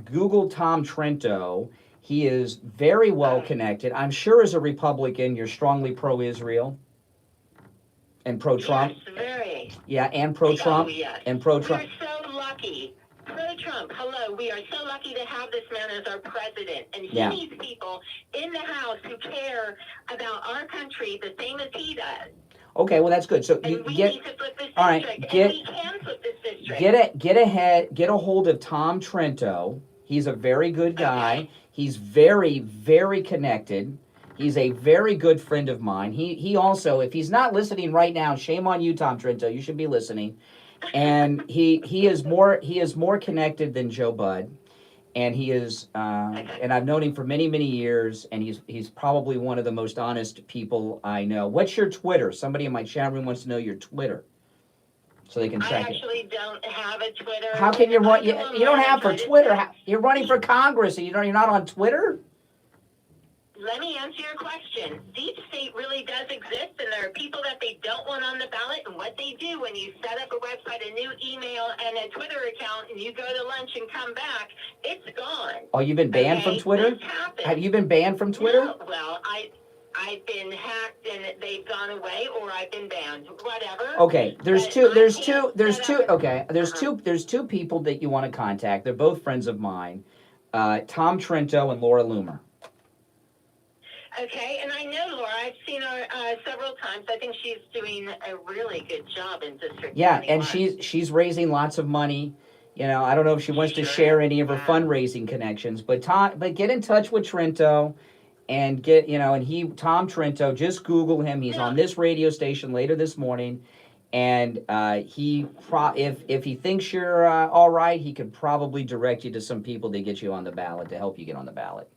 Google Tom Trento. He is very well connected. I'm sure as a Republican, you're strongly pro-Israel and pro-Trump. Yes, very. Yeah, and pro-Trump. Oh, yes. And pro-Trump. We're so lucky. Pro-Trump, hello. We are so lucky to have this man as our president. And he needs people in the House who care about our country the same as he does. Okay, well that's good. So and we need to flip this district. All right, we can flip this district. Get a hold of Tom Trento. He's a very good guy. Okay. He's very, very connected. He's a very good friend of mine. He also, if he's not listening right now, shame on you, Tom Trento. You should be listening. And he is more connected than Joe Budd, and he is and I've known him for many, many years, and he's probably one of the most honest people I know. What's your Twitter? Somebody in my chat room wants to know your Twitter, so they can check it. I actually don't have a Twitter. How can you run? You don't have for Twitter. You're running for Congress, and you're not on Twitter. Let me answer your question. Deep state really does exist, and there are people that they don't want on the ballot, and what they do when you set up a website, a new email, and a Twitter account, and you go to lunch and come back, it's gone. Oh, you've been banned from Twitter? Have you been banned from Twitter? No, well, I've been hacked and they've gone away, or I've been banned. Whatever. Okay, there's two people that you want to contact. They're both friends of mine, Tom Trento and Laura Loomer. Okay, and I know Laura. I've seen her several times. I think she's doing a really good job in District 21. And she's raising lots of money. I don't know if she wants to share any of her fundraising connections, but get in touch with Trento and Tom Trento, just Google him. He's on this radio station later this morning, and if he thinks you're all right, he could probably direct you to some people to get you on the ballot, to help you get on the ballot.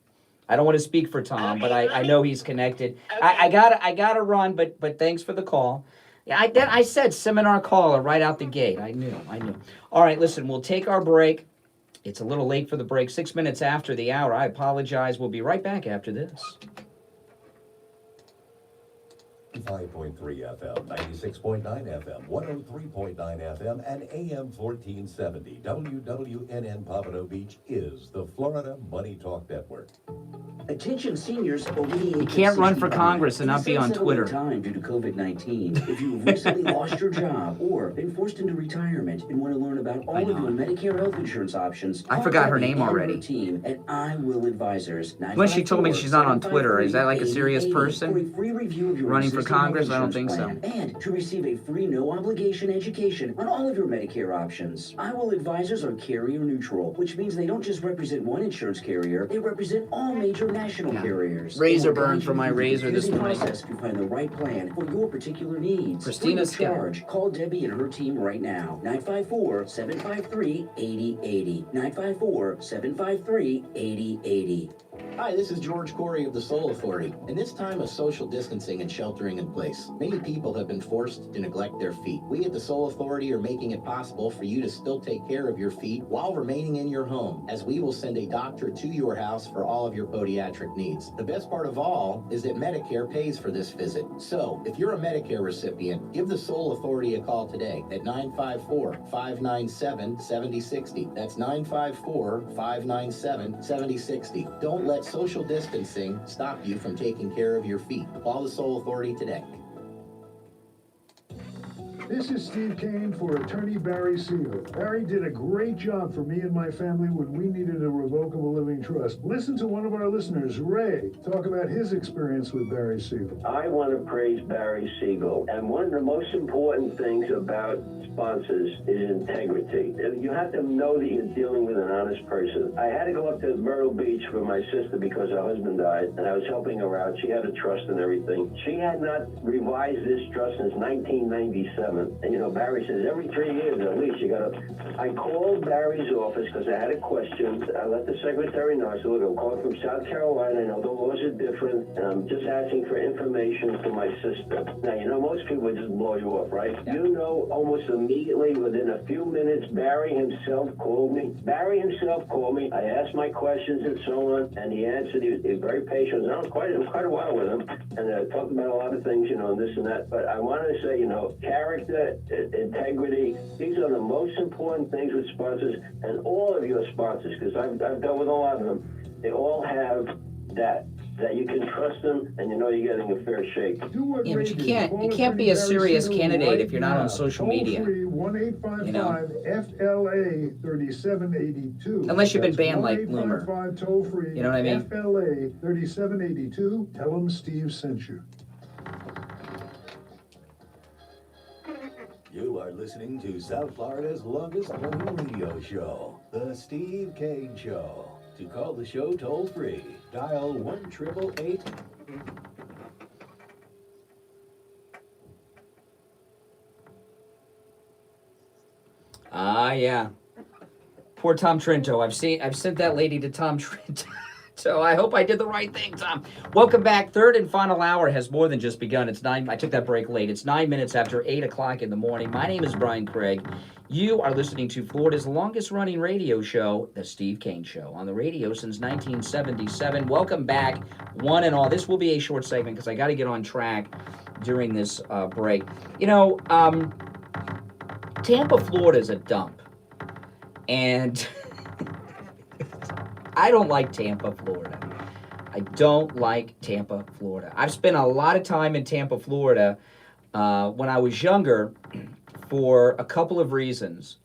I don't want to speak for Tom, but I know he's connected. Okay. I gotta run, but thanks for the call. Yeah, I said seminar caller right out the gate. I knew. All right, listen, we'll take our break. It's a little late for the break, 6 minutes after the hour. I apologize. We'll be right back after this. 5.3 FM, 96.9 FM, 103.9 FM, and AM 1470. WWNN Pompano Beach is the Florida Money Talk Network. Attention seniors over the age You can't of run for 65. Congress and In a not be on unsettling Twitter. time due to COVID-19, if you've recently lost your job or been forced into retirement and want to learn about all of your Medicare health insurance options, I call forgot her Debbie name and already. her team at I Will Advisors. Unless she told me she's not on Twitter. Is that like a serious 954-753-8080 person? for a free review of your Running for existing health Congress? I don't think insurance so. plan, and to receive a free no-obligation education on all of your Medicare options. I Will Advisors are carrier neutral, which means they don't just represent one insurance carrier, they represent all major national carriers. Razor They will burn guide for you my through the razor this confusing morning. process to find the right plan for your particular needs. Christina Free of Scott. charge. Call Debbie and her team right now. 954-753-8080. 954-753-8080. Hi, this is George Corey of the Soul Authority. In this time of social distancing and sheltering in place, many people have been forced to neglect their feet. We at the Soul Authority are making it possible for you to still take care of your feet while remaining in your home, as we will send a doctor to your house for all of your podiatric needs. The best part of all is that Medicare pays for this visit. So, if you're a Medicare recipient, give the Soul Authority a call today at 954-597-7060. That's 954-597-7060. Don't let social distancing stop you from taking care of your feet. Call the Soul Authority today. This is Steve Kane for attorney Barry Siegel. Barry did a great job for me and my family when we needed a revocable living trust. Listen to one of our listeners, Ray, talk about his experience with Barry Siegel. I want to praise Barry Siegel. And one of the most important things about sponsors is integrity. You have to know that you're dealing with an honest person. I had to go up to Myrtle Beach for my sister because her husband died, and I was helping her out. She had a trust and everything. She had not revised this trust since 1997. And you know, Barry says every 3 years at least you got to. I called Barry's office because I had a question. I let the secretary know. I said, look, I'm calling from South Carolina. I know the laws are different, and I'm just asking for information for my sister. Now, you know, most people would just blow you off, right? Yeah. You know, almost immediately, within a few minutes, Barry himself called me. Barry himself called me. I asked my questions and so on, and he answered. He was very patient. And I was quite a while with him, and talked about a lot of things, you know, and this and that. But I wanted to say, you know, character, integrity, these are the most important things with sponsors, and all of your sponsors, because I've dealt with a lot of them, they all have that you can trust them and you know you're getting a fair shake. Yeah, but you can't be a serious candidate if you're not on social media. You know? FLA 3782. Unless you've been banned like Bloomer. Toll free. You know what I mean? FLA 3782. Tell them Steve sent you. You are listening to South Florida's longest running radio show, The Steve Kane Show. To call the show toll free, dial 1-888. Ah, yeah. Poor Tom Trento. I've sent that lady to Tom Trento. So I hope I did the right thing, Tom. Welcome back. Third and final hour has more than just begun. It's 9. I took that break late. It's 9 minutes after 8 o'clock in the morning. My name is Brian Craig. You are listening to Florida's longest-running radio show, The Steve Kane Show, on the radio since 1977. Welcome back, one and all. This will be a short segment because I got to get on track during this break. You know, Tampa, Florida is a dump. And I don't like Tampa, Florida. I don't like Tampa, Florida. I've spent a lot of time in Tampa, Florida when I was younger for a couple of reasons.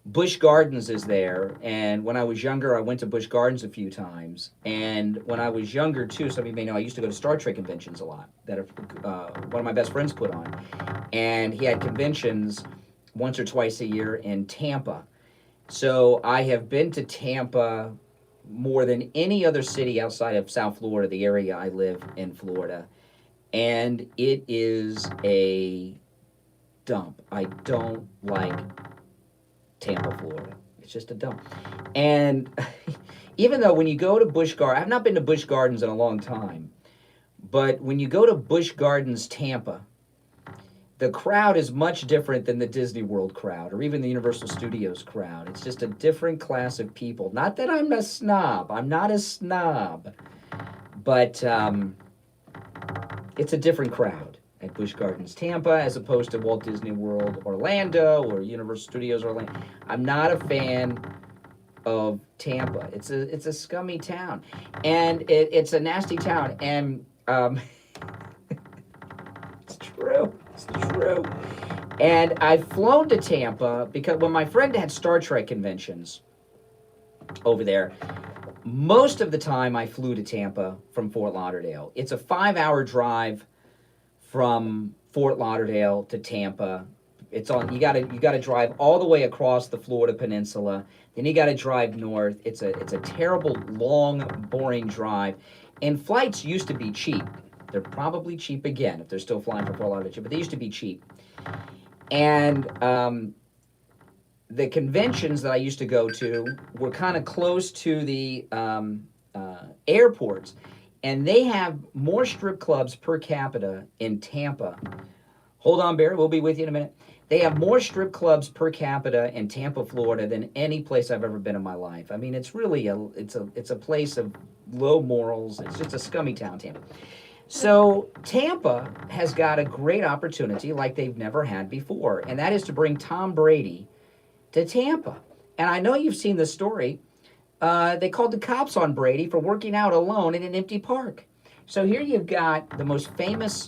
Busch Gardens is there, and when I was younger, I went to Busch Gardens a few times. And when I was younger, too, some of you may know, I used to go to Star Trek conventions a lot that one of my best friends put on. And he had conventions once or twice a year in Tampa. So I have been to Tampa more than any other city outside of South Florida, the area I live in Florida. And it is a dump. I don't like Tampa, Florida. It's just a dump. And even though when you go to Busch Gardens, I've not been to Busch Gardens in a long time, but when you go to Busch Gardens, Tampa, the crowd is much different than the Disney World crowd or even the Universal Studios crowd. It's just a different class of people. Not that I'm a snob. I'm not a snob. But it's a different crowd at Busch Gardens, Tampa, as opposed to Walt Disney World, Orlando, or Universal Studios, Orlando. I'm not a fan of Tampa. It's a scummy town, and it's a nasty town, and it's true. It's true. And I've flown to Tampa because when my friend had Star Trek conventions over there, most of the time I flew to Tampa from Fort Lauderdale. It's a 5-hour drive from Fort Lauderdale to Tampa. It's on. You gotta drive all the way across the Florida Peninsula. Then you gotta drive north. It's a terrible, long, boring drive. And flights used to be cheap. They're probably cheap again if they're still flying from Fort Lauderdale, but they used to be cheap. And the conventions that I used to go to were kind of close to the airports, and they have more strip clubs per capita in Tampa. Hold on, Barry, we'll be with you in a minute. They have more strip clubs per capita in Tampa, Florida than any place I've ever been in my life. I mean, it's really it's a place of low morals. It's just a scummy town, Tampa. So Tampa has got a great opportunity like they've never had before, and that is to bring Tom Brady to Tampa. And I know you've seen the story. They called the cops on Brady for working out alone in an empty park. So here you've got the most famous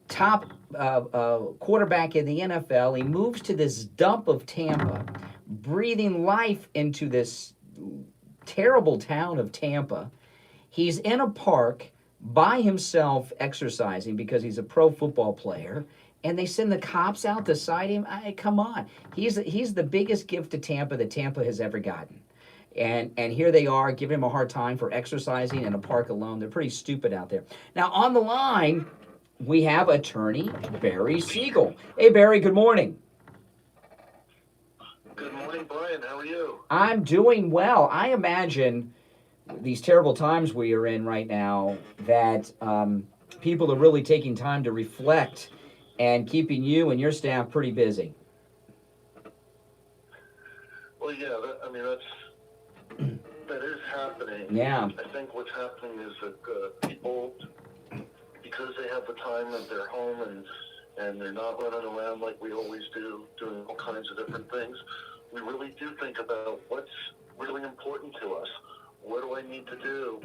top quarterback in the NFL. He moves to this dump of Tampa, breathing life into this terrible town of Tampa. He's in a park by himself exercising because he's a pro football player, and they send the cops out to cite him. Come on. He's the biggest gift to Tampa that Tampa has ever gotten. And here they are giving him a hard time for exercising in a park alone. They're pretty stupid out there. Now, on the line, we have attorney Barry Siegel. Hey, Barry, good morning. Good morning, Brian. How are you? I'm doing well. I imagine these terrible times we are in right now that people are really taking time to reflect and keeping you and your staff pretty busy. Well, yeah, that is happening. Yeah. I think what's happening is that people, because they have the time at their home and they're not running around like we always do, doing all kinds of different things, we really do think about what's really important to us. What do I need to do?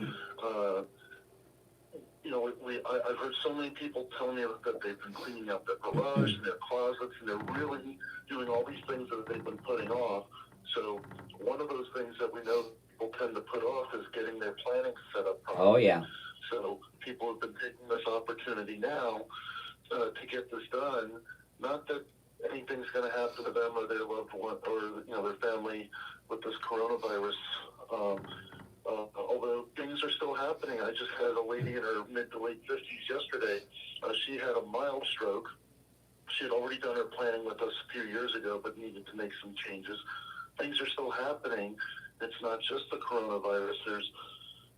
I've heard so many people tell me that they've been cleaning up their garage and their closets, and they're really doing all these things that they've been putting off. So one of those things that we know people tend to put off is getting their planning set up properly. Oh, yeah. So people have been taking this opportunity now to get this done. Not that anything's going to happen to them or their loved one or their family with this coronavirus. Although things are still happening. I just had a lady in her mid to late 50s yesterday. She had a mild stroke. She had already done her planning with us a few years ago, but needed to make some changes. Things are still happening. It's not just the coronavirus. There's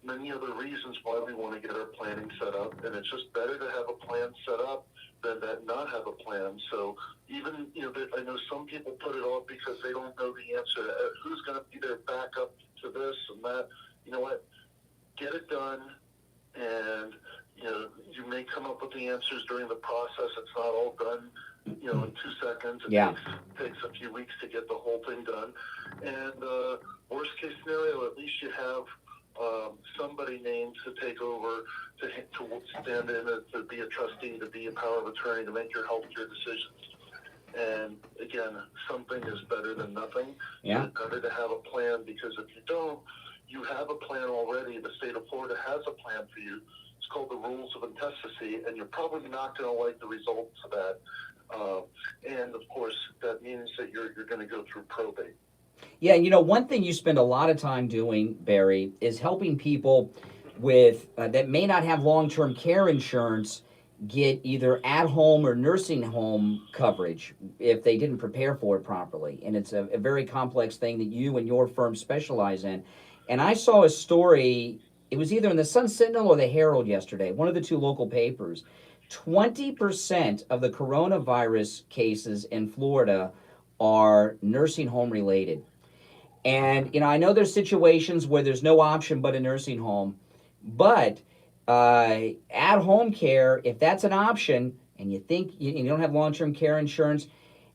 many other reasons why we want to get our planning set up, and it's just better to have a plan set up than that not have a plan. So even, I know some people put it off because they don't know the answer to who's going to be their backup to this and that. You know what? Get it done, and you may come up with the answers during the process. It's not all done, in 2 seconds. It takes a few weeks to get the whole thing done. And worst case scenario, at least you have somebody named to take over, to stand in, to be a trustee, to be a power of attorney, to make your healthcare decisions. And again, something is better than nothing. Yeah. It's better to have a plan, because if you don't, you have a plan already. The state of Florida has a plan for you. It's called the rules of intestacy, and you're probably not going to like the results of that. And of course, that means that you're going to go through probate. Yeah, one thing you spend a lot of time doing, Barry, is helping people with that may not have long-term care insurance get either at-home or nursing home coverage if they didn't prepare for it properly. And it's a very complex thing that you and your firm specialize in. And I saw a story, it was either in the Sun Sentinel or the Herald yesterday, one of the two local papers. 20% of the coronavirus cases in Florida are nursing home related. And, I know there's situations where there's no option but a nursing home, but at-home care, if that's an option and you think you don't have long-term care insurance,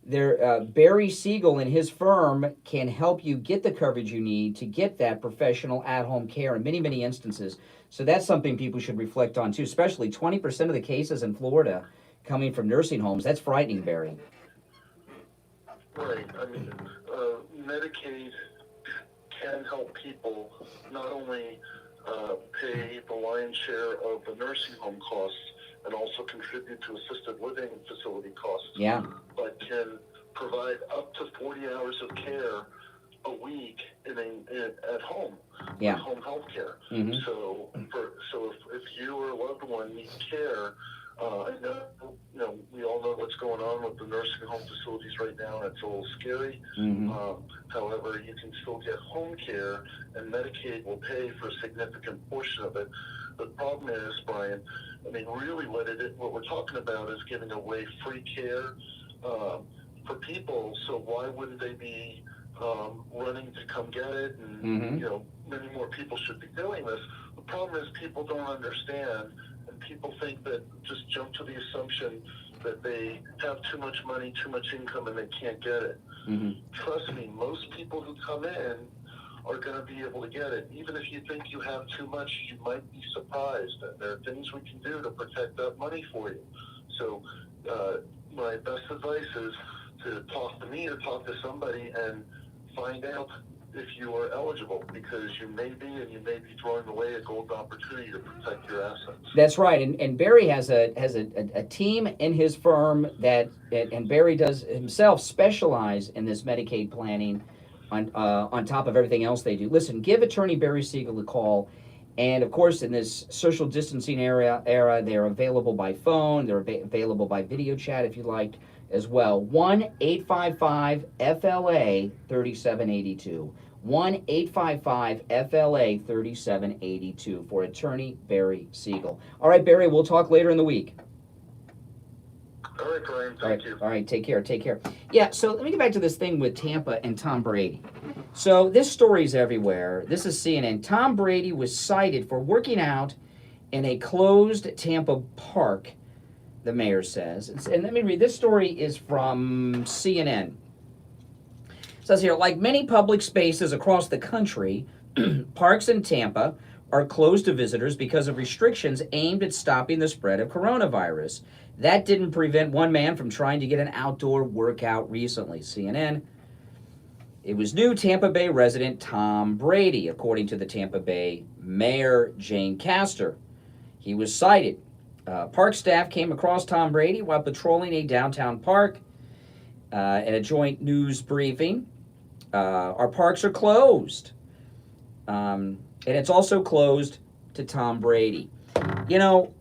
Barry Siegel and his firm can help you get the coverage you need to get that professional at-home care in many, many instances. So that's something people should reflect on too, especially 20% of the cases in Florida coming from nursing homes. That's frightening, Barry. Right. I mean, Medicaid can help people not only pay the lion's share of the nursing home costs and also contribute to assisted living facility costs, Yeah. but can provide up to 40 hours of care a week at home, Yeah. with home health care. Mm-hmm. So if you or a loved one need care, I know, we all know what's going on with the nursing home facilities right now, and it's a little scary. Mm-hmm. However, you can still get home care, and Medicaid will pay for a significant portion of it. The problem is, Brian, I mean, really what we're talking about is giving away free care for people, so why wouldn't they be running to come get it? And, Mm-hmm. Many more people should be doing this. The problem is people don't understand, and people think that just jump to the assumption that they have too much money, too much income, and they can't get it. Mm-hmm. Trust me, most people who come in are going to be able to get it. Even if you think you have too much, you might be surprised. And there are things we can do to protect that money for you. So my best advice is to talk to me or talk to somebody and find out if you are eligible, because you may be, and you may be throwing away a gold opportunity to protect your assets. That's right, and Barry has a team in his firm and Barry does himself specialize in this Medicaid planning on top of everything else they do. Listen, give attorney Barry Siegel a call, and of course, in this social distancing era, they're available by phone, they're available by video chat if you like as well. 1-855-FLA-3782. 1-855-FLA-3782 for attorney Barry Siegel. All right, Barry, we'll talk later in the week. All right, Brian, thank you. All right, take care. Yeah, so let me get back to this thing with Tampa and Tom Brady. So this story's everywhere. This is CNN. Tom Brady was cited for working out in a closed Tampa park, the mayor says. And let me read. This story is from CNN. It says here, like many public spaces across the country, parks in Tampa are closed to visitors because of restrictions aimed at stopping the spread of coronavirus. That didn't prevent one man from trying to get an outdoor workout recently. CNN. It was new Tampa Bay resident Tom Brady, according to the Tampa Bay Mayor Jane Castor. He was cited. Park staff came across Tom Brady while patrolling a downtown park at a joint news briefing. Our parks are closed. And it's also closed to Tom Brady. You know,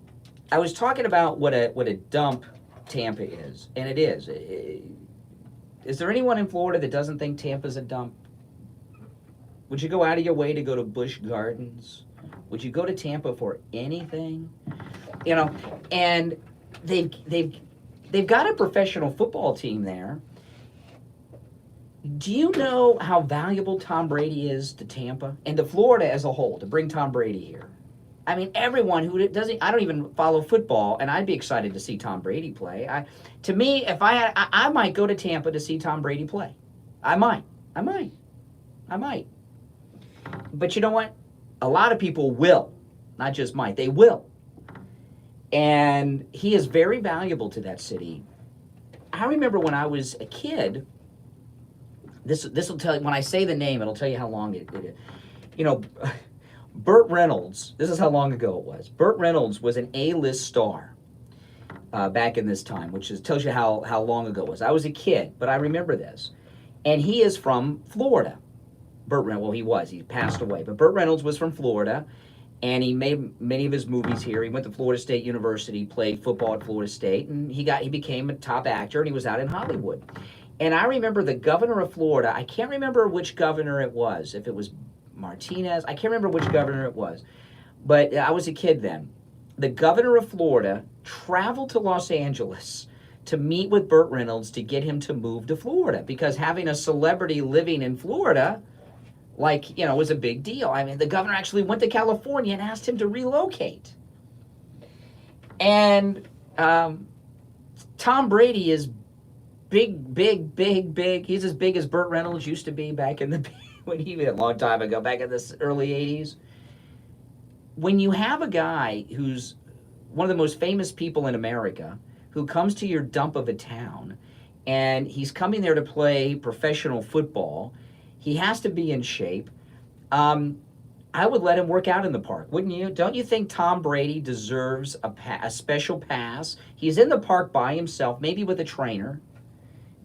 I was talking about what a dump Tampa is, and it is. Is there anyone in Florida that doesn't think Tampa's a dump? Would you go out of your way to go to Busch Gardens? Would you go to Tampa for anything? You know, and they've got a professional football team there. Do you know how valuable Tom Brady is to Tampa and to Florida as a whole, to bring Tom Brady here? I mean, everyone who doesn't, I don't even follow football, and I'd be excited to see Tom Brady play. To me, if I might go to Tampa to see Tom Brady play. I might. But you know what? A lot of people will, not just might, they will. And he is very valuable to that city. I remember when I was a kid, this will tell you, when I say the name, it'll tell you how long it is. You know, Burt Reynolds, this is how long ago it was. Burt Reynolds was an A-list star back in this time, which tells you how long ago it was. I was a kid, but I remember this. And he is from Florida. Burt Reynolds, well, he passed away. But Burt Reynolds was from Florida, and he made many of his movies here. He went to Florida State University, played football at Florida State, and he became a top actor, and he was out in Hollywood. And I remember the governor of Florida, I can't remember which governor it was, if it was Martinez, I can't remember which governor it was, but I was a kid then. The governor of Florida traveled to Los Angeles to meet with Burt Reynolds to get him to move to Florida, because having a celebrity living in Florida, was a big deal. I mean, the governor actually went to California and asked him to relocate. And Tom Brady is big. He's as big as Burt Reynolds used to be back in the when he a long time ago, back in the early '80s. When you have a guy who's one of the most famous people in America who comes to your dump of a town, and he's coming there to play professional football, he has to be in shape. I would let him work out in the park, wouldn't you? Don't you think Tom Brady deserves a special pass? He's in the park by himself, maybe with a trainer.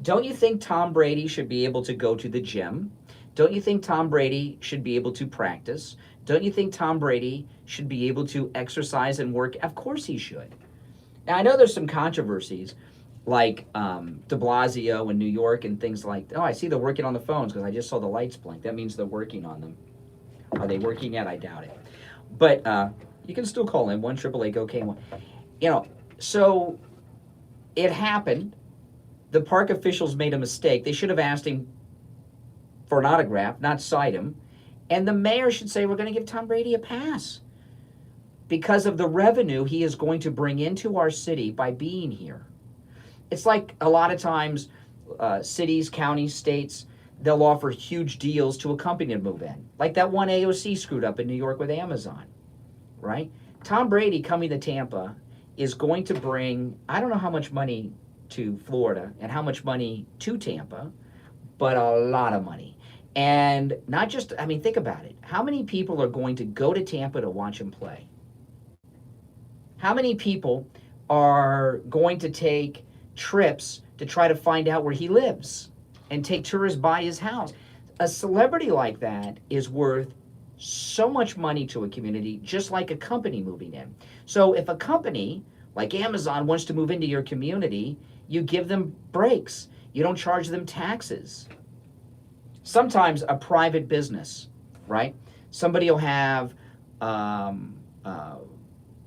Don't you think Tom Brady should be able to go to the gym? Don't you think Tom Brady should be able to practice? Don't you think Tom Brady should be able to exercise and work? Of course he should. Now, I know there's some controversies, like de Blasio in New York and things like that. Oh, I see they're working on the phones because I just saw the lights blink. That means they're working on them. Are they working yet? I doubt it. But you can still call in 1-888-GO-K1. You know, so it happened. The park officials made a mistake. They should have asked him for an autograph, not cite him. And the mayor should say, we're going to give Tom Brady a pass because of the revenue he is going to bring into our city by being here. It's like a lot of times cities, counties, states, they'll offer huge deals to a company to move in. Like that one AOC screwed up in New York with Amazon, right? Tom Brady coming to Tampa is going to bring, I don't know how much money to Florida and how much money to Tampa, but a lot of money. And not just, I mean, think about it. How many people are going to go to Tampa to watch him play? How many people are going to take trips to try to find out where he lives and take tourists by his house? A celebrity like that is worth so much money to a community, just like a company moving in. So if a company like Amazon wants to move into your community, you give them breaks. You don't charge them taxes. Sometimes a private business, right? Somebody will have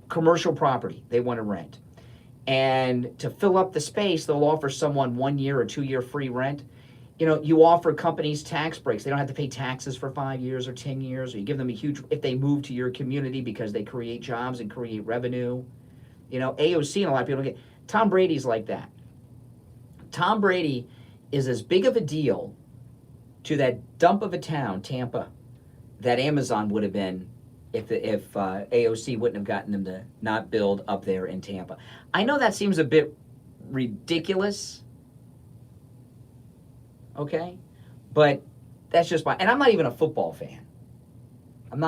commercial property they want to rent. And to fill up the space, they'll offer someone 1 year or 2 year free rent. You know, you offer companies tax breaks. They don't have to pay taxes for 5 years or 10 years, or you give them a huge, if they move to your community because they create jobs and create revenue. You know, AOC and a lot of people get, Tom Brady's like that. Tom Brady is as big of a deal to that dump of a town, Tampa, that Amazon would have been if AOC wouldn't have gotten them to not build up there in Tampa. I know that seems a bit ridiculous, okay? But that's just and I'm not even a football fan. And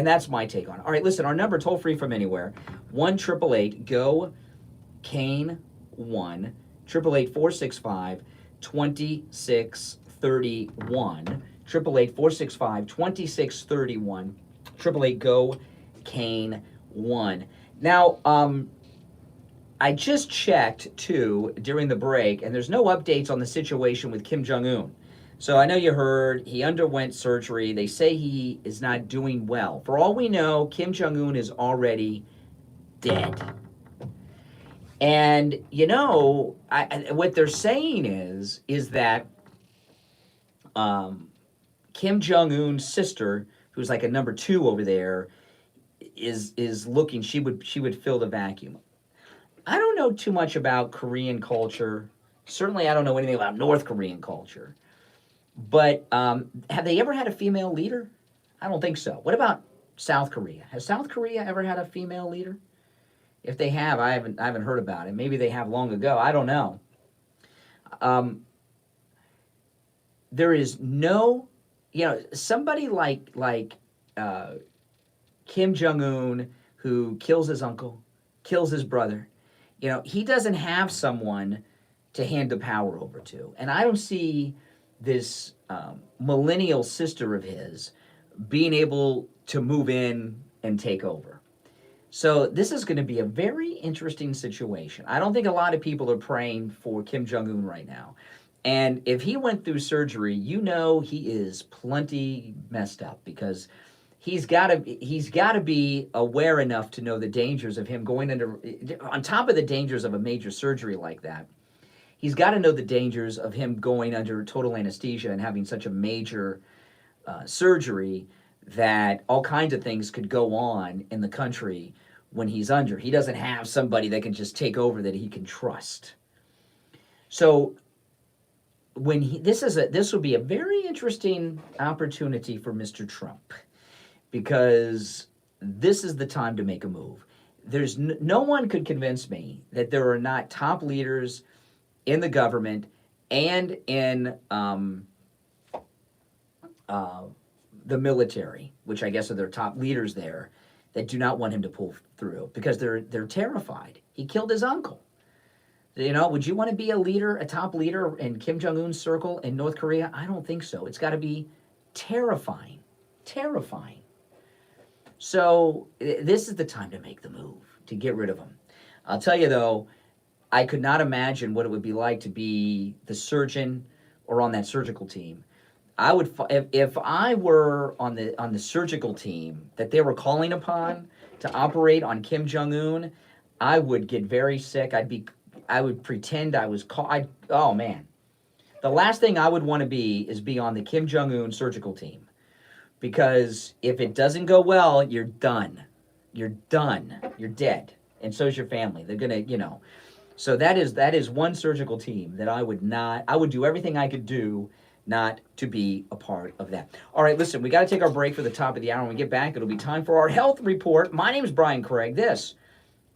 that's my take on it. All right, listen, our number toll-free from anywhere, 1-888-GO-KANE-1, 888-465-2631, 888-465-2631, 888-GO-KANE-1. Now, I just checked, too, during the break, and there's no updates on the situation with Kim Jong-un. So I know you heard he underwent surgery. They say he is not doing well. For all we know, Kim Jong-un is already dead. And, you know, what they're saying is that Kim Jong-un's sister, who's like a number 2 over there, is looking, she would fill the vacuum. I don't know too much about Korean culture. Certainly I don't know anything about North Korean culture. But have they ever had a female leader? I don't think so. What about South Korea? Has South Korea ever had a female leader? If they have, I haven't heard about it. Maybe they have long ago. I don't know. There is no, you know, somebody like Kim Jong-un who kills his uncle, kills his brother. You know, he doesn't have someone to hand the power over to. And I don't see this millennial sister of his being able to move in and take over. So this is going to be a very interesting situation. I don't think a lot of people are praying for Kim Jong-un right now. And if he went through surgery, you know he is plenty messed up because he's got to be aware enough to know the dangers of him going under, on top of the dangers of a major surgery like that. He's got to know the dangers of him going under total anesthesia and having such a major surgery that all kinds of things could go on in the country when he's under. He doesn't have somebody that can just take over that he can trust. So when this will be a very interesting opportunity for Mr. Trump, because this is the time to make a move. There's no one could convince me that there are not top leaders in the government and in the military, which I guess are their top leaders there, that do not want him to pull through because they're terrified. He killed his uncle. You know, would you want to be a leader, a top leader in Kim Jong-un's circle in North Korea? I don't think so. It's got to be terrifying, terrifying. So this is the time to make the move, to get rid of him. I'll tell you though, I could not imagine what it would be like to be the surgeon or on that surgical team. I would, if I were on the surgical team that they were calling upon to operate on Kim Jong-un, I would get very sick. I would pretend I was oh man. The last thing I would want to be on the Kim Jong-un surgical team. Because if it doesn't go well, you're done. You're done. You're dead. And so is your family. They're gonna, So that is one surgical team that I would do everything I could do not to be a part of that. All right, listen, we got to take our break for the top of the hour. When we get back, it'll be time for our health report. My name is Brian Craig. This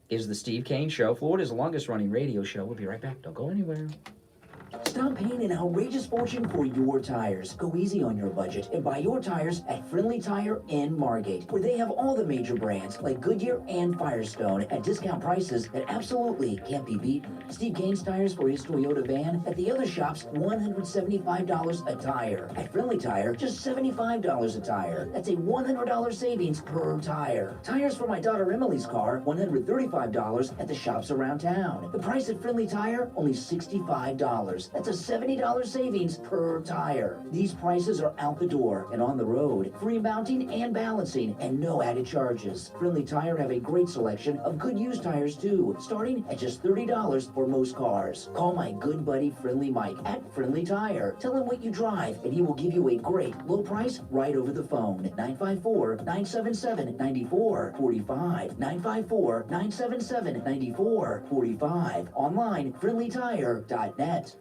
is the Steve Kane Show, Florida's longest running radio show. We'll be right back. Don't go anywhere. Stop paying an outrageous fortune for your tires. Go easy on your budget and buy your tires at Friendly Tire in Margate, where they have all the major brands like Goodyear and Firestone at discount prices that absolutely can't be beaten. Steve Kane's tires for his Toyota van at the other shops, $175 a tire. At Friendly Tire, just $75 a tire. That's a $100 savings per tire. Tires for my daughter Emily's car, $135 at the shops around town. The price at Friendly Tire, only $65. That's a $70 savings per tire. These prices are out the door and on the road. Free mounting and balancing and no added charges. Friendly Tire have a great selection of good used tires too, starting at just $30 for most cars. Call my good buddy Friendly Mike at Friendly Tire. Tell him what you drive and he will give you a great low price right over the phone. 954-977-9445. 954-977-9445. Online, friendlytire.net.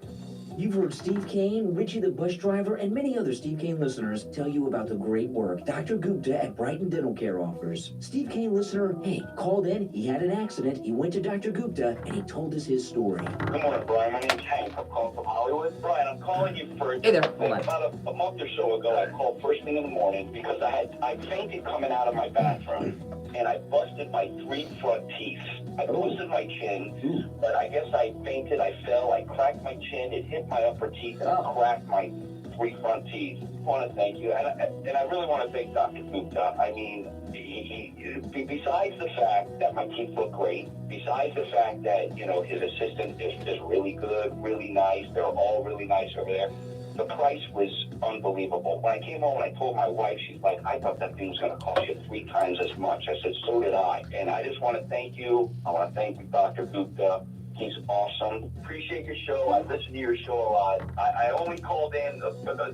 You've heard Steve Kane, Richie the bus driver, and many other Steve Kane listeners tell you about the great work Dr. Gupta at Brighton Dental Care offers. Steve Kane listener, hey, called in, he had an accident, he went to Dr. Gupta, and he told us his story. Good morning, Brian. My name's Hank. I'm calling from Hollywood. Brian, I'm calling you for Hey there, hold on. about a month or so ago. I called first thing in the morning because I fainted coming out of my bathroom, and I busted my 3 front teeth. I busted my chin, but I guess I fainted, I fell, I cracked my chin, it hit my upper teeth, and I cracked my 3 front teeth. I want to thank you, and I really want to thank Dr. Gupta. I mean, besides the fact that my teeth look great, besides the fact that, his assistant is really good, really nice, they're all really nice over there, the price was unbelievable. When I came home and I told my wife, she's like, I thought that thing was going to cost you 3 times as much. I said, so did I. And I just want to thank you. I want to thank Dr. Gupta. He's awesome. Appreciate your show. I listen to your show a lot. I only called in,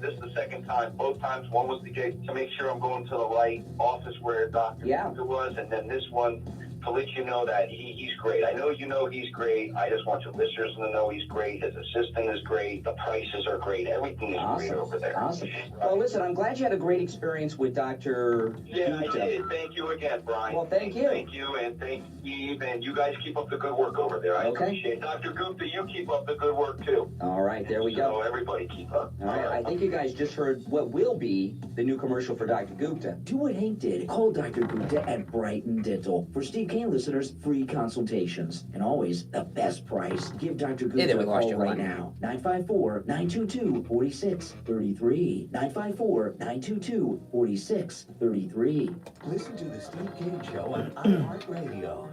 this is the second time. Both times, one was to make sure I'm going to the right office where Dr. Gupta was, and then this one to let you know that he's great. I know you know he's great. I just want your listeners to know he's great. His assistant is great. The prices are great. Everything is great over there. Awesome. Well, listen, I'm glad you had a great experience with Dr. Yeah, Gupta. I did. Thank you again, Brian. Well, thank you. Thank you, and thank Steve, and you guys keep up the good work over there. I appreciate it. Dr. Gupta, you keep up the good work, too. All right, there we go. So everybody keep up. All right, I think you guys just heard what will be the new commercial for Dr. Gupta. Do what Hank did. Call Dr. Gupta at Brighton Dental. For Steve Kane listeners, free consultations. And always the best price. Give Dr. Gupta a call right now. 954-922-4633. 954-922-4633. Listen to the Steve Kane Show on iHeartRadio.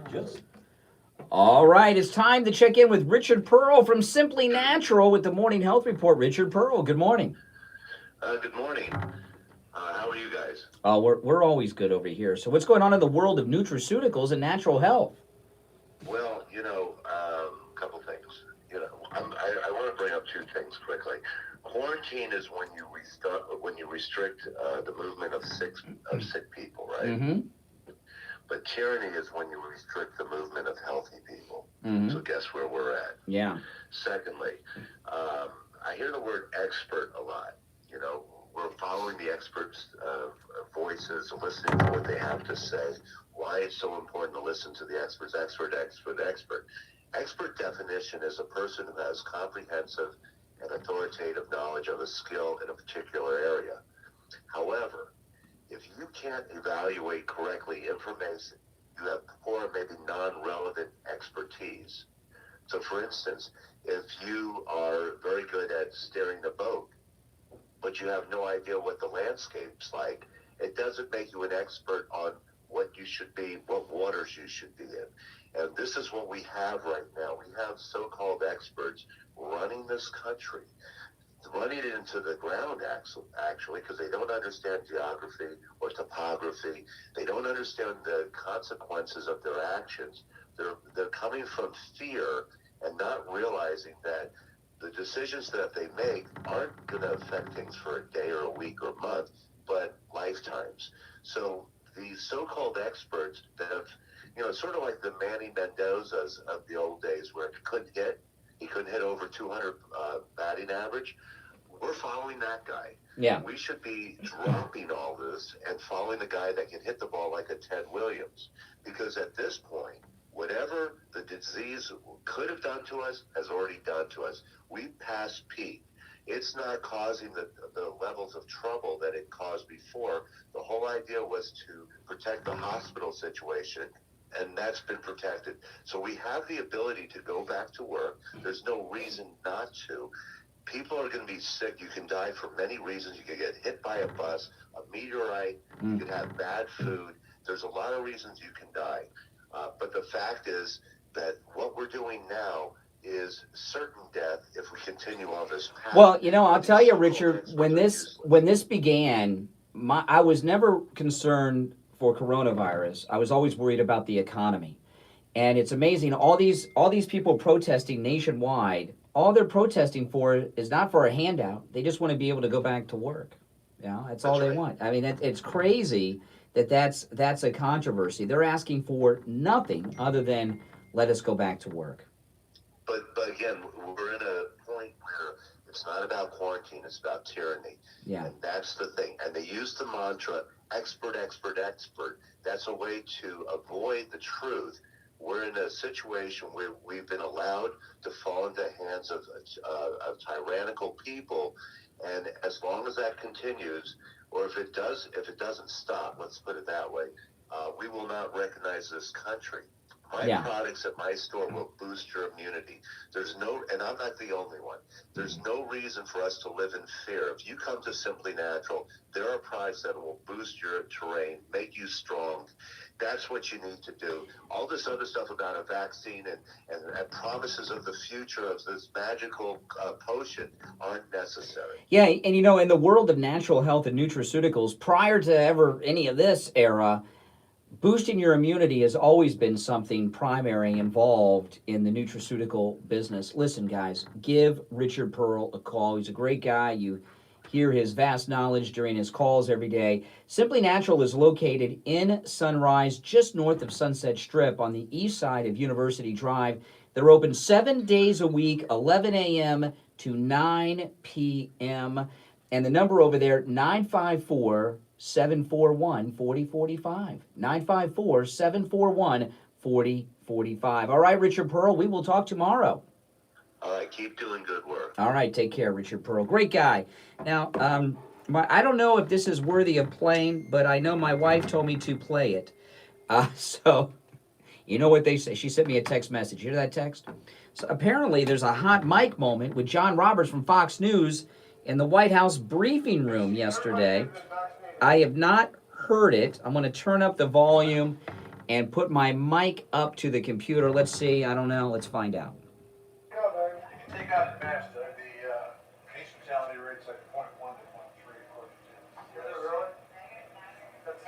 All right, it's time to check in with Richard Pearl from Simply Natural with the Morning Health Report. Richard Pearl, good morning. Good morning. How are you guys? We're always good over here. So what's going on in the world of nutraceuticals and natural health? Well, a couple things. I want to bring up 2 things quickly. Quarantine is when you restrict the movement of sick people, right? Mm-hmm. But tyranny is when you restrict the movement of healthy people. Mm-hmm. So guess where we're at? Yeah. Secondly, I hear the word expert a lot. You know, we're following the experts' voices, listening to what they have to say. Why it's so important to listen to the experts. Expert definition is a person who has comprehensive and authoritative knowledge of a skill in a particular area. However, if you can't evaluate correctly information, you have poor, maybe non-relevant expertise. So, for instance, if you are very good at steering the boat, but you have no idea what the landscape's like, it doesn't make you an expert on what you should be, what waters you should be in. And this is what we have right now. We have so-called experts running this country, running it into the ground, actually, because they don't understand geography or topography. They don't understand the consequences of their actions. They're coming from fear and not realizing that the decisions that they make aren't going to affect things for a day or a week or a month, but lifetimes. So these so-called experts that have, sort of like the Manny Mendozas of the old days where he couldn't hit over 200 batting average. We're following that guy. Yeah. We should be dropping all this and following the guy that can hit the ball like a Ted Williams. Because at this point, whatever the disease could have done to us has already done to us. We've passed peak. It's not causing the levels of trouble that it caused before. The whole idea was to protect the hospital situation, and that's been protected. So we have the ability to go back to work. There's no reason not to. People are going to be sick. You can die for many reasons. You can get hit by a bus, a meteorite. You can have bad food. There's a lot of reasons you can die. But the fact is that what we're doing now is certain death if we continue on this path. Well, I'll tell you, Richard, when this began, I was never concerned for coronavirus. I was always worried about the economy. And it's amazing, all these people protesting nationwide, all they're protesting for is not for a handout. They just want to be able to go back to work. That's all they want. I mean, it's crazy that's a controversy. They're asking for nothing other than let us go back to work. But again, we're in a point where it's not about quarantine, it's about tyranny. Yeah. And that's the thing. And they use the mantra, expert, expert, expert. That's a way to avoid the truth. We're in a situation where we've been allowed to fall into the hands of tyrannical people. And as long as that continues, or if it doesn't stop, let's put it that way, we will not recognize this country. My products at my store will boost your immunity. And I'm not the only one. There's no reason for us to live in fear. If you come to Simply Natural, there are products that will boost your terrain, make you strong. That's what you need to do. All this other stuff about a vaccine and promises of the future of this magical potion aren't necessary. Yeah, and in the world of natural health and nutraceuticals, prior to ever any of this era, boosting your immunity has always been something primary involved in the nutraceutical business. Listen, guys, give Richard Pearl a call. He's a great guy. You hear his vast knowledge during his calls every day. Simply Natural is located in Sunrise, just north of Sunset Strip on the east side of University Drive. They're open 7 days a week, 11 a.m. to 9 p.m. And the number over there, 954-741-4045. 954-741-4045. All right, Richard Pearl, we will talk tomorrow. All right, keep doing good work. All right, take care, Richard Pearl. Great guy. Now, I don't know if this is worthy of playing, but I know my wife told me to play it. So, you know what they say. She sent me a text message. You hear that text? So apparently there's a hot mic moment with John Roberts from Fox News in the White House briefing room yesterday. I have not heard it. I'm going to turn up the volume and put my mic up to the computer. Let's see. I don't know. Let's find out. Take out the mask, the case fatality rate's like 0.1 to 0.3 according to. Is it really? That's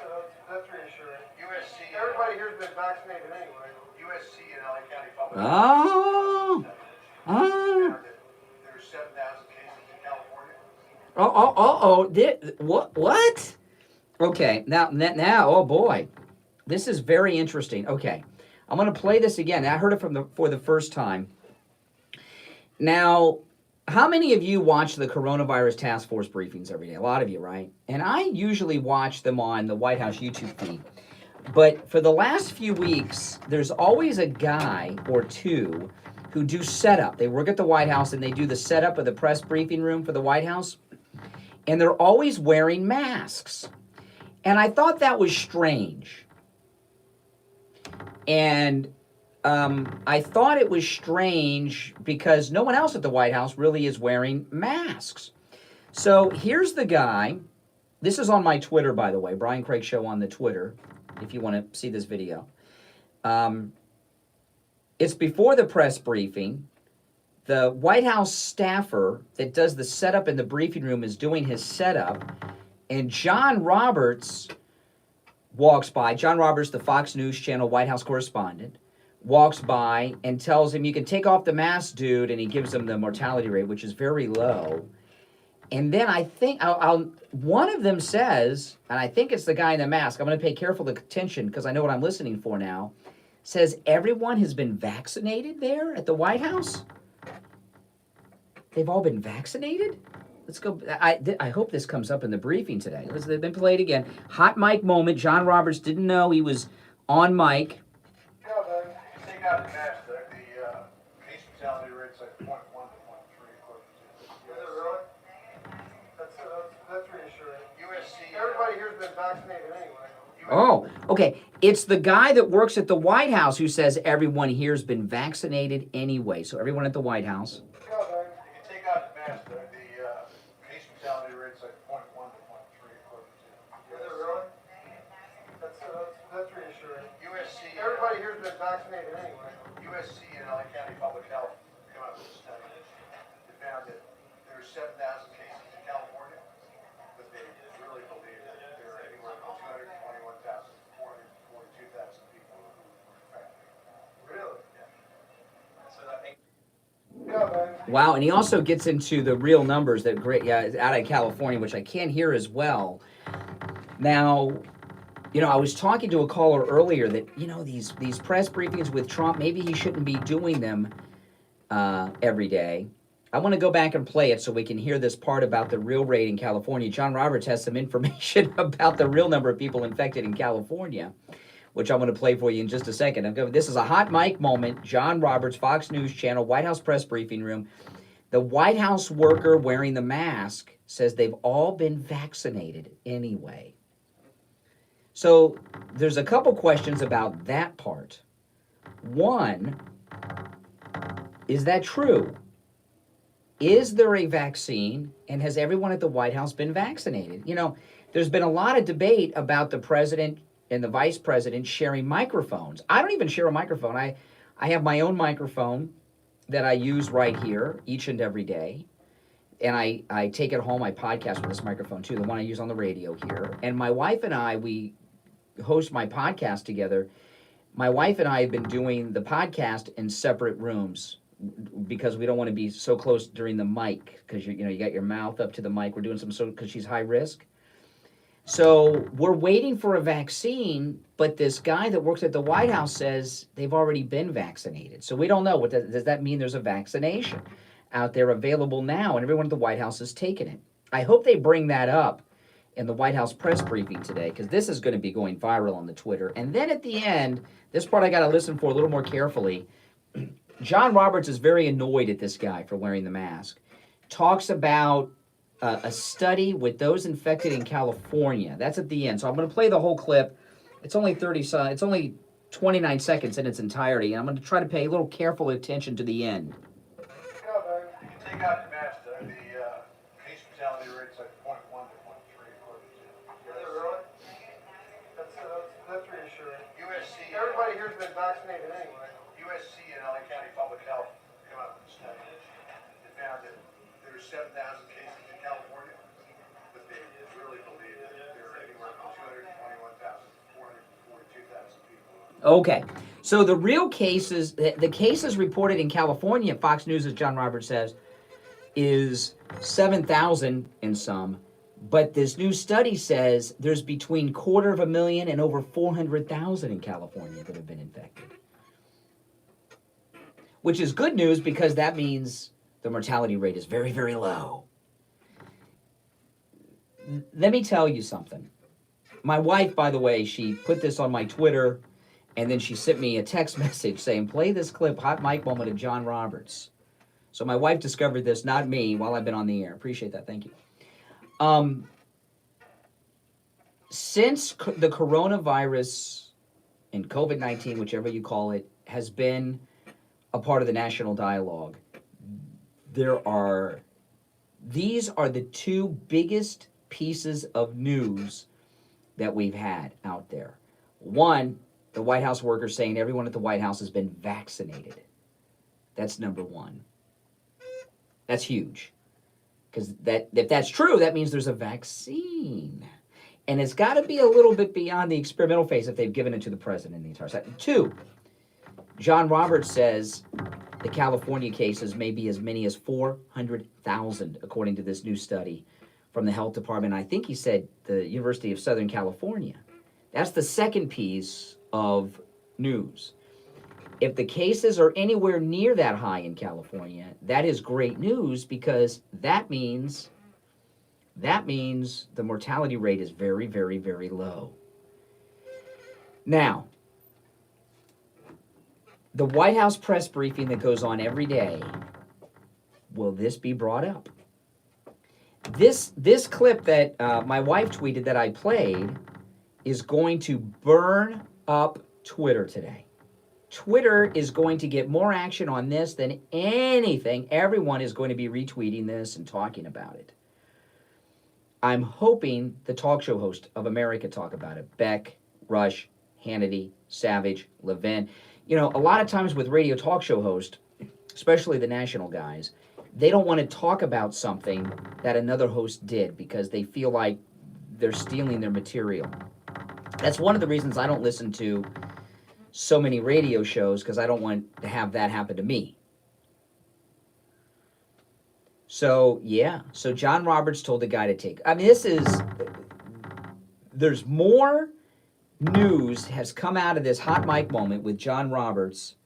reassuring. USC. Everybody here's been vaccinated anyway. USC and LA County Public. There's 7,000 cases in California. What? Okay. Now, oh boy. This is very interesting. Okay, I'm going to play this again. I heard it for the first time. Now, how many of you watch the coronavirus task force briefings every day? A lot of you, right? And I usually watch them on the White House YouTube feed. But for the last few weeks, there's always a guy or two who do setup. They work at the White House and they do the setup of the press briefing room for the White House. And they're always wearing masks. And I thought that was strange. And I thought it was strange because no one else at the White House really is wearing masks. So here's the guy. This is on my Twitter, by the way, Brian Craig Show on the Twitter, if you want to see this video. It's before the press briefing. The White House staffer that does the setup in the briefing room is doing his setup, and John Roberts walks by. John Roberts, the Fox News Channel White House correspondent, walks by and tells him, "You can take off the mask, dude," and he gives him the mortality rate, which is very low. And then I think one of them says, and I think it's the guy in the mask, I'm going to pay careful attention because I know what I'm listening for now, says everyone has been vaccinated there at the White House? They've all been vaccinated? Let's go. I hope this comes up in the briefing today. They've been played again. Hot mic moment. John Roberts didn't know he was on mic. Yeah, but take out the mask, the case fatality rate's like 0.1 to 0.3 according to. Is it really? That's reassuring. USC. Everybody here's been vaccinated anyway. Oh, okay. It's the guy that works at the White House who says everyone here's been vaccinated anyway. So everyone at the White House. Yeah, but you can take out the mask, the case fatality rate's like 0.1 to 0.3 according to. Is it really? That's reassuring. USC. Everybody here's been vaccinated anyway. USC and LA County Public Health came out with a study. They found that there were 7,000 cases in California, but they really believe that there are anywhere from 221,000 to 442,000 people who were infected. Really? Yeah. So that makes. Wow, and he also gets into the real numbers that out of California, which I can't hear as well. Now, I was talking to a caller earlier that, these press briefings with Trump, maybe he shouldn't be doing them every day. I want to go back and play it so we can hear this part about the real rate in California. John Roberts has some information about the real number of people infected in California, which I'm going to play for you in just a second. This is a hot mic moment. John Roberts, Fox News Channel, White House press briefing room. The White House worker wearing the mask says they've all been vaccinated anyway. So there's a couple questions about that part. One, is that true? Is there a vaccine, and has everyone at the White House been vaccinated? There's been a lot of debate about the president and the vice president sharing microphones. I don't even share a microphone. I have my own microphone that I use right here each and every day. And I take it home, I podcast with this microphone too, the one I use on the radio here. And my wife and I, we host my podcast together. My wife and I have been doing the podcast in separate rooms because we don't want to be so close during the mic because you got your mouth up to the mic. We're doing because she's high risk. So we're waiting for a vaccine, but this guy that works at the White House says they've already been vaccinated. So we don't know. Does that mean there's a vaccination out there available now and everyone at the White House has taken it? I hope they bring that up in the White House press briefing today because this is going to be going viral on the Twitter. And then at the end, this part I got to listen for a little more carefully. John Roberts is very annoyed at this guy for wearing the mask. Talks about a study with those infected in California. That's at the end. So I'm going to play the whole clip. It's only 29 seconds in its entirety. And I'm going to try to pay a little careful attention to the end. Yeah, but you can take out the mask, the case fatality rate's like 0.1 to 0.3 according to. Is it really? That's reassuring. USC. Everybody here's been vaccinated anyway. USC and LA County Public Health came out with a study. They found that there were 7,000 cases in California, but they really believe that there are anywhere from 221,000 to 442,000 people. Okay, so the real cases, the cases reported in California, Fox News, as John Roberts says, is 7,000 in some, But this new study says there's between 250,000 and over 400,000 in California that have been infected. Which is good news because that means the mortality rate is very, very low. Let me tell you something. My wife, by the way, she put this on my Twitter, and then she sent me a text message saying, play this clip, hot mic moment of John Roberts. So my wife discovered this, not me, while I've been on the air. Appreciate that. Thank you. Since the coronavirus and COVID-19, whichever you call it, has been a part of the national dialogue, these are the two biggest pieces of news that we've had out there. One, the White House workers saying everyone at the White House has been vaccinated. That's number one. That's huge. Because if that's true, that means there's a vaccine. And it's got to be a little bit beyond the experimental phase if they've given it to the president in the entire side. Two, John Roberts says the California cases may be as many as 400,000, according to this new study from the health department. I think he said the University of Southern California. That's the second piece of news. If the cases are anywhere near that high in California, that is great news because that means the mortality rate is very, very, very low. Now, the White House press briefing that goes on every day, will this be brought up? This clip that my wife tweeted that I played is going to burn up Twitter today. Twitter is going to get more action on this than anything. Everyone is going to be retweeting this and talking about it. I'm hoping the talk show host of America talk about it. Beck, Rush, Hannity, Savage, Levin. You know, a lot of times with radio talk show hosts, especially the national guys, they don't want to talk about something that another host did because they feel like they're stealing their material. That's one of the reasons I don't listen to so many radio shows, because I don't want to have that happen to me. So, yeah. So John Roberts told the guy to take... I mean, there's more news has come out of this hot mic moment with John Roberts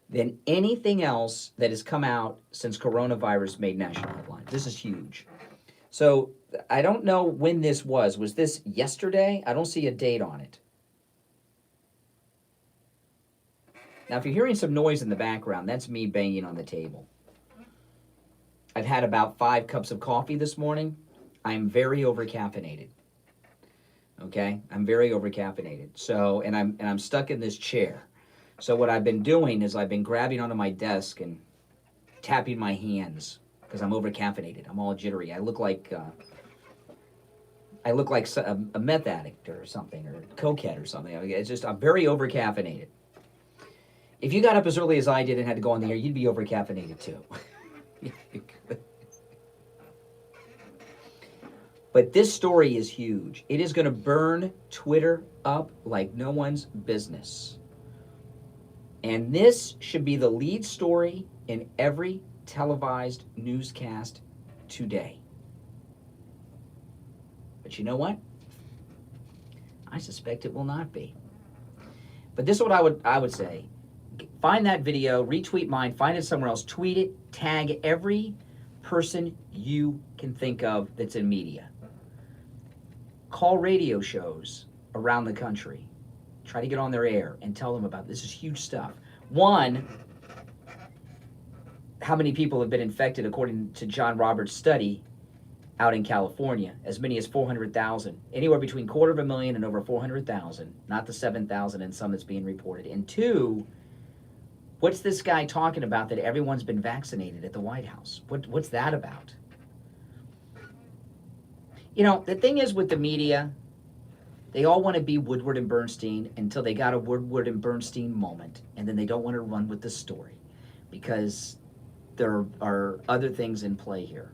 than anything else that has come out since coronavirus made national headlines. This is huge. So, I don't know when this was. Was this yesterday? I don't see a date on it. Now, if you're hearing some noise in the background, that's me banging on the table. I've had about 5 cups of coffee this morning. I'm very overcaffeinated. Okay? I'm very overcaffeinated. So, and I'm stuck in this chair. So what I've been doing is I've been grabbing onto my desk and tapping my hands because I'm overcaffeinated. I'm all jittery. I look like a meth addict or something, or a cokehead or something. It's just, I'm very overcaffeinated. If you got up as early as I did and had to go on the air, you'd be overcaffeinated too. But this story is huge. It is going to burn Twitter up like no one's business. And this should be the lead story in every televised newscast today. But you know what? I suspect it will not be. But this is what I would say. Find that video, retweet mine, find it somewhere else, tweet it, tag every person you can think of that's in media. Call radio shows around the country. Try to get on their air and tell them about this. Is huge stuff. One, how many people have been infected according to John Roberts' study out in California? As many as 400,000. Anywhere between 250,000 and over 400,000. Not the 7,000 and some that's being reported. And two, what's this guy talking about that everyone's been vaccinated at the White House? What's that about? You know, the thing is with the media, they all want to be Woodward and Bernstein until they got a Woodward and Bernstein moment, and then they don't want to run with the story because there are other things in play here.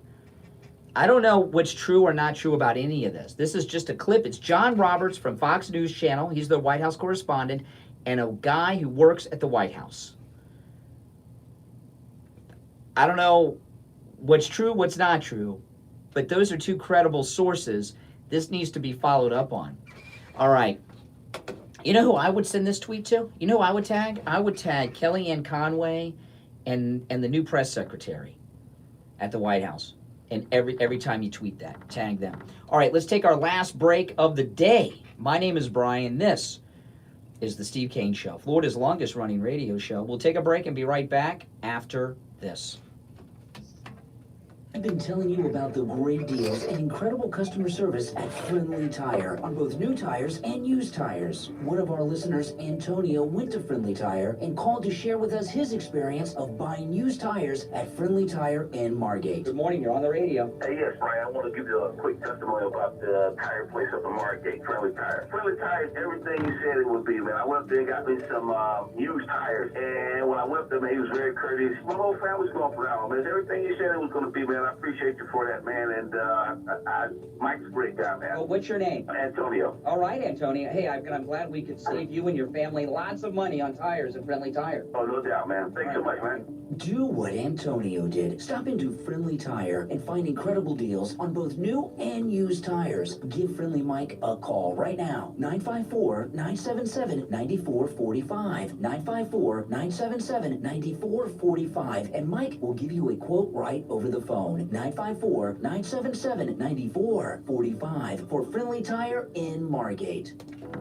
I don't know what's true or not true about any of this. This is just a clip. It's John Roberts from Fox News Channel. He's the White House correspondent and a guy who works at the White House. I don't know what's true, what's not true, but those are two credible sources. This needs to be followed up on. All right. You know who I would send this tweet to? You know who I would tag? I would tag Kellyanne Conway and the new press secretary at the White House. And every time you tweet that, tag them. All right, let's take our last break of the day. My name is Brian. This is the Steve Kane Show, Florida's longest running radio show. We'll take a break and be right back after this. I've been telling you about the great deals and incredible customer service at Friendly Tire on both new tires and used tires. One of our listeners, Antonio, went to Friendly Tire and called to share with us his experience of buying used tires at Friendly Tire in Margate. Good morning, you're on the radio. Hey, yes, Brian, I want to give you a quick testimony about the tire place up in Margate, Friendly Tire. Friendly Tire is everything you said it would be, man. I went up there and got me some used tires, and when I went up there, man, he was very courteous. My whole family's going for that one, man. It's everything you said it was going to be, man. I appreciate you for that, man, and Mike's a great guy, man. Oh, what's your name? Antonio. All right, Antonio. Hey, I'm glad we could save you and your family lots of money on tires at Friendly Tire. Oh, no doubt, man. Thanks so much, man. Do what Antonio did. Stop into Friendly Tire and find incredible deals on both new and used tires. Give Friendly Mike a call right now. 954-977-9445. 954-977-9445. And Mike will give you a quote right over the phone. 954-977-9445 for Friendly Tire in Margate.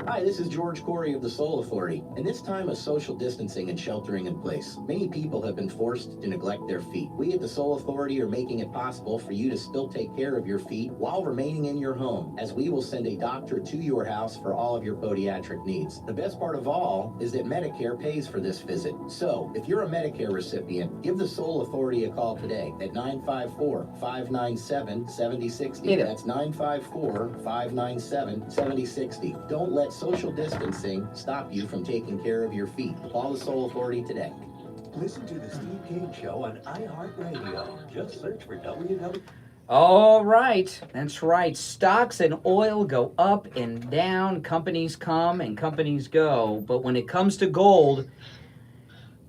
Hi, this is George Corey of the Soul Authority. In this time of social distancing and sheltering in place, many people have been forced to neglect their feet. We at the Soul Authority are making it possible for you to still take care of your feet while remaining in your home, as we will send a doctor to your house for all of your podiatric needs. The best part of all is that Medicare pays for this visit. So, if you're a Medicare recipient, give the Soul Authority a call today at 954-597-7060. That's 954-597-7060. Don't let social distancing stop you from taking care of your feet. Call the Soul Authority today. Listen to the Steve Kane Show on iHeartRadio. Just search for WW. All right, that's right. Stocks and oil go up and down. Companies come and companies go. But when it comes to gold,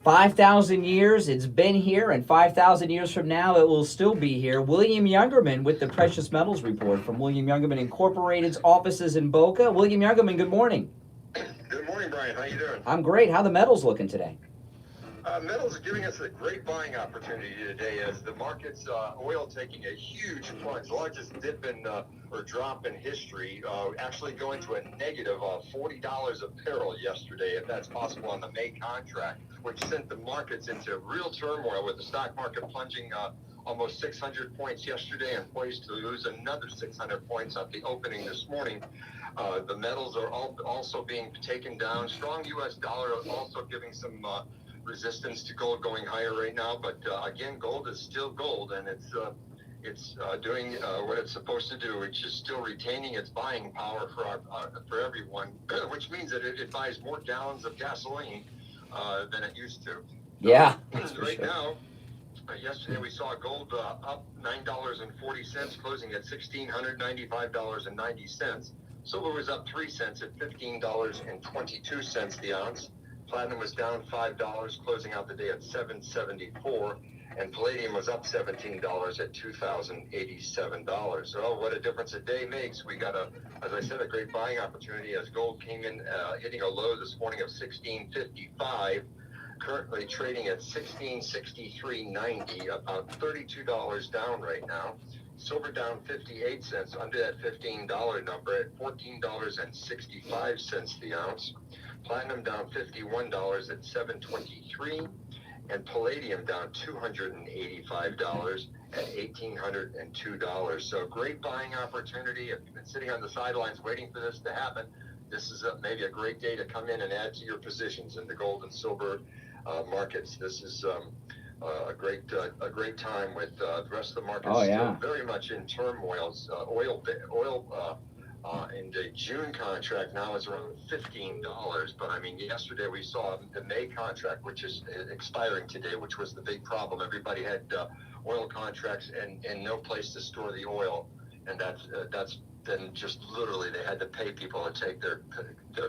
5,000 years it's been here, and 5,000 years from now it will still be here. William Youngerman with the Precious Metals Report from William Youngerman Incorporated's offices in Boca. William Youngerman, good morning. Good morning, Brian. How you doing? I'm great. How are the metals looking today? Metals are giving us a great buying opportunity today as the market's oil taking a huge plunge, largest dip in or drop in history, actually going to a negative $40 a barrel yesterday, if that's possible, on the May contract, which sent the markets into real turmoil with the stock market plunging almost 600 points yesterday and poised to lose another 600 points at the opening this morning. The metals are also being taken down. Strong U.S. dollar also giving some resistance to gold going higher right now, but again, gold is still gold, and it's doing what it's supposed to do. It's just still retaining its buying power for everyone, which means that it buys more gallons of gasoline than it used to. Yeah. Right now, yesterday we saw gold up $9.40, closing at $1,695.90. Silver was up 3 cents at $15.22 the ounce. Platinum was down $5, closing out the day at $7.74, and palladium was up $17 at $2,087. So what a difference a day makes. We got as I said, a great buying opportunity as gold came in hitting a low this morning of $1,655, currently trading at $1,663.90, about $32 down right now. Silver down 58 cents under that $15 number at $14.65 the ounce. Platinum down $51 at $7.23, and palladium down $285 at $1,802. So great buying opportunity. If you've been sitting on the sidelines waiting for this to happen, this is maybe a great day to come in and add to your positions in the gold and silver markets. This is a great time with the rest of the market still very much in turmoil. Oil in the June contract now is around $15, but I mean, yesterday we saw the May contract, which is expiring today, which was the big problem. Everybody had oil contracts and no place to store the oil, and that's then just literally they had to pay people to take their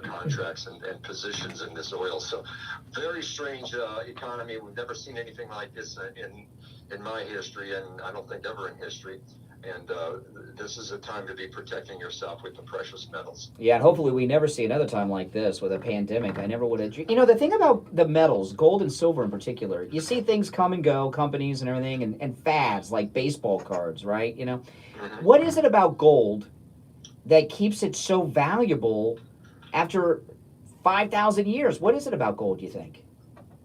contracts and positions in this oil. So very strange economy. We've never seen anything like this in my history, and I don't think ever in history. And this is a time to be protecting yourself with the precious metals. Yeah, and hopefully we never see another time like this with a pandemic. I never would have. You know, the thing about the metals, gold and silver in particular, you see things come and go, companies and everything, and fads like baseball cards, right? You know, what is it about gold that keeps it so valuable after 5,000 years? What is it about gold, you think?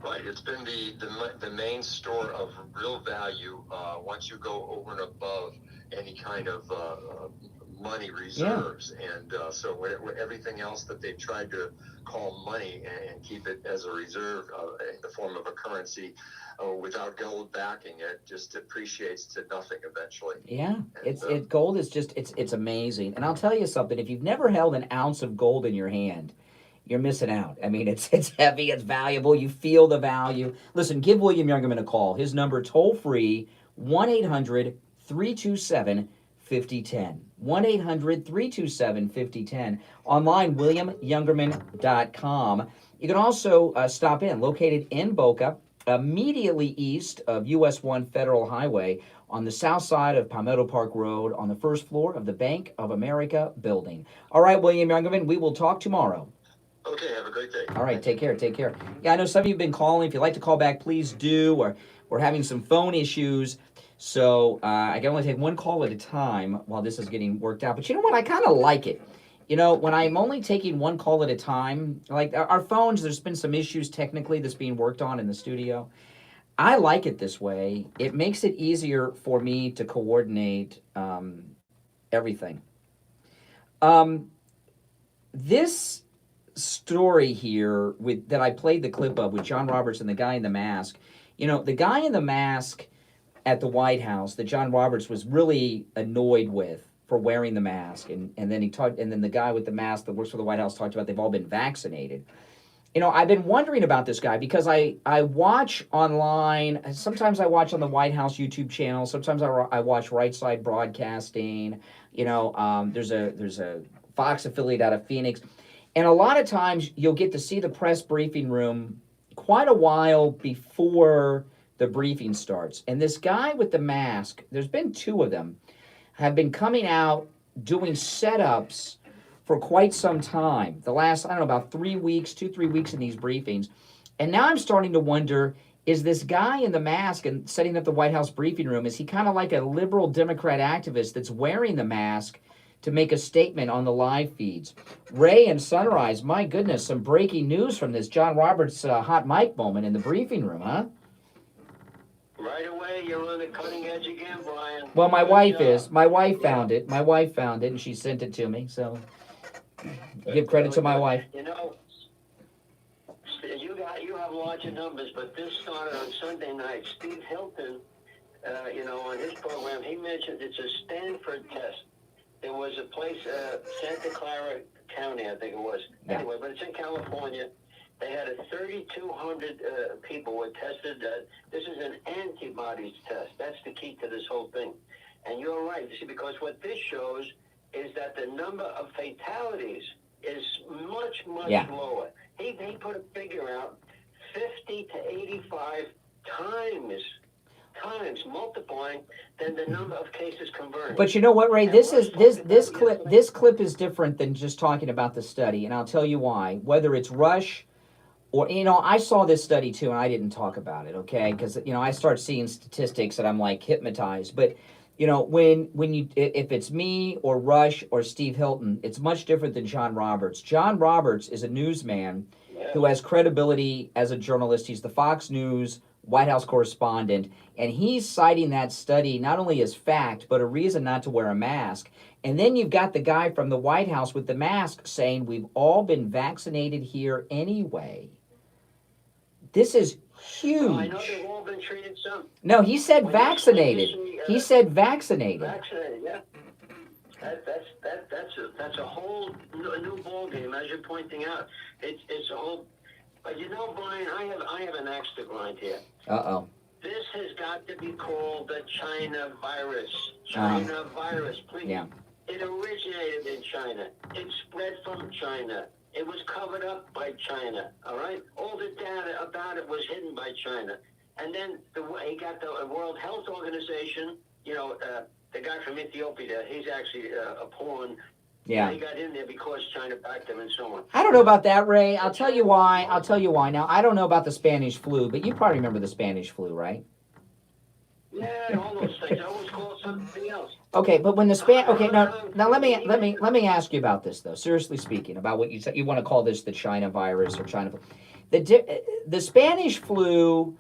Right, it's been the main store of real value once you go over and above any kind of money reserves. Yeah. And so everything else that they've tried to call money and keep it as a reserve in the form of a currency without gold backing it just appreciates to nothing eventually. Yeah, and, gold is just, it's amazing. And I'll tell you something, if you've never held an ounce of gold in your hand, you're missing out. I mean, it's heavy, it's valuable, you feel the value. Listen, give William Youngerman a call. His number, toll free, 1-800-327-5010. 1-800-327-5010. Online, WilliamYoungerman.com. You can also stop in, located in Boca, immediately east of US 1 Federal Highway, on the south side of Palmetto Park Road, on the first floor of the Bank of America building. All right, William Youngerman, we will talk tomorrow. Okay, have a great day. All right, take care, take care. Yeah, I know some of you have been calling. If you'd like to call back, please do. We're having some phone issues, so I can only take one call at a time while this is getting worked out. But you know what? I kind of like it. You know, when I'm only taking one call at a time, like our phones, there's been some issues technically that's being worked on in the studio. I like it this way. It makes it easier for me to coordinate everything. This story here that I played the clip of with John Roberts and the guy in the mask. You know, the guy in the mask at the White House that John Roberts was really annoyed with for wearing the mask, and then the guy with the mask that works for the White House talked about they've all been vaccinated. You know, I've been wondering about this guy because I watch online. Sometimes I watch on the White House YouTube channel. Sometimes I watch Right Side Broadcasting. You know, there's a Fox affiliate out of Phoenix. And a lot of times you'll get to see the press briefing room quite a while before the briefing starts. And this guy with the mask, there's been two of them, have been coming out doing setups for quite some time. The last, I don't know, about 3 weeks, 2-3 weeks in these briefings. And now I'm starting to wonder, is this guy in the mask and setting up the White House briefing room, is he kind of like a liberal Democrat activist that's wearing the mask to make a statement on the live feeds? Ray and Sunrise, my goodness, some breaking news from this John Roberts hot mic moment in the briefing room, huh? Right away, you're on the cutting edge again, Brian. Well, my wife is. My wife found it. My wife found it, and she sent it to me, so give credit to my wife. You know, you have larger numbers, but this started on Sunday night. Steve Hilton, on his program, he mentioned it's a Stanford test. There was a place, Santa Clara County, I think it was. Yeah. Anyway, but it's in California. They had 3,200 people were tested. This is an antibodies test. That's the key to this whole thing. And you're right, you see, because what this shows is that the number of fatalities is much, much lower. He put a figure out, 50 to 85 times multiplying than the number of cases converting. But you know what, Ray? This clip is different than just talking about the study, and I'll tell you why. Whether it's Rush or, I saw this study too, and I didn't talk about it, okay? Because, I start seeing statistics and I'm like hypnotized. But, if it's me or Rush or Steve Hilton, it's much different than John Roberts. John Roberts is a newsman who has credibility as a journalist. He's the Fox News White House correspondent, and he's citing that study not only as fact, but a reason not to wear a mask. And then you've got the guy from the White House with the mask saying we've all been vaccinated here anyway. This is huge. I know they've all been treated some. No, he said vaccinated. He said vaccinated. Vaccinated, yeah. That's a whole new ball game, as you're pointing out. It's a whole. But Brian, I have an axe to grind here. Uh-oh. This has got to be called the China virus. China virus, please. Yeah. It originated in China. It spread from China. It was covered up by China, all right? All the data about it was hidden by China. And then he got the World Health Organization, the guy from Ethiopia, he's actually a pawn. Yeah. He got in there because China backed him and so on. I don't know about that, Ray. I'll tell you why. Now, I don't know about the Spanish flu, but you probably remember the Spanish flu, right? Yeah, all those things. I always call it something else. Okay, but when the okay, now let me ask you about this though. Seriously speaking, about what you said, you want to call this the China virus or China flu. The Spanish flu.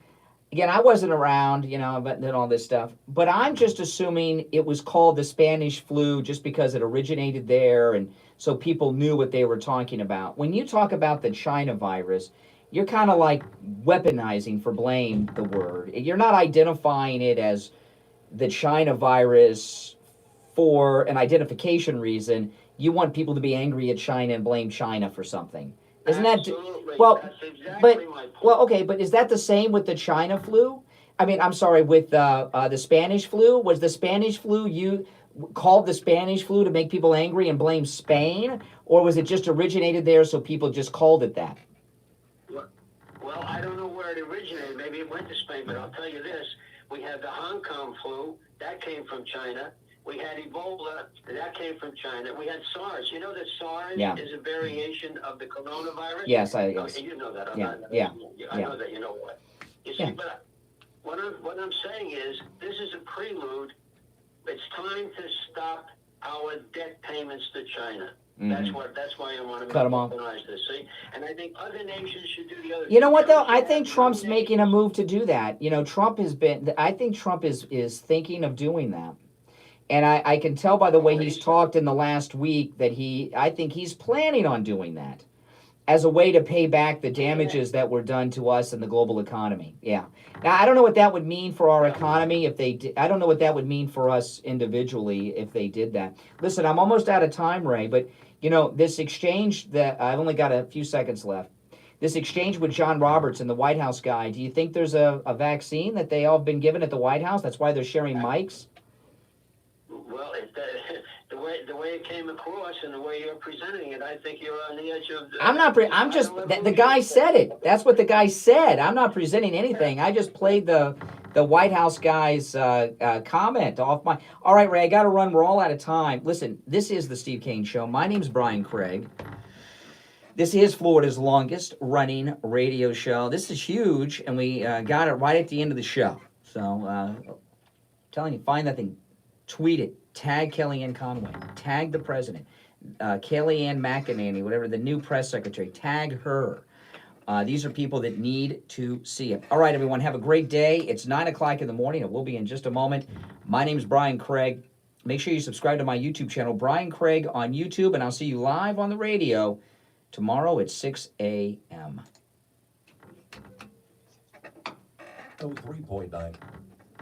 Again, I wasn't around, but then all this stuff. But I'm just assuming it was called the Spanish flu just because it originated there, and so people knew what they were talking about. When you talk about the China virus, you're kind of like weaponizing for blame the word. You're not identifying it as the China virus for an identification reason. You want people to be angry at China and blame China for something. Isn't that well? That's exactly But my point. well, okay, but is that the same with the China flu? I mean, I'm sorry, with the Spanish flu. Was the Spanish flu you called the Spanish flu to make people angry and blame Spain, or was it just originated there so people just called it that? Well, I don't know where it originated. Maybe it went to Spain, but I'll tell you this. We had the Hong Kong flu. That came from China. We had Ebola. That came from China. We had SARS. You know that SARS is a variation of the coronavirus? Yes, Okay, you know that. I know that. You know what? You see, but what I'm saying is this is a prelude. It's time to stop our debt payments to China. Mm-hmm. That's why I want to Cut 'em off. weaponize this. See, and I think other nations should do the other. You know what though? I think Trump's making a move to do that. Trump has been. I think Trump is thinking of doing that, and I can tell by the way he's talked in the last week that I think he's planning on doing that as a way to pay back the damages that were done to us in the global economy. Yeah. Now I don't know what that would mean for our economy if they did. I don't know what that would mean for us individually if they did that. Listen, I'm almost out of time, Ray, but this exchange that I've only got a few seconds left. This exchange with John Roberts and the White House guy, do you think there's a vaccine that they all have been given at the White House? That's why they're sharing mics? Well, the way it came across and the way you're presenting it, I think you're on the edge of... I'm not... I'm just... The guy said it. That's what the guy said. I'm not presenting anything. I just played the White House guy's comment off my... All right, Ray, I got to run. We're all out of time. Listen, this is the Steve Kane Show. My name's Brian Craig. This is Florida's longest running radio show. This is huge, and we got it right at the end of the show. So, telling you, find that thing. Tweet it. Tag Kellyanne Conway. Tag the president. Kellyanne McEnany, whatever, the new press secretary. Tag her. These are people that need to see it. All right, everyone, have a great day. It's 9 o'clock in the morning. It will be in just a moment. My name's Brian Craig. Make sure you subscribe to my YouTube channel, Brian Craig on YouTube, and I'll see you live on the radio tomorrow at 6 a.m. 3.9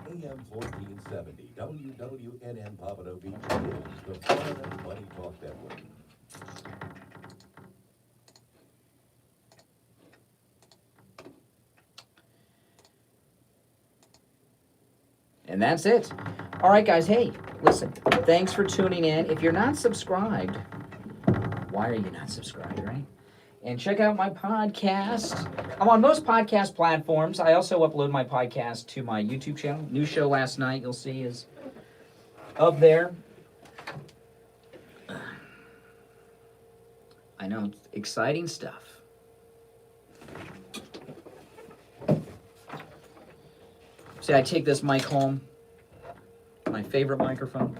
AM 1470 WWNN Pompano Beach is the Florida Money Talk Network. And that's it. All right, guys. Hey, listen, thanks for tuning in. If you're not subscribed, why are you not subscribed, right? And check out my podcast. I'm on most podcast platforms. I also upload my podcast to my YouTube channel. New show last night, you'll see, is up there. I know, exciting stuff. See, I take this mic home, my favorite microphone.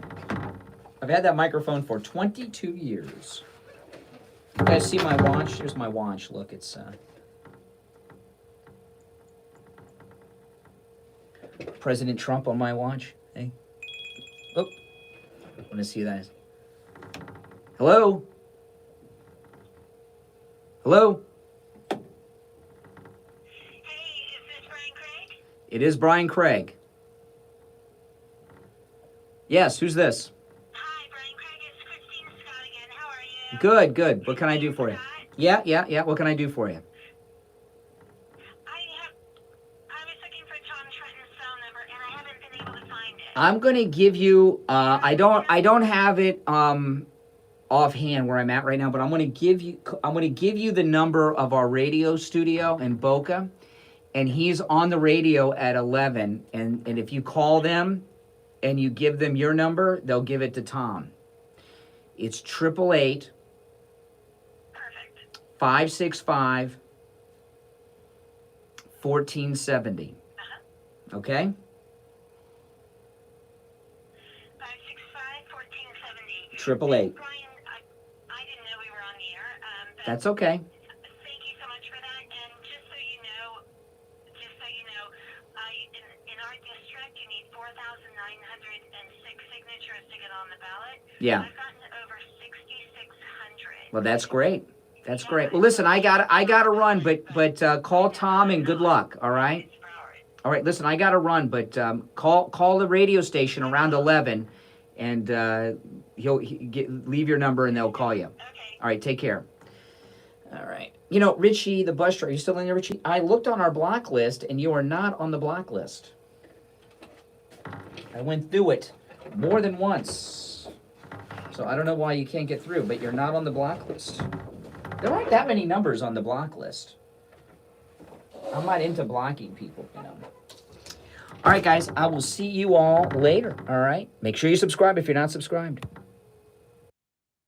I've had that microphone for 22 years. You guys see my watch? Here's my watch. Look, it's President Trump on my watch. Hey. Oh. I want to see that. Hello? Hello? Hey, is this Brian Craig? It is Brian Craig. Yes, who's this? Good, good. What can I do for you? Yeah. What can I do for you? I was looking for Tom Trenton's phone number, and I haven't been able to find it. I'm gonna give you. I don't have it offhand where I'm at right now, but I'm gonna give you the number of our radio studio in Boca, and he's on the radio at 11. And if you call them, and you give them your number, they'll give it to Tom. It's 888 565 1470. Okay? 888. That's okay. Thank you so much for that. And just so you know, in our district, you need 4,906 signatures to get on the ballot. Yeah. I've gotten over 6,600. Well, that's great. That's great. Well, listen, I got to run, but call Tom and good luck. All right. All right. Listen, I got to run, but call the radio station around 11, and leave your number and they'll call you. All right. Take care. All right. You know, Richie, the bus driver, are you still in there, Richie? I looked on our block list, and you are not on the block list. I went through it more than once. So I don't know why you can't get through, but you're not on the block list. There aren't that many numbers on the block list. I'm not into blocking people, you know. All right, guys, I will see you all later, all right? Make sure you subscribe if you're not subscribed.